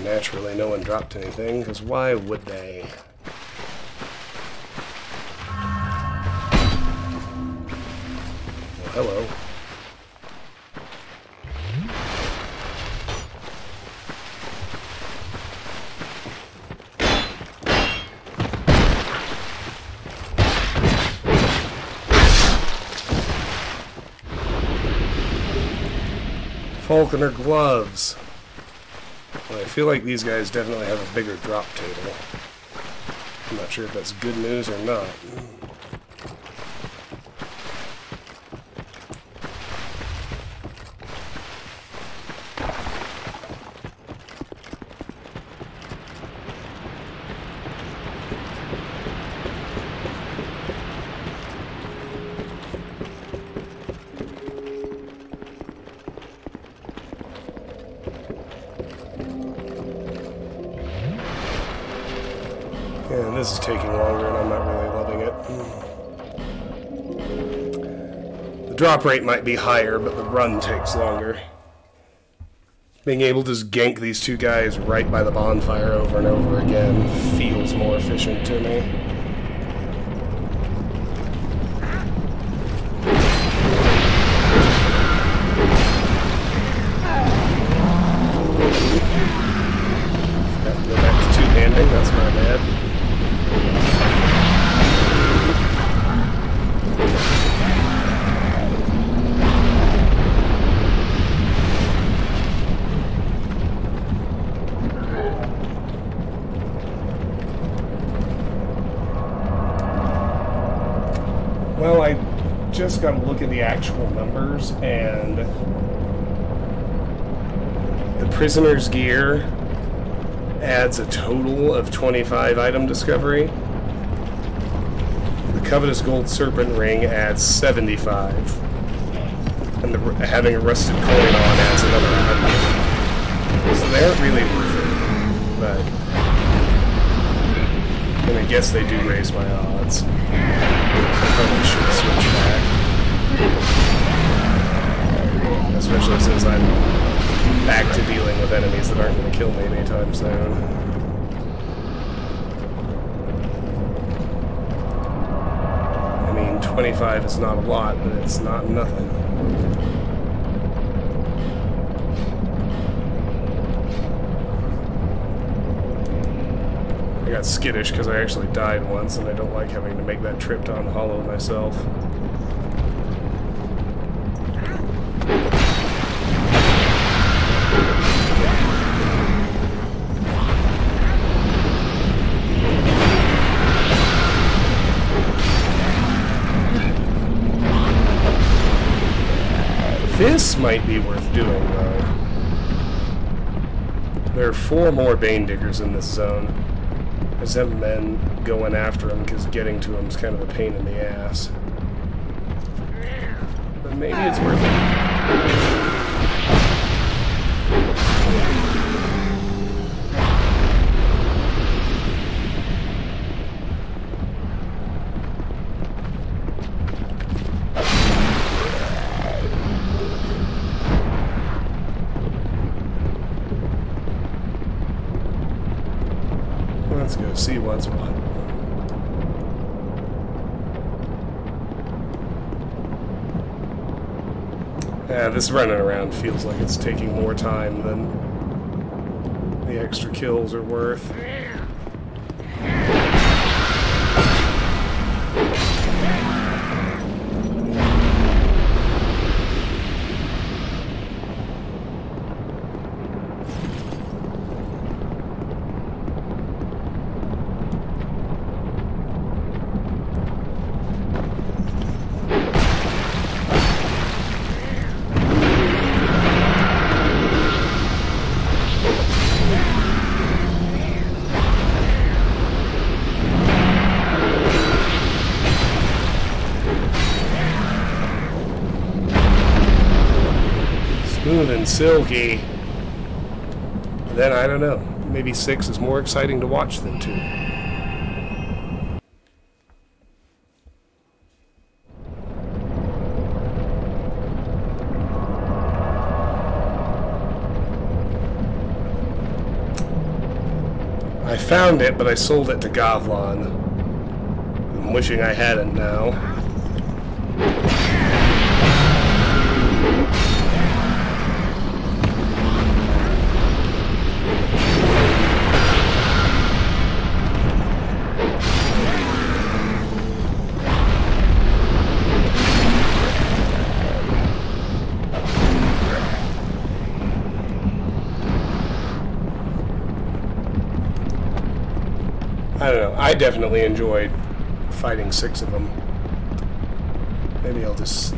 Naturally no one dropped anything, because why would they? Well, hello. Falconer gloves. Well, I feel like these guys definitely have a bigger drop table. I'm not sure if that's good news or not. Yeah, this is taking longer and I'm not really loving it. The Drop rate might be higher, but the run takes longer. Being able to just gank these two guys right by the bonfire over and over again feels more efficient to me. Go back to two-handing, that's my bad. Well, I just got to look at the actual numbers, and the prisoner's gear adds a total of 25 item discovery. The Covetous Gold Serpent Ring adds 75. And having a rusted coin on adds another 100. So they aren't really worth it. But and I guess they do raise my odds. I probably should switch back. Especially since I'm back to dealing with enemies that aren't going to kill me anytime soon. I mean, 25 is not a lot, but it's not nothing. I got skittish because I actually died once, and I don't like having to make that trip down Hollow myself. This might be worth doing, though. There are 4 more Bane Diggers in this zone. I just haven't been going after them because getting to them is kind of a pain in the ass. But maybe it's worth it. Let's go see what's what. Yeah, this running around feels like it's taking more time than the extra kills are worth. Smooth and silky. Then I don't know. Maybe 6 is more exciting to watch than 2. I found it, but I sold it to Govlon. I'm wishing I hadn't now. I don't know. I definitely enjoyed fighting 6 of them. Maybe I'll just...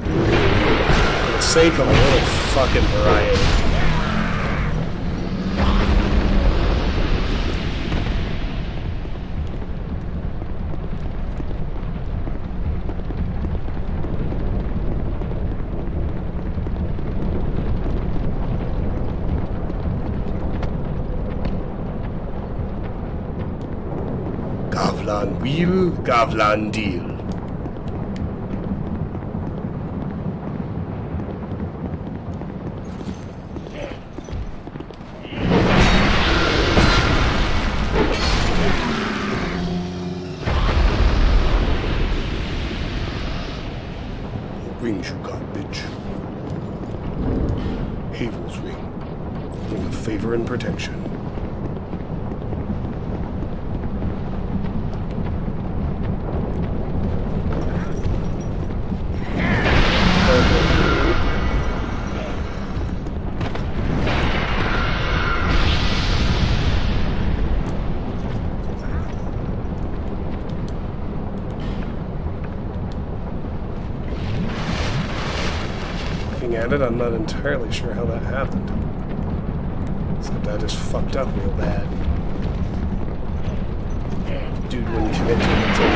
for the sake of a little fucking variety. Govlon. Gavlan wheel, Gavlan deal. Rings you got, bitch. Havel's ring. Ring of favor and protection. At it, I'm not entirely sure how that happened. Except I just fucked up real bad. Dude wouldn't commit to it until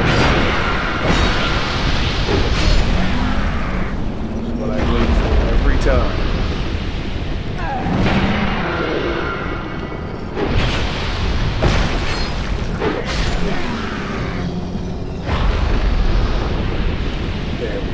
that's what I wait for every time. There we go.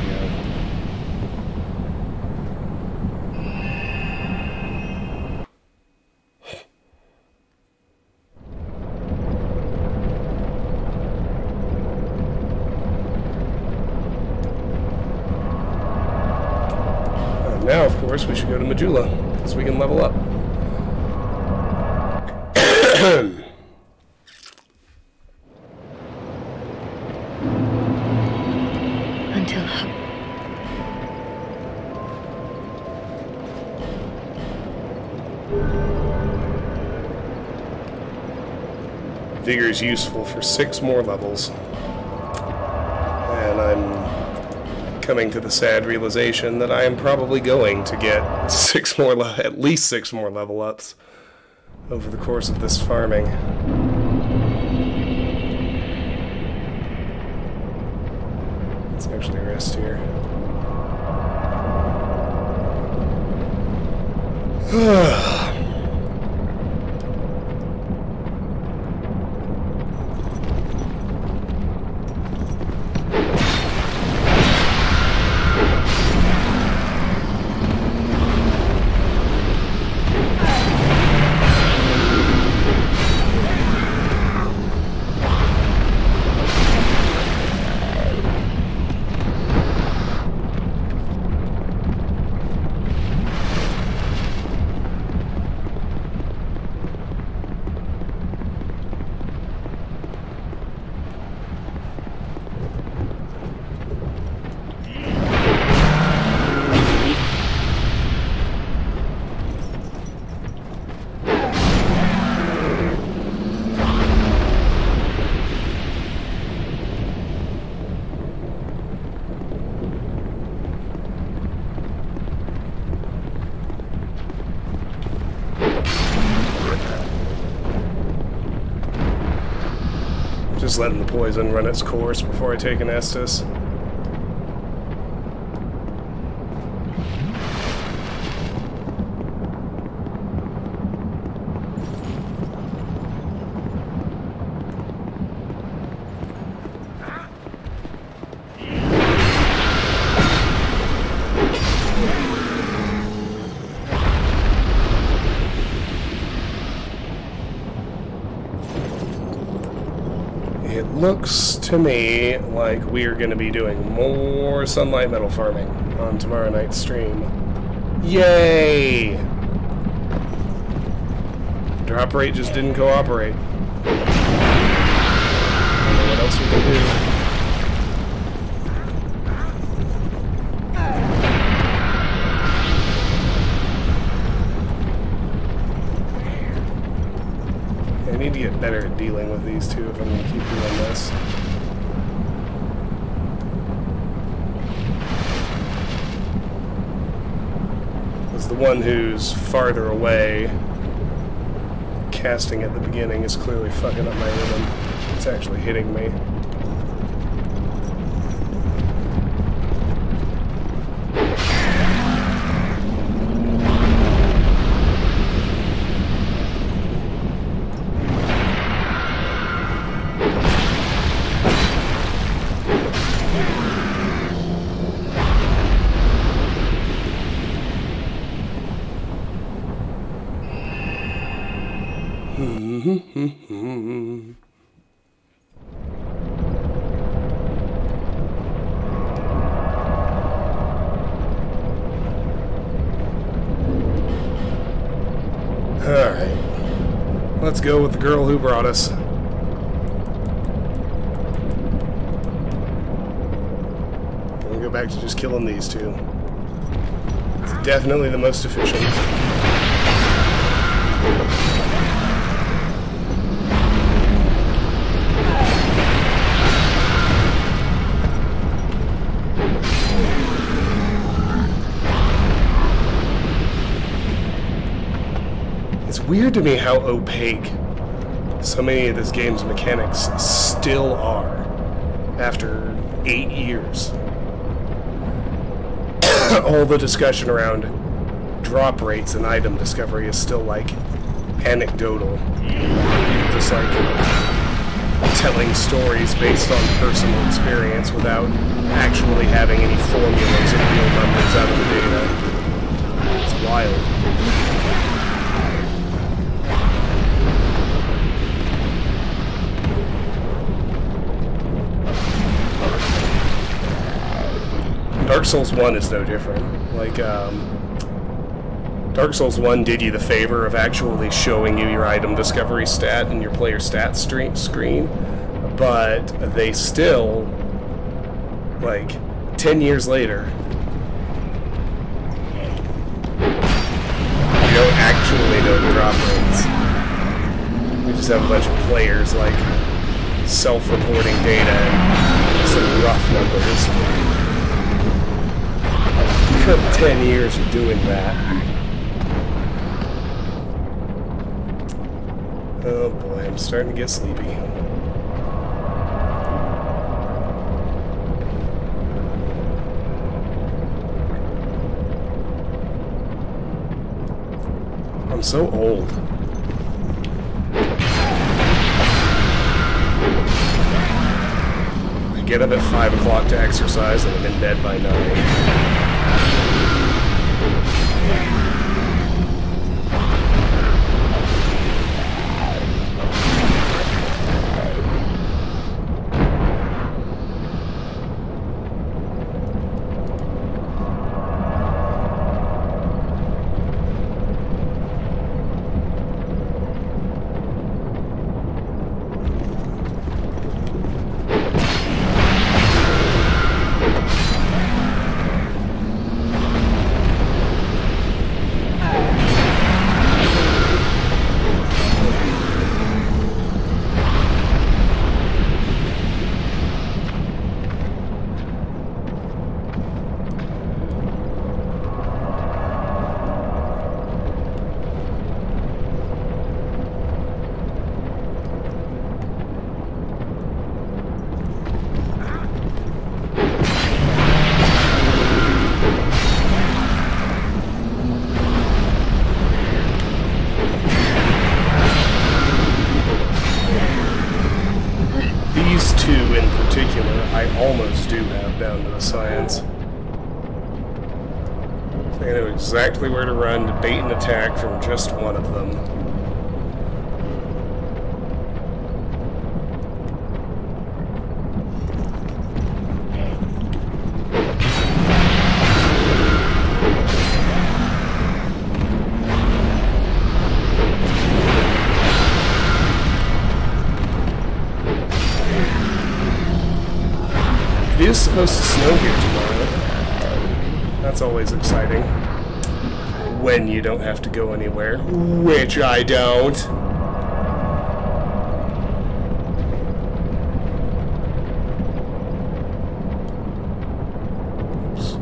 Now, of course, we should go to Majula, so we can level up. Until Vigor is useful for 6 more levels. And I'm coming to the sad realization that I am probably going to get at least 6 more level ups over the course of this farming. Let's actually rest here. Just letting the poison run its course before I take an Estus. It looks to me like we are going to be doing more sunlight metal farming on tomorrow night's stream. Yay! Drop rate just didn't cooperate. I don't know what else we can do. I need to get better at dealing with these two if I'm going to keep doing this. Because the one who's farther away, casting at the beginning, is clearly fucking up my rhythm. It's actually hitting me. Alright. Let's go with the girl who brought us. We'll go back to just killing these two. It's definitely the most efficient. It's weird to me how opaque so many of this game's mechanics still are after 8 years. All the discussion around drop rates and item discovery is still like anecdotal. Just like telling stories based on personal experience without actually having any formulas or real numbers out of the data. It's wild. Dark Souls 1 is no different. Like, Dark Souls 1 did you the favor of actually showing you your item discovery stat and your player stats screen, but they still, like, 10 years later, you don't actually know the drop rates. We just have a bunch of players, like, self-reporting data and some rough numbers. 10 years of doing that. Oh boy, I'm starting to get sleepy. I'm so old. I get up at 5 o'clock to exercise and I'm in bed by 9. I almost do have down to a science. I know exactly where to run to bait an attack from just one of them. It is supposed to snow here tomorrow. That's always exciting. When you don't have to go anywhere. Which I don't. Oops.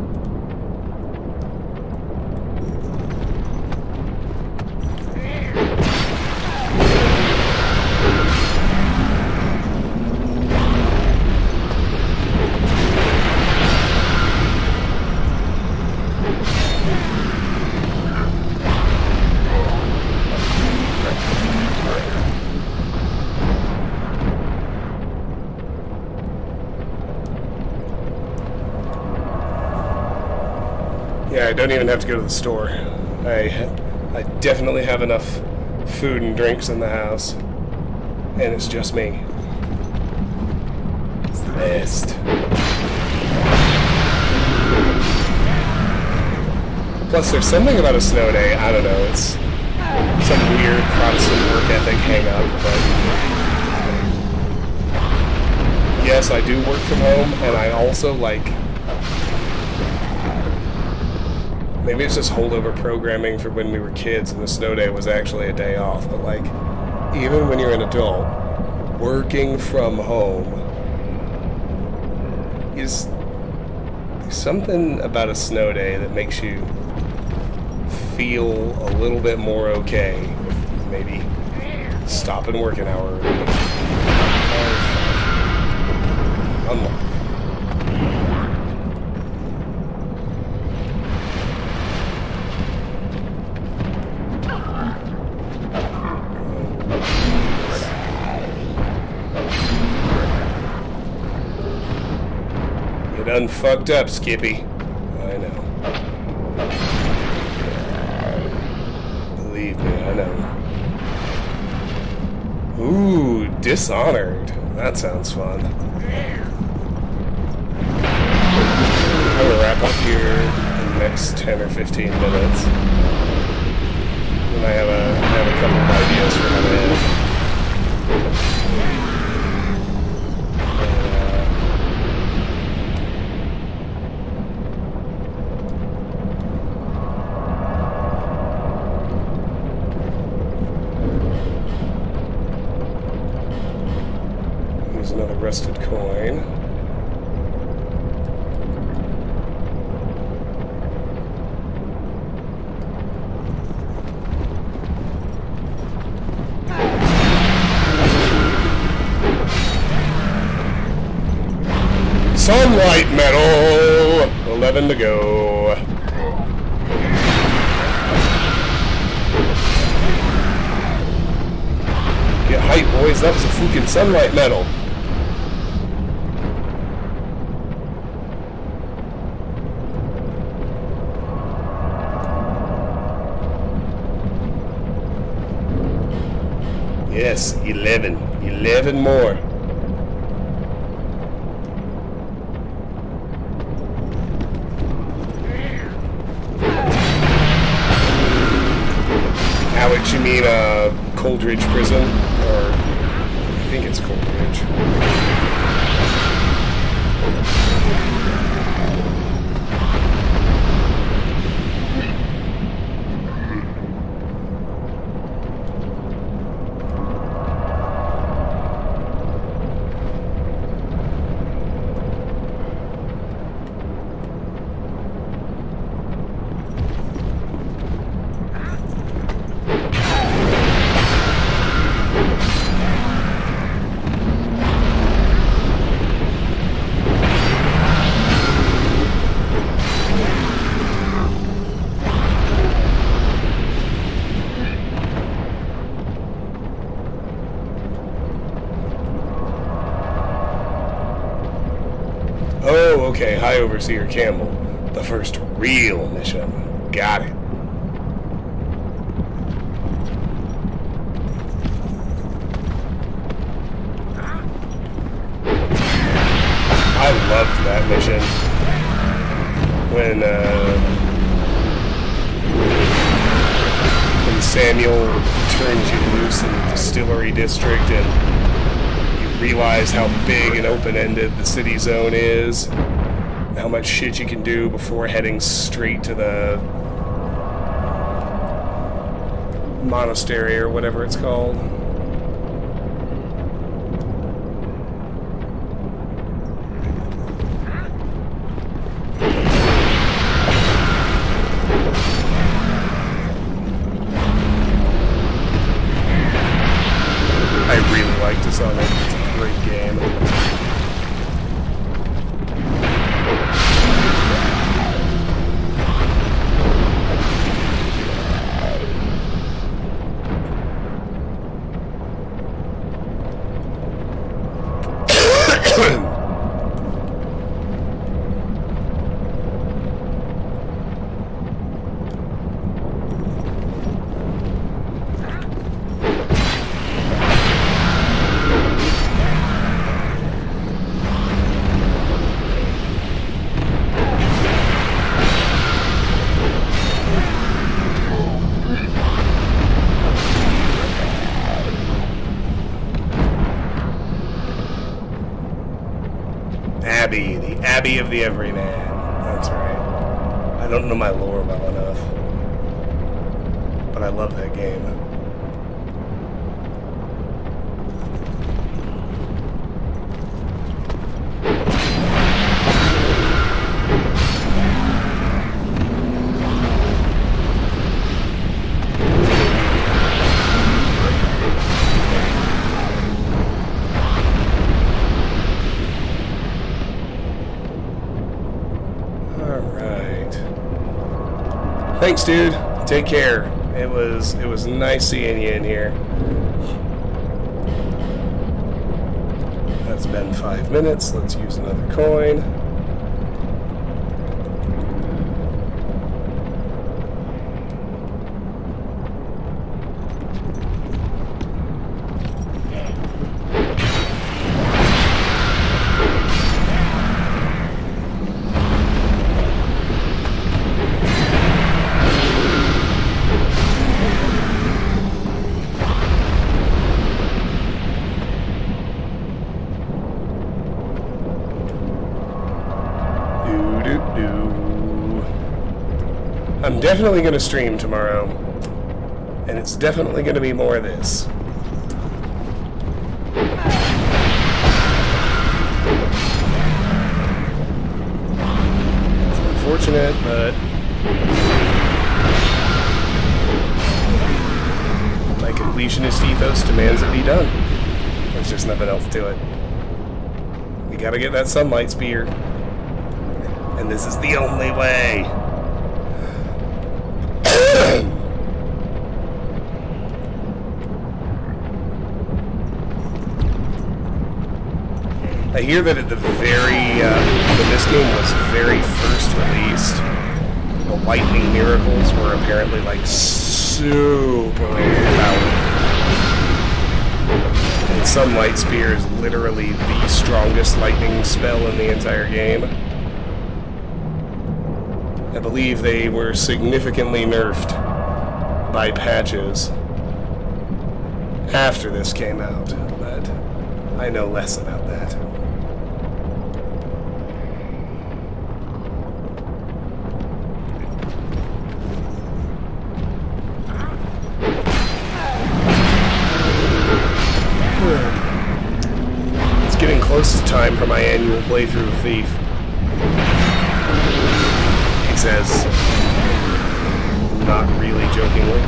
Yeah, I don't even have to go to the store. I definitely have enough food and drinks in the house, and it's just me. It's the best. Plus, there's something about a snow day, I don't know, it's some weird Protestant work ethic hang-up, but yes, I do work from home, and I also, like, maybe it's just holdover programming from when we were kids and the snow day was actually a day off, but, like, even when you're an adult, working from home is... there's something about a snow day that makes you feel a little bit more okay with maybe stopping work an hour early. Unlock. You done fucked up, Skippy. I know. Believe me, I know. Ooh, Dishonored. That sounds fun. I'm gonna wrap up here in the next 10 or 15 minutes. And I have a couple of ideas for how to end. Here's another rusted coin. Sunlight metal! 11 to go. Get hype, boys. That was a fucking sunlight medal. Yes, 11. 11 more. Alex, you mean Coldridge Prison? Or I think it's Coldridge. Oh, okay, High Overseer Campbell. The first real mission. Got it. I loved that mission. When Samuel turns you loose in the distillery district and realize how big and open-ended the city zone is, how much shit you can do before heading straight to the monastery or whatever it's called. I really like Dishonored. It's a great game. Abbey of the Everyman. That's right. I don't know my lore well enough, but I love that game. Thanks, dude. Take care. It was nice seeing you in here. That's been 5 minutes. Let's use another coin. I'm definitely going to stream tomorrow, and it's definitely going to be more of this. It's unfortunate, but my completionist ethos demands it be done. There's just nothing else to it. We gotta get that sunlight spear, and this is the only way. I hear that at the very, when this game was very first released, the lightning miracles were apparently like super overpowered. And Sunlight Spear is literally the strongest lightning spell in the entire game. I believe they were significantly nerfed by patches after this came out, but I know less about that. It's getting close to time for my annual playthrough of Thief. He says, not really jokingly.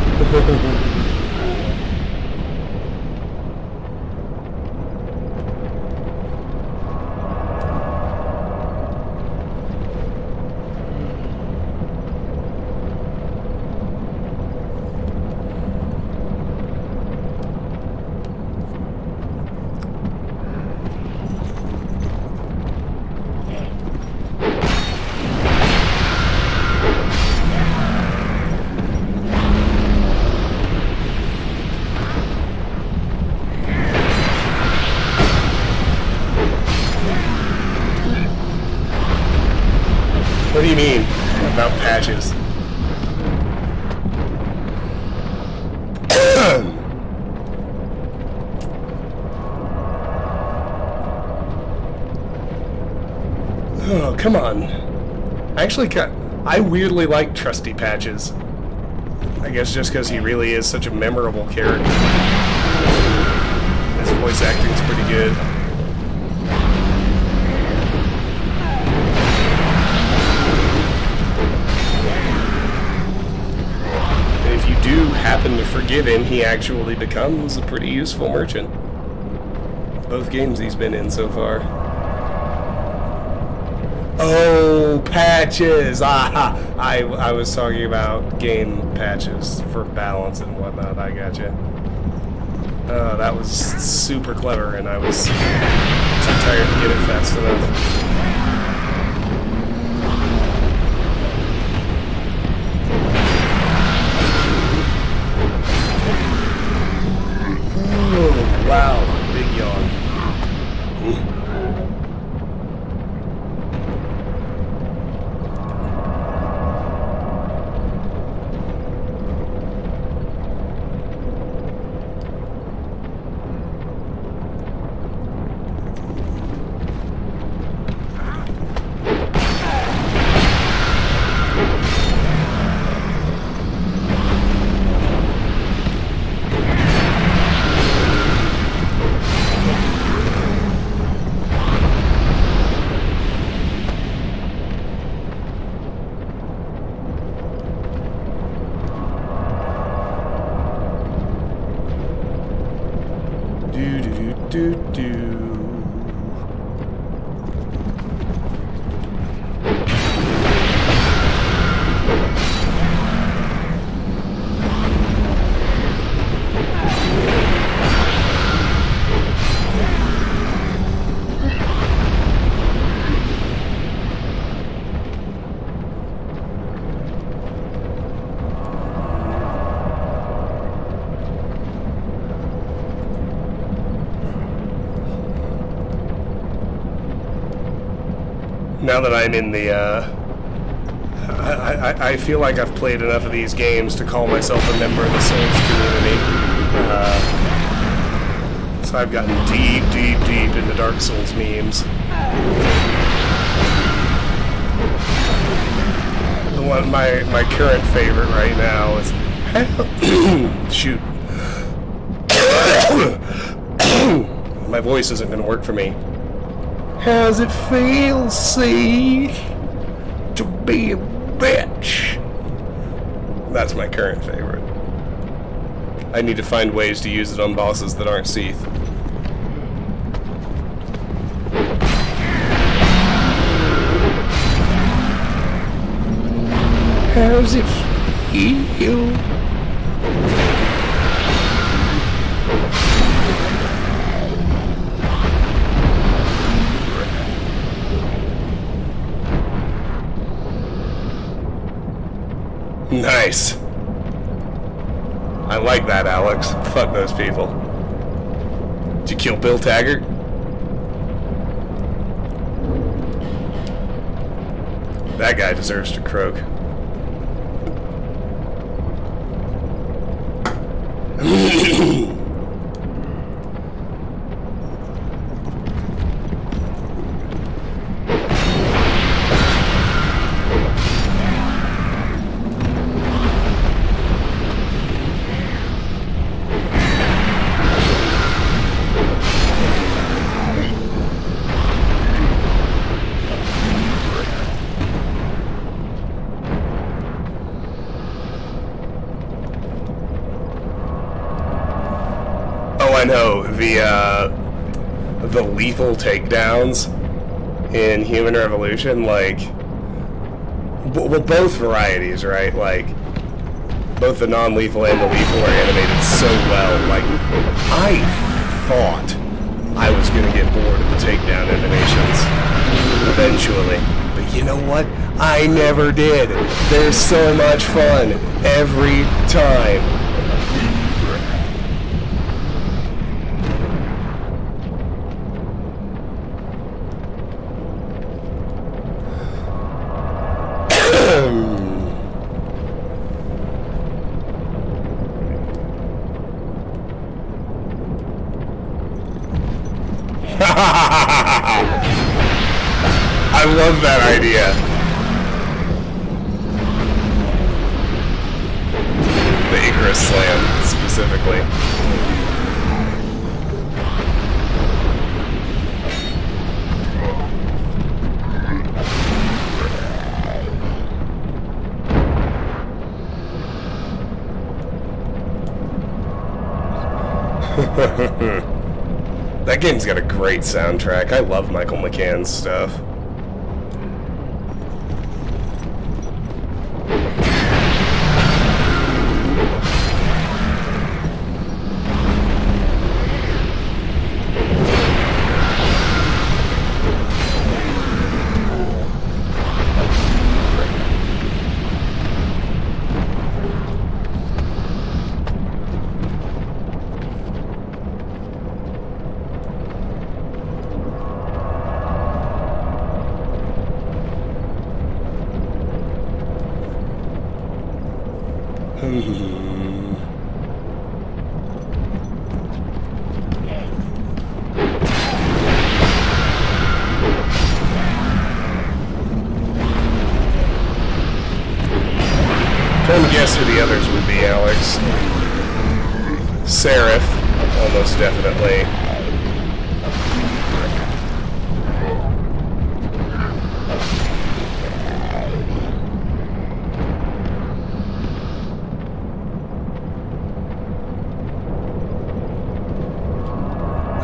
What do you mean about patches? Oh, come on. I weirdly like Trusty Patches. I guess just because he really is such a memorable character. His voice acting's pretty good. Do happen to forgive him, he actually becomes a pretty useful merchant. Both games he's been in so far. Oh, patches! Ah, I was talking about game patches for balance and whatnot. I gotcha. That was super clever, and I was too tired to get it fast enough. Wow, big yawn. do do. Now that I'm in the, I feel like I've played enough of these games to call myself a member of the Souls community. So I've gotten deep, deep, deep into Dark Souls memes. The one, my current favorite right now is, shoot. My voice isn't going to work for me. How's it feel, see, to be a bitch? That's my current favorite. I need to find ways to use it on bosses that aren't Seath. How's it feel? Nice. I like that, Alex. Fuck those people. Did you kill Bill Taggart? That guy deserves to croak. I know, the lethal takedowns in Human Revolution, like, well, both varieties, right? Like, both the non-lethal and the lethal are animated so well. Like, I thought I was gonna get bored of the takedown animations eventually, but you know what? I never did. They're so much fun every time. I love that idea. The Icarus Slam, specifically. That game's got a great soundtrack. I love Michael McCann's stuff. Trying to guess who the others would be, Alex. Seraph, almost definitely.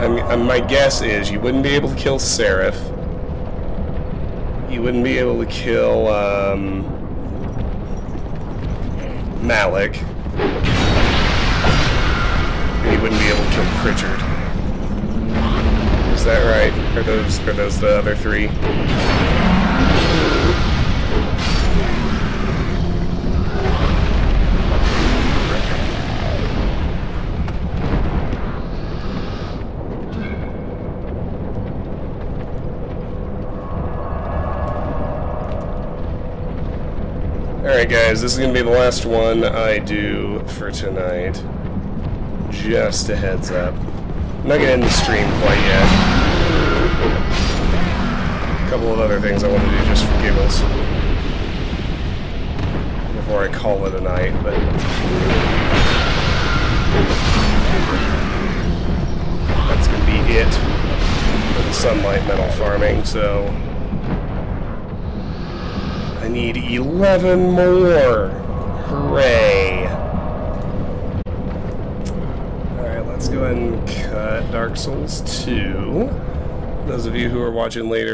My guess is you wouldn't be able to kill Seraph. You wouldn't be able to kill Malik. And you wouldn't be able to kill Pritchard. Is that right? Are those the other three? Alright guys, this is going to be the last one I do for tonight. Just a heads up. I'm not going to end the stream quite yet. A couple of other things I want to do just for giggles before I call it a night, but that's going to be it for the sunlight metal farming, so I need 11 more. Hooray. Alright, let's go ahead and cut Dark Souls 2. Those of you who are watching later